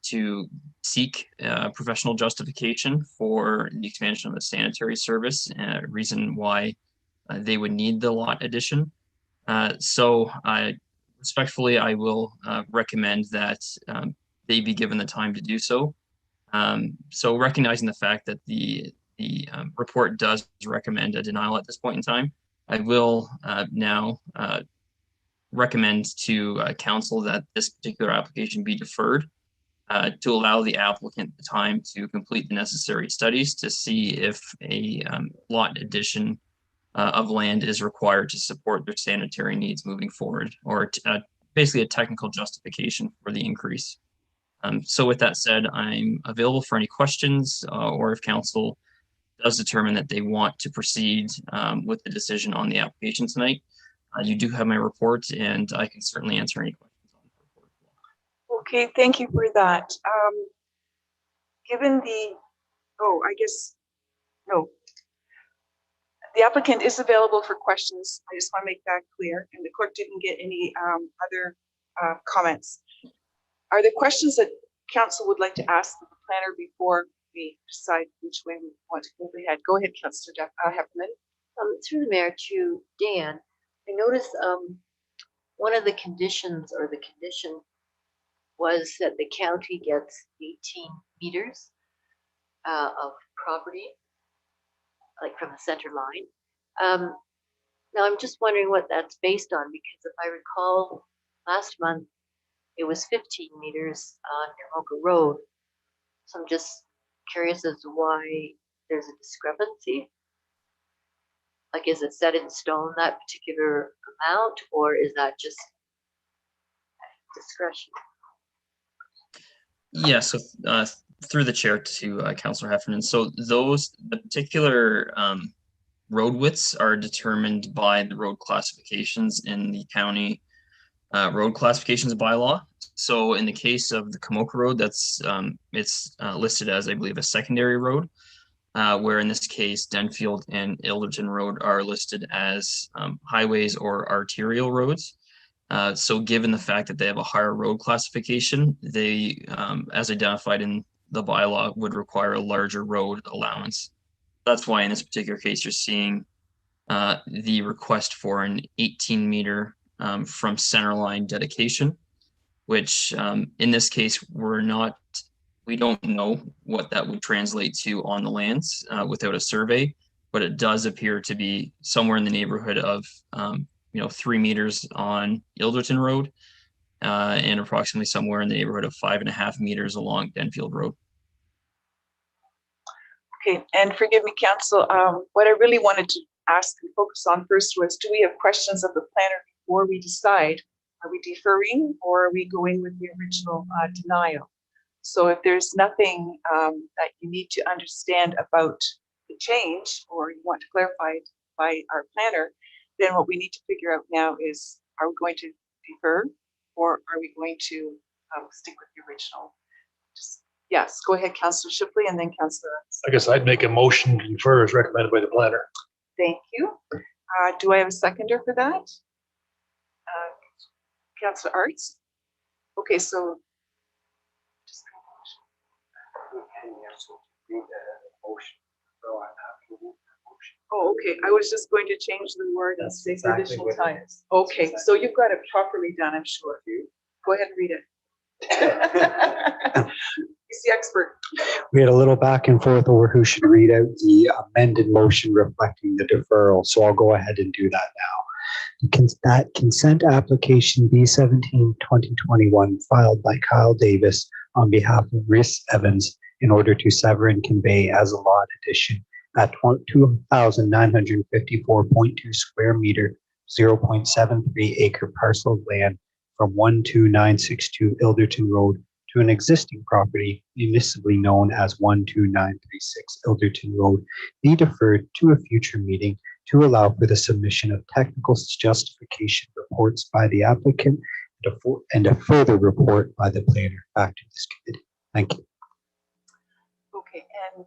to seek professional justification for the expansion of the sanitary service, reason why they would need the lot addition. So respectfully, I will recommend that they be given the time to do so. So recognizing the fact that the the report does recommend a denial at this point in time, I will now recommend to council that this particular application be deferred to allow the applicant the time to complete the necessary studies to see if a lot addition of land is required to support their sanitary needs moving forward, or basically a technical justification for the increase. So with that said, I'm available for any questions, or if council does determine that they want to proceed with the decision on the application tonight, you do have my report, and I can certainly answer any questions on the report as well. Okay, thank you for that. Given the, I guess, no. The applicant is available for questions. I just want to make that clear, and the clerk didn't get any other comments. Are there questions that council would like to ask the planner before we decide which way we want to move ahead? Go ahead, Councillor Heffernan. Through the mayor to Dan, I noticed one of the conditions or the condition was that the county gets 18 meters of property, like from the center line. Now I'm just wondering what that's based on, because if I recall last month, it was 15 meters on Kamoka Road. So I'm just curious as to why there's a discrepancy. Like, is it set in stone, that particular amount, or is that just discretion? Yeah, so through the chair to Councillor Heffernan. So the particular road widths are determined by the road classifications in the county road classifications bylaw. So in the case of the Kamoka Road, that's it's listed as, I believe, a secondary road, where in this case, Denfield and Elderton Road are listed as highways or arterial roads. So given the fact that they have a higher road classification, they, as identified in the bylaw, would require a larger road allowance. That's why in this particular case, you're seeing the request for an 18 meter from centerline dedication, which in this case, we don't know what that would translate to on the lands without a survey, but it does appear to be somewhere in the neighborhood of 3 meters on Elderton Road and approximately somewhere in the neighborhood of 5.5 meters along Denfield Road. Okay, and forgive me, council, what I really wanted to ask and focus on first was, do we have questions of the planner before we decide? Are we deferring, or are we going with the original denial? So if there's nothing that you need to understand about the change, or you want to clarify it by our planner, then what we need to figure out now is, are we going to defer, or are we going to stick with the original? Yes, go ahead, Councillor Shipley, and then Councillor. I guess I'd make a motion to defer as recommended by the planner. Thank you. Do I have a seconder for that? Councillor Arts? Okay, so. Oh, okay. I was just going to change the word and say additional time. Okay, so you've got it properly done, I'm sure. Go ahead and read it. He's the expert. We had a little back and forth over who should read out the amended motion reflecting the deferral, so I'll go ahead and do that now. That consent application B17-2021 filed by Kyle Davis on behalf of Rhys Evans in order to sever and convey as a lot addition at 2,954.2 square meter, 0.73 acre parcel of land from 12962 Elderton Road to an existing property municipally known as 12936 Elderton Road be deferred to a future meeting to allow for the submission of technical justification reports by the applicant and a further report by the planner back to this committee. Thank you. Okay, and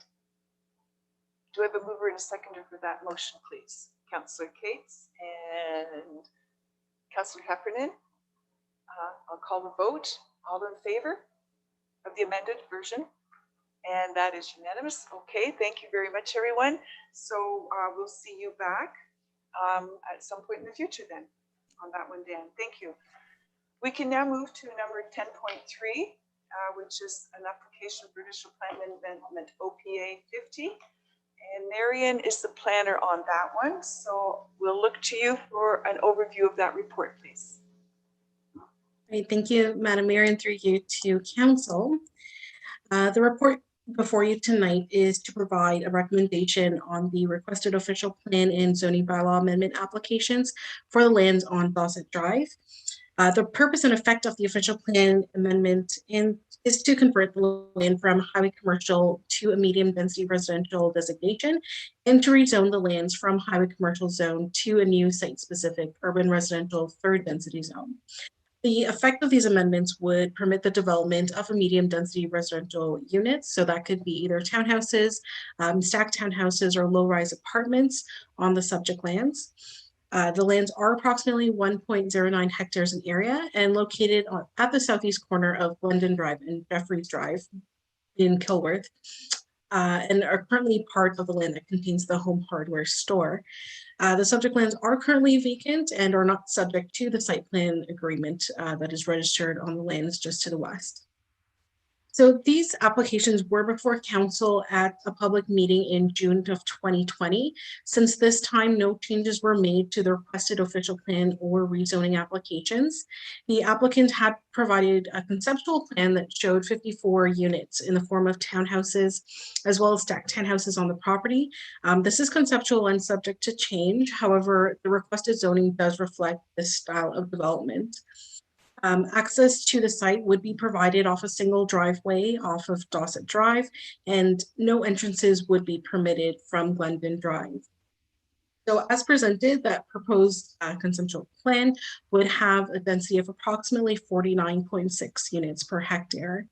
do I have a mover and a seconder for that motion, please? Councillor Cates and Councillor Heffernan. I'll call the vote. All in favor of the amended version? And that is unanimous. Okay, thank you very much, everyone. So we'll see you back at some point in the future then on that one, Dan. Thank you. We can now move to number 10.3, which is an application for additional plan amendment OPA 50. And Marion is the planner on that one. So we'll look to you for an overview of that report, please. Great, thank you, Madam Mayor, and through you to Council. The report before you tonight is to provide a recommendation on the requested official plan and zoning bylaw amendment applications for the lands on Dawson Drive. The purpose and effect of the official plan amendment is to convert the land from highway commercial to a medium density residential designation and to rezone the lands from highway commercial zone to a new site specific urban residential third density zone. The effect of these amendments would permit the development of a medium density residential units. So that could be either townhouses, stacked townhouses, or low-rise apartments on the subject lands. The lands are approximately 1.09 hectares in area and located at the southeast corner of Glendon Drive and Jeffreys Drive in Kilworth, and are currently part of the land that contains the home hardware store. The subject lands are currently vacant and are not subject to the site plan agreement that is registered on the lands just to the west. So these applications were before council at a public meeting in June of 2020. Since this time, no changes were made to the requested official plan or rezoning applications. The applicant had provided a conceptual plan that showed 54 units in the form of townhouses, as well as stacked townhouses on the property. This is conceptual and subject to change. However, the requested zoning does reflect this style of development. Access to the site would be provided off a single driveway off of Dawson Drive, and no entrances would be permitted from Glendon Drive. So as presented, that proposed conceptual plan would have a density of approximately 49.6 units per hectare.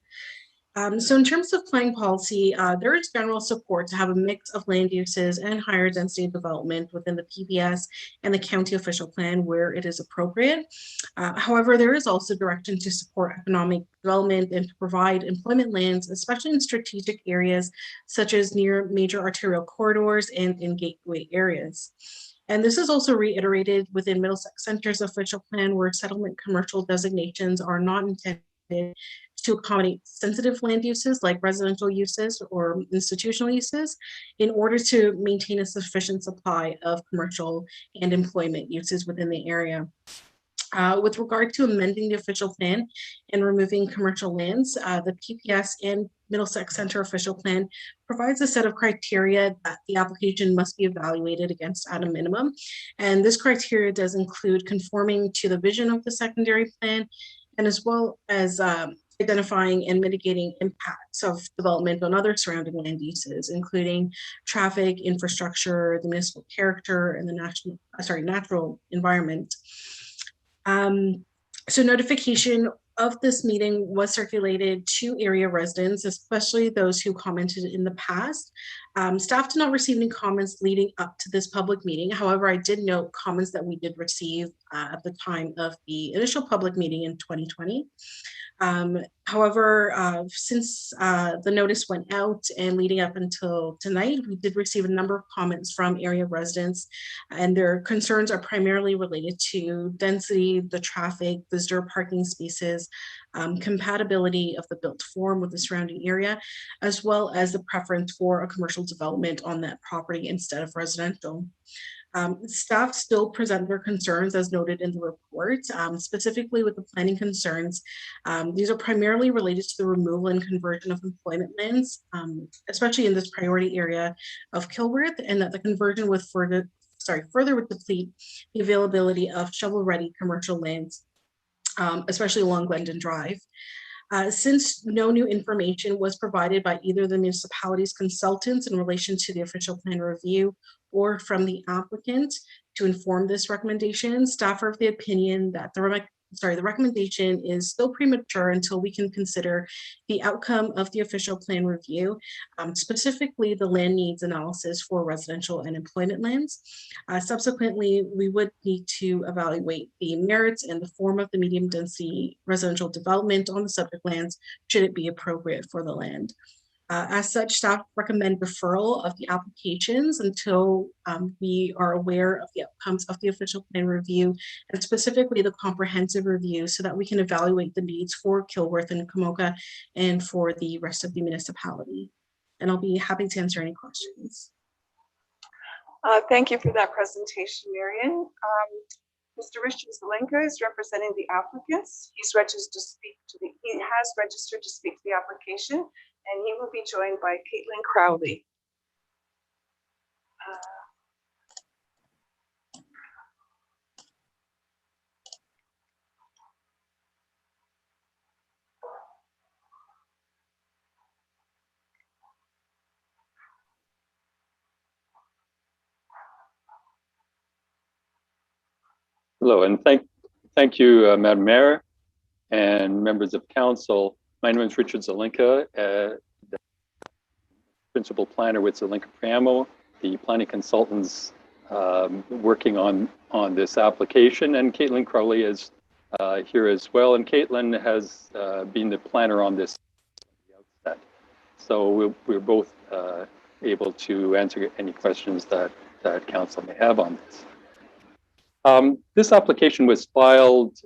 So in terms of planning policy, there is general support to have a mix of land uses and higher density development within the PBS and the county official plan where it is appropriate. However, there is also direction to support economic development and to provide employment lands, especially in strategic areas such as near major arterial corridors and in gateway areas. And this is also reiterated within Middlesex Center's official plan, where settlement commercial designations are not intended to accommodate sensitive land uses like residential uses or institutional uses in order to maintain a sufficient supply of commercial and employment uses within the area. With regard to amending the official plan and removing commercial lands, the PPS and Middlesex Center official plan provides a set of criteria that the application must be evaluated against at a minimum. And this criteria does include conforming to the vision of the secondary plan, and as well as identifying and mitigating impacts of development on other surrounding land uses, including traffic, infrastructure, the municipal character, and the natural environment. So notification of this meeting was circulated to area residents, especially those who commented in the past. Staff did not receive any comments leading up to this public meeting. However, I did note comments that we did receive at the time of the initial public meeting in 2020. However, since the notice went out and leading up until tonight, we did receive a number of comments from area residents, and their concerns are primarily related to density, the traffic, visitor parking spaces, compatibility of the built form with the surrounding area, as well as the preference for a commercial development on that property instead of residential. Staff still present their concerns as noted in the report, specifically with the planning concerns. These are primarily related to the removal and conversion of employment lands, especially in this priority area of Kilworth, and that the conversion would further would deplete the availability of shovel-ready commercial lands, especially along Glendon Drive. Since no new information was provided by either the municipality's consultants in relation to the official plan review or from the applicant to inform this recommendation, staff are of the opinion that the recommendation is still premature until we can consider the outcome of the official plan review, specifically the land needs analysis for residential and employment lands. Subsequently, we would need to evaluate the merits and the form of the medium density residential development on the subject lands, should it be appropriate for the land. As such, staff recommend deferral of the applications until we are aware of the outcomes of the official plan review, and specifically the comprehensive review, so that we can evaluate the needs for Kilworth and Komoka and for the rest of the municipality. And I'll be happy to answer any questions. Thank you for that presentation, Marion. Mr. Richard Zelenka is representing the applicants. He has registered to speak to the application, and he will be joined by Caitlin Crowley. Hello, and thank you, Madam Mayor and members of council. My name is Richard Zelenka, the principal planner with Zelenka Priamo, the planning consultants working on this application, and Caitlin Crowley is here as well. And Caitlin has been the planner on this at the outset. So we're both able to answer any questions that council may have on this. This application was filed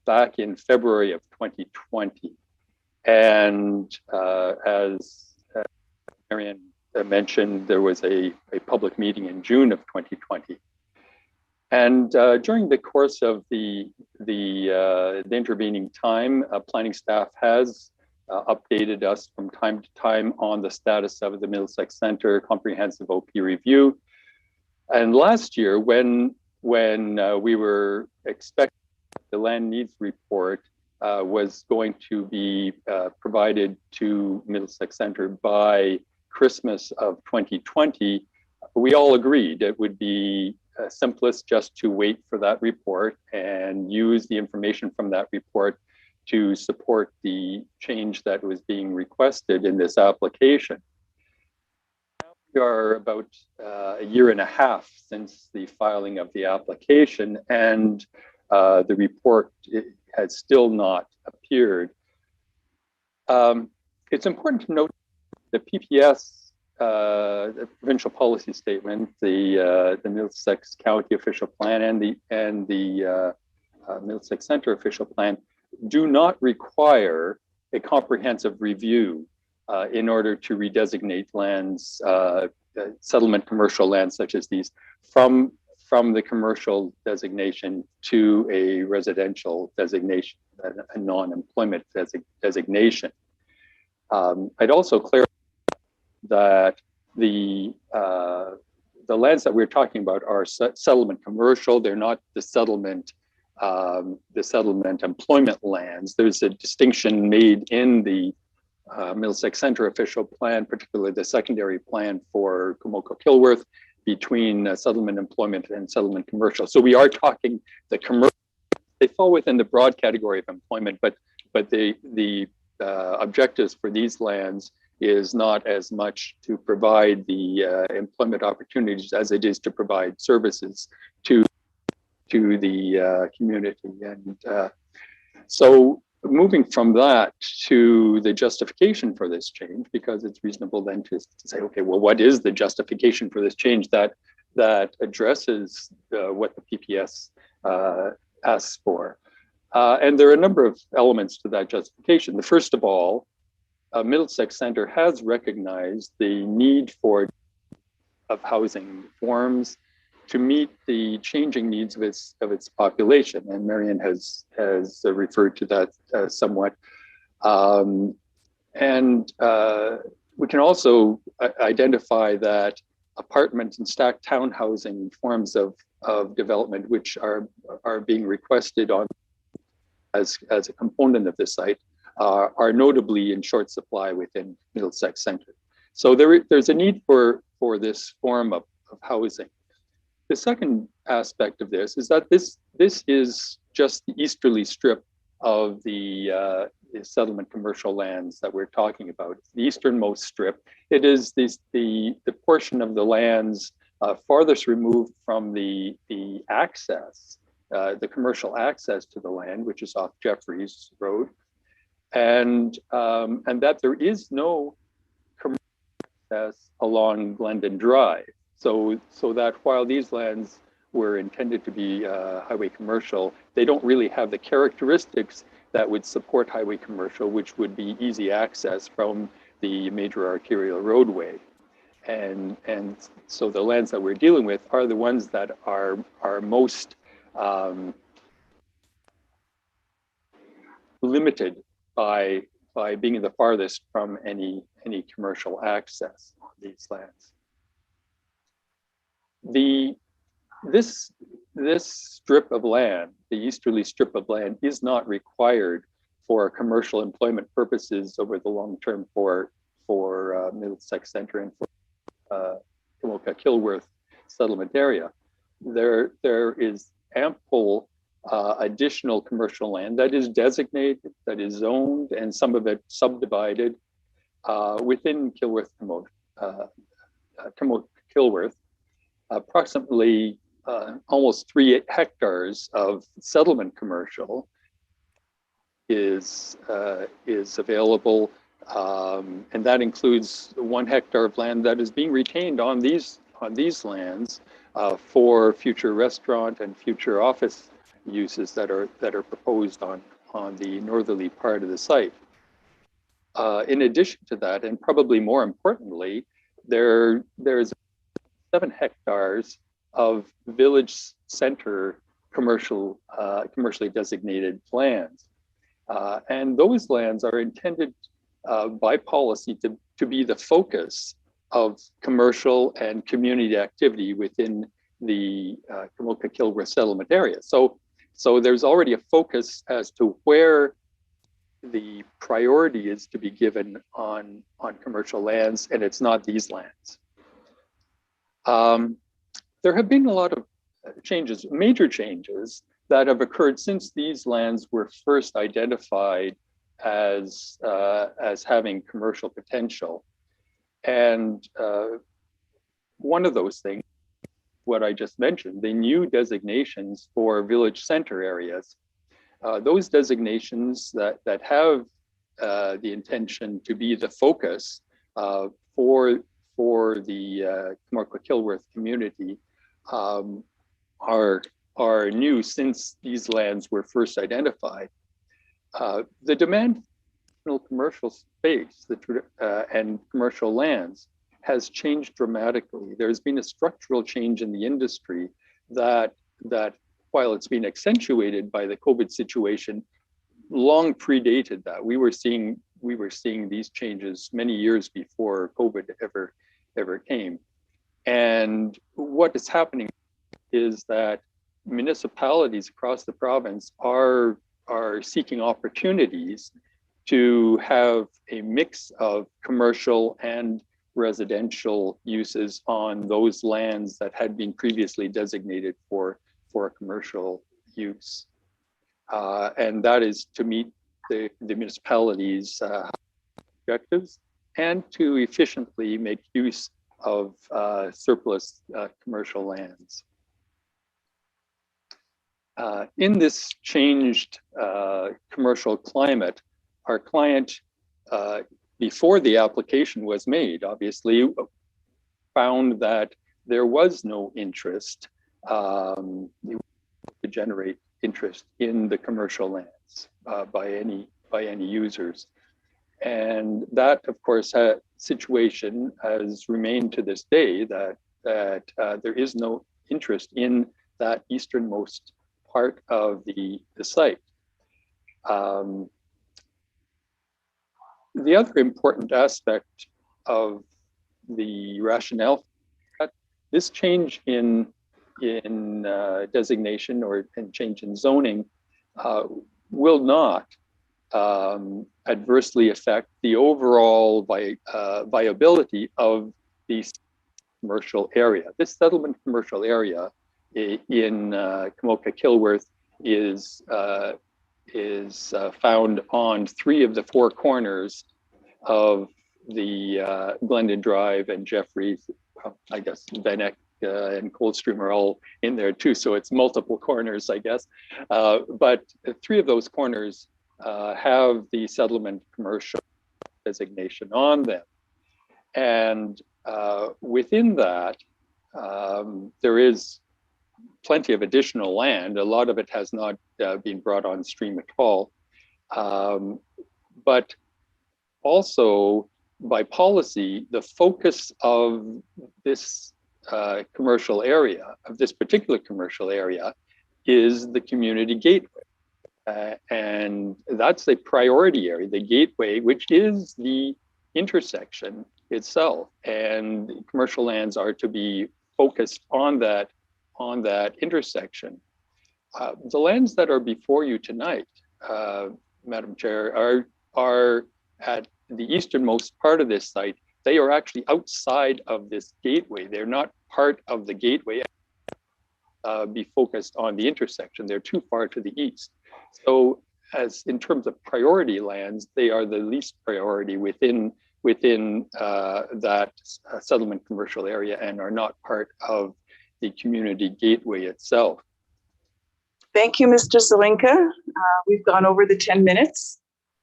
back in February of 2020. And as Marion mentioned, there was a public meeting in June of 2020. And during the course of the intervening time, planning staff has updated us from time to time on the status of the Middlesex Centre Comprehensive OP Review. And last year, when we were expecting the land needs report was going to be provided to Middlesex Centre by Christmas of 2020, we all agreed it would be simplest just to wait for that report and use the information from that report to support the change that was being requested in this application. We are about a year and a half since the filing of the application, and the report has still not appeared. It's important to note the PPS, the provincial policy statement, the Middlesex County official plan, and the Middlesex Centre official plan do not require a comprehensive review in order to redesignate lands, settlement commercial lands such as these, from the commercial designation to a residential designation, a non-employment designation. I'd also clarify that the lands that we're talking about are settlement commercial. They're not the settlement employment lands. There's a distinction made in the Middlesex Centre official plan, particularly the secondary plan for Komoko-Kilworth, between settlement employment and settlement commercial. So we are talking the commercial. They fall within the broad category of employment, but the objectives for these lands is not as much to provide the employment opportunities as it is to provide services to the community. And so moving from that to the justification for this change, because it's reasonable then to say, okay, well, what is the justification for this change that addresses what the PPS asks for? And there are a number of elements to that justification. The first of all, Middlesex Centre has recognized the need of housing forms to meet the changing needs of its population, and Marion has referred to that somewhat. And we can also identify that apartment and stacked townhousing forms of development, which are being requested on as a component of this site, are notably in short supply within Middlesex Centre. So there's a need for this form of housing. The second aspect of this is that this is just the easterly strip of the settlement commercial lands that we're talking about. It's the easternmost strip. It is the portion of the lands farthest removed from the access, the commercial access to the land, which is off Jeffreys Road, and that there is no commercial access along Glendon Drive. So that while these lands were intended to be highway commercial, they don't really have the characteristics that would support highway commercial, which would be easy access from the major arterial roadway. and so the lands that we're dealing with are the ones that are most limited by being the farthest from any commercial access on these lands. This strip of land, the easterly strip of land, is not required for commercial employment purposes over the long term for Middlesex Centre and for Kilworth settlement area. There is ample additional commercial land that is designated, that is zoned, and some of it subdivided within Kilworth. Approximately almost 3 hectares of settlement commercial is available, and that includes 1 hectare of land that is being retained on these lands for future restaurant and future office uses that are proposed on the northerly part of the site. In addition to that, and probably more importantly, there's 7 hectares of village center commercially designated lands. And those lands are intended by policy to be the focus of commercial and community activity within the Kilworth settlement area. So there's already a focus as to where the priority is to be given on commercial lands, and it's not these lands. There have been a lot of changes, major changes, that have occurred since these lands were first identified as having commercial potential. And one of those things, what I just mentioned, the new designations for village center areas. Those designations that have the intention to be the focus for the Kilworth community are new since these lands were first identified. The demand for commercial space and commercial lands has changed dramatically. There's been a structural change in the industry that while it's been accentuated by the COVID situation, long predated that. We were seeing these changes many years before COVID ever came. And what is happening is that municipalities across the province are seeking opportunities to have a mix of commercial and residential uses on those lands that had been previously designated for commercial use. And that is to meet the municipality's objectives and to efficiently make use of surplus commercial lands. In this changed commercial climate, our client, before the application was made, obviously found that there was no interest to generate interest in the commercial lands by any users. And that, of course, situation has remained to this day, that there is no interest in that easternmost part of the site. The other important aspect of the rationale, this change in designation and change in zoning will not adversely affect the overall viability of the commercial area. This settlement commercial area in Kilworth is found on 3 of the 4 corners of the Glendon Drive and Jeffreys. I guess Van Eck and Coldstream are all in there too, so it's multiple corners, I guess. But 3 of those corners have the settlement commercial designation on them. And within that, there is plenty of additional land. A lot of it has not been brought on stream at all. But also by policy, the focus of this commercial area, of this particular commercial area, is the community gateway. And that's a priority area, the gateway, which is the intersection itself. And commercial lands are to be focused on that intersection. The lands that are before you tonight, Madam Chair, are at the easternmost part of this site. They are actually outside of this gateway. They're not part of the gateway. Be focused on the intersection. They're too far to the east. So, as in terms of priority lands, they are the least priority within that settlement commercial area and are not part of the community gateway itself. Thank you, Mr. Zelinka. We've gone over the 10 minutes,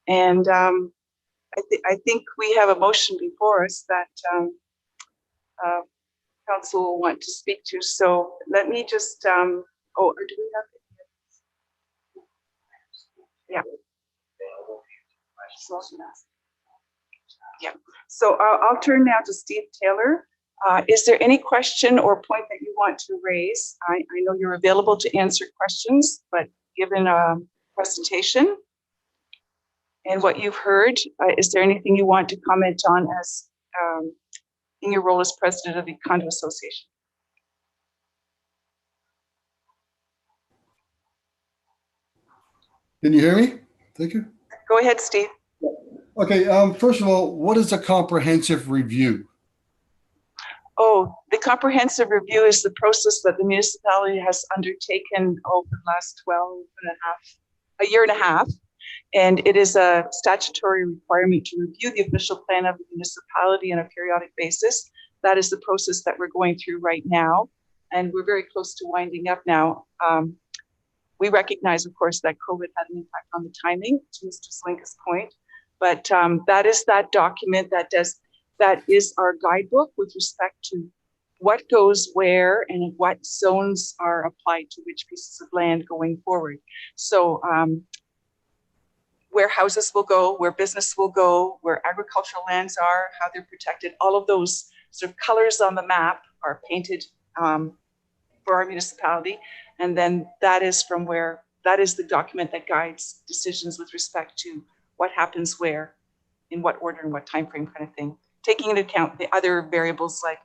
and I think we have a motion before us that council will want to speak to. So let me just, do we have? Yeah. Yeah. So I'll turn now to Steve Taylor. Is there any question or point that you want to raise? I know you're available to answer questions, but given a presentation and what you've heard, is there anything you want to comment on as in your role as president of the Condo Association? Can you hear me? Thank you. Go ahead, Steve. Okay, first of all, what is a comprehensive review? Oh, the comprehensive review is the process that the municipality has undertaken over the last a year and a half. And it is a statutory requirement to review the official plan of the municipality on a periodic basis. That is the process that we're going through right now. And we're very close to winding up now. We recognize, of course, that COVID had an impact on the timing, to Mr. Zelinka's point. But that is that document that is our guidebook with respect to what goes where and what zones are applied to which pieces of land going forward. So where houses will go, where business will go, where agricultural lands are, how they're protected, all of those sort of colors on the map are painted for our municipality. And then that is the document that guides decisions with respect to what happens where, in what order, and what time frame kind of thing, taking into account the other variables like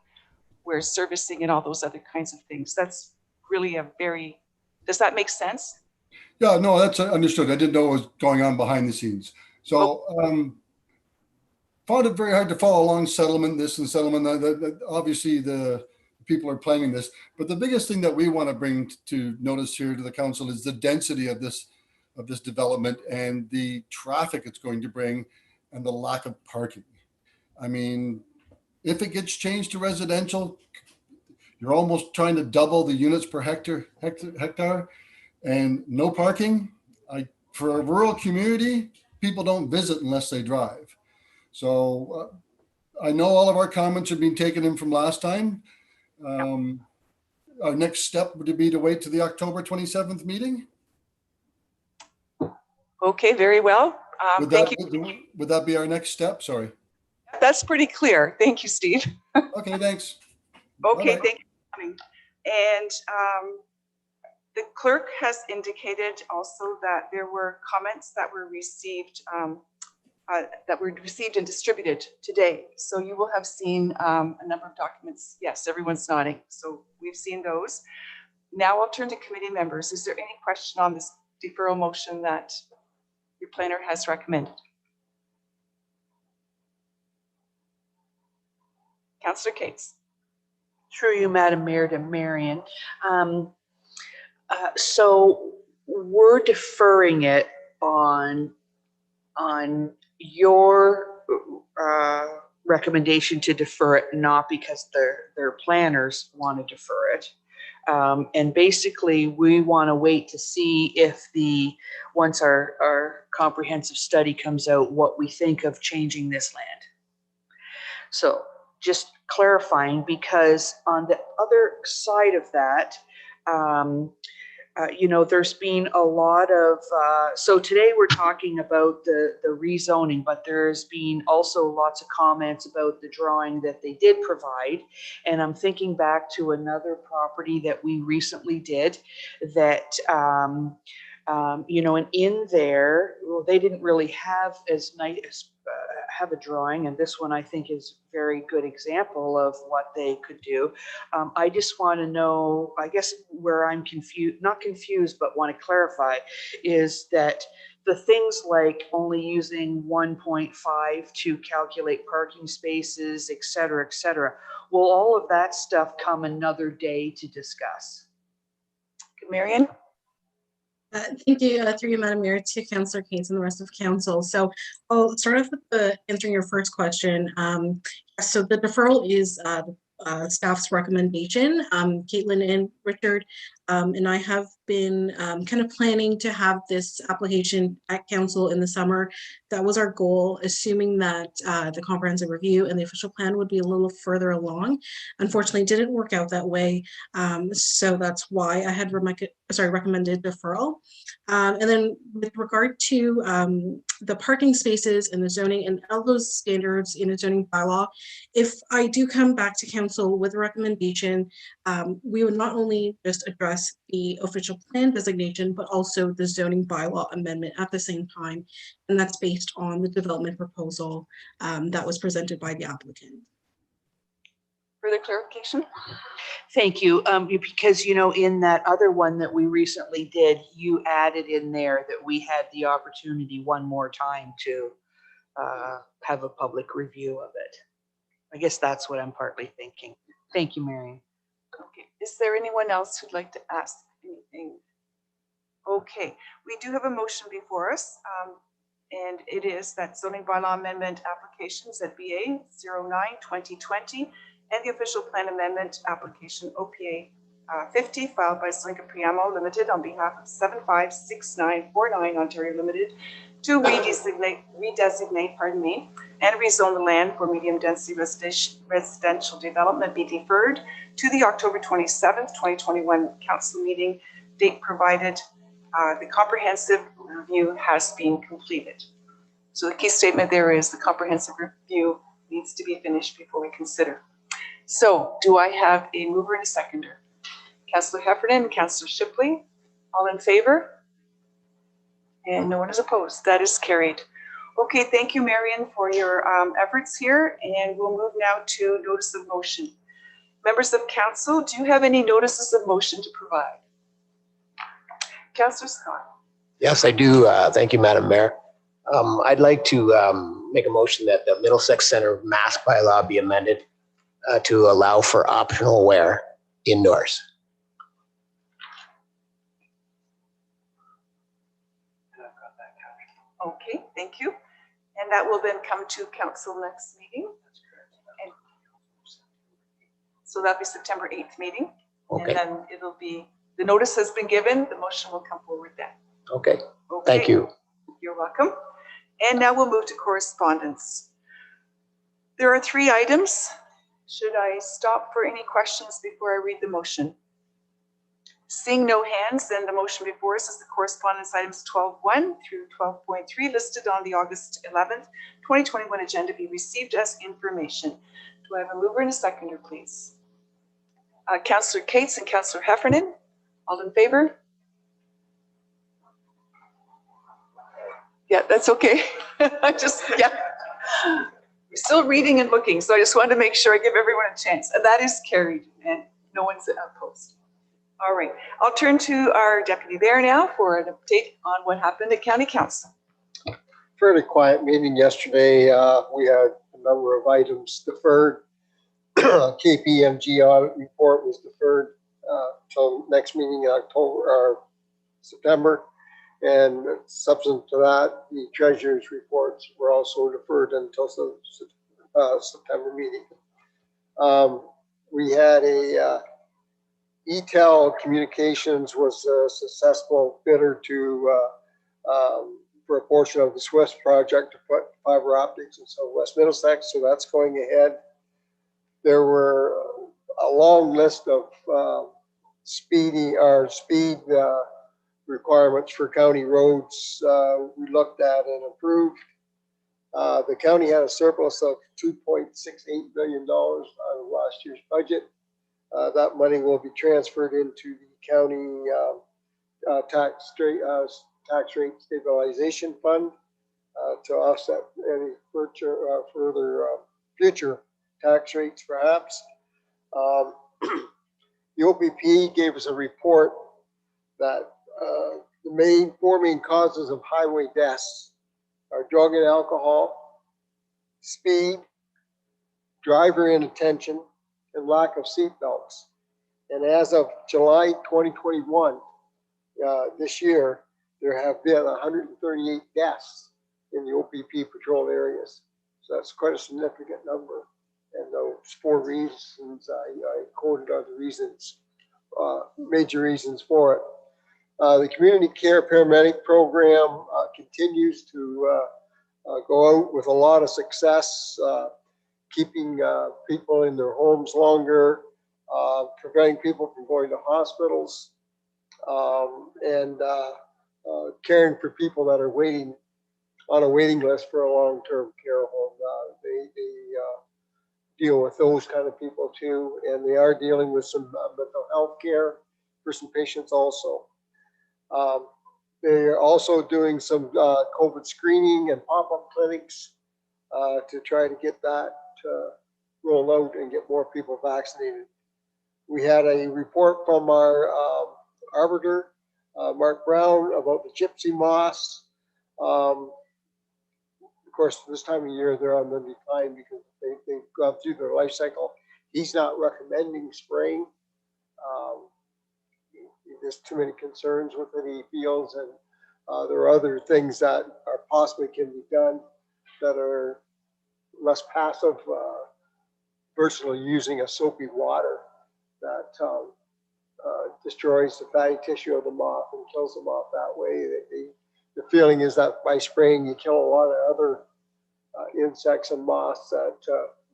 where servicing and all those other kinds of things. That's really does that make sense? Yeah, no, that's understood. I didn't know what was going on behind the scenes. So found it very hard to follow along settlement, this and settlement. Obviously, the people are planning this. But the biggest thing that we want to bring to notice here to the council is the density of this development and the traffic it's going to bring and the lack of parking. I mean, if it gets changed to residential, you're almost trying to double the units per hectare, and no parking. For a rural community, people don't visit unless they drive. So I know all of our comments have been taken in from last time. Our next step would be to wait to the October 27th meeting. Okay, very well. Thank you. Would that be our next step? Sorry. That's pretty clear. Thank you, Steve. Okay, thanks. Okay, Bye-bye. thank you for coming. And the clerk has indicated also that there were comments that were received and distributed today. So you will have seen a number of documents. Yes, everyone's nodding. So we've seen those. Now I'll turn to committee members. Is there any question on this deferral motion that your planner has recommended? Councillor Cates. Through you, Madam Mayor, to Marion. So we're deferring it on your recommendation to defer it, not because their planners want to defer it. And basically, we want to wait to see if once our comprehensive study comes out, what we think of changing this land. So just clarifying, because on the other side of that, you know, there's been a lot of, so today we're talking about the rezoning, but there's been also lots of comments about the drawing that they did provide. And I'm thinking back to another property that we recently did that, you know, and in there, well, they didn't really have as nice, have a drawing, and this one I think is a very good example of what they could do. I just want to know, I guess where I'm confused, not confused, but want to clarify is that the things like only using 1.5 to calculate parking spaces, et cetera, will all of that stuff come another day to discuss? Marion? Thank you, through you, Madam Mayor, to Councillor Cates and the rest of council. So I'll start off with answering your first question. So the deferral is staff's recommendation. Caitlin and Richard and I have been kind of planning to have this application at council in the summer. That was our goal, assuming that the comprehensive review and the official plan would be a little further along. Unfortunately, it didn't work out that way. So that's why I had recommended deferral. And then with regard to the parking spaces and the zoning and all those standards in a zoning bylaw, if I do come back to council with a recommendation, we would not only just address the official plan designation, but also the zoning bylaw amendment at the same time. And that's based on the development proposal that was presented by the applicant. Further clarification? Thank you. Because, you know, in that other one that we recently did, you added in there that we had the opportunity one more time to have a public review of it. I guess that's what I'm partly thinking. Thank you, Marion. Okay. Is there anyone else who'd like to ask anything? Okay. We do have a motion before us. And it is that zoning bylaw amendment applications at BA 09-2020 and the official plan amendment application OPA 50 filed by Selenka Priamo Limited on behalf of 756949 Ontario Limited to redesignate and rezone the land for medium density residential development be deferred to the October 27th, 2021 council meeting date provided. The comprehensive review has been completed. So the key statement there is the comprehensive review needs to be finished before we consider. So do I have a mover and a seconder? Councillor Heffernan and Councillor Shipley, all in favor? And no one is opposed. That is carried. Okay, thank you, Marion, for your efforts here. And we'll move now to notice of motion. Members of council, do you have any notices of motion to provide? Councillor Scott. Yes, I do. Thank you, Madam Mayor. I'd like to make a motion that the Middlesex Center mask bylaw be amended to allow for optional wear indoors. Okay, thank you. And that will then come to council next meeting. And so that'll be September 8th meeting. Okay. And then it'll be, the notice has been given, the motion will come forward then. Okay, thank you. You're welcome. And now we'll move to correspondence. There are 3 items. Should I stop for any questions before I read the motion? Seeing no hands, then the motion before us is the correspondence items 12.1 through 12.3 listed on the August 11th, 2021 agenda be received as information. Do I have a mover and a seconder, please? Councillor Cates and Councillor Heffernan, all in favor? Yeah, that's okay. We're still reading and looking, so I just wanted to make sure I give everyone a chance. And that is carried, and no one's opposed. All right, I'll turn to our deputy there now for an update on what happened at County Council. Fairly quiet meeting yesterday. We had a number of items deferred. KPMG audit report was deferred till next meeting in October or September. And subsequent to that, the treasurer's reports were also deferred until September meeting. We had a ETEL Communications was a successful bidder to for a portion of the Swiss project to put fiber optics in Southwest Middlesex, so that's going ahead. There were a long list of speed requirements for county roads, we looked at and approved. The county had a surplus of $2.68 billion out of last year's budget. That money will be transferred into the county tax rate stabilization fund to offset any further future tax rates, perhaps. The OPP gave us a report that the four main causes of highway deaths are drug and alcohol, speed, driver inattention, and lack of seat belts. And as of July 2021, this year, there have been 138 deaths in the OPP patrol areas. So that's quite a significant number. And those four reasons I quoted are the reasons, major reasons for it. The community care paramedic program continues to go out with a lot of success, keeping people in their homes longer, preventing people from going to hospitals, and caring for people that are waiting on a waiting list for a long-term care home. They deal with those kind of people too, and they are dealing with some mental health care for some patients also. They're also doing some COVID screening and pop-up clinics to try to get that rolled out and get more people vaccinated. We had a report from our arbiter, Mark Brown, about the gypsy moths. Of course, this time of year, they're on the decline because they've gone through their life cycle. He's not recommending spraying. There's too many concerns with it, he feels, and there are other things that are possibly can be done that are less passive, virtually using a soapy water that destroys the fatty tissue of the moth and kills them off that way. The feeling is that by spraying, you kill a lot of other insects and moths that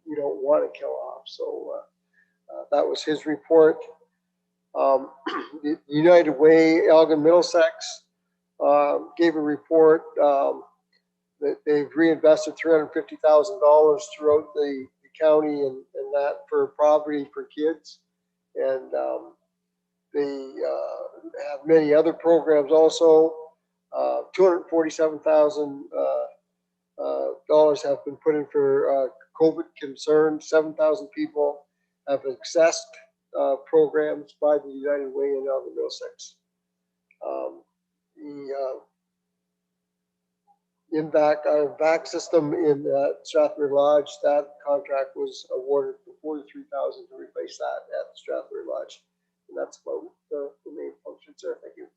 you don't want to kill off. So that was his report. The United Way, Elgin Middlesex, gave a report that they've reinvested $350,000 throughout the county and that for poverty for kids. And they have many other programs also. $247,000 have been put in for COVID concerns. 7,000 people have accessed programs by the United Way in Elgin Middlesex. Our VAC system in Strathmere Lodge, that contract was awarded for $43,000 to replace that at Strathmere Lodge. And that's about the main functions there. Thank you.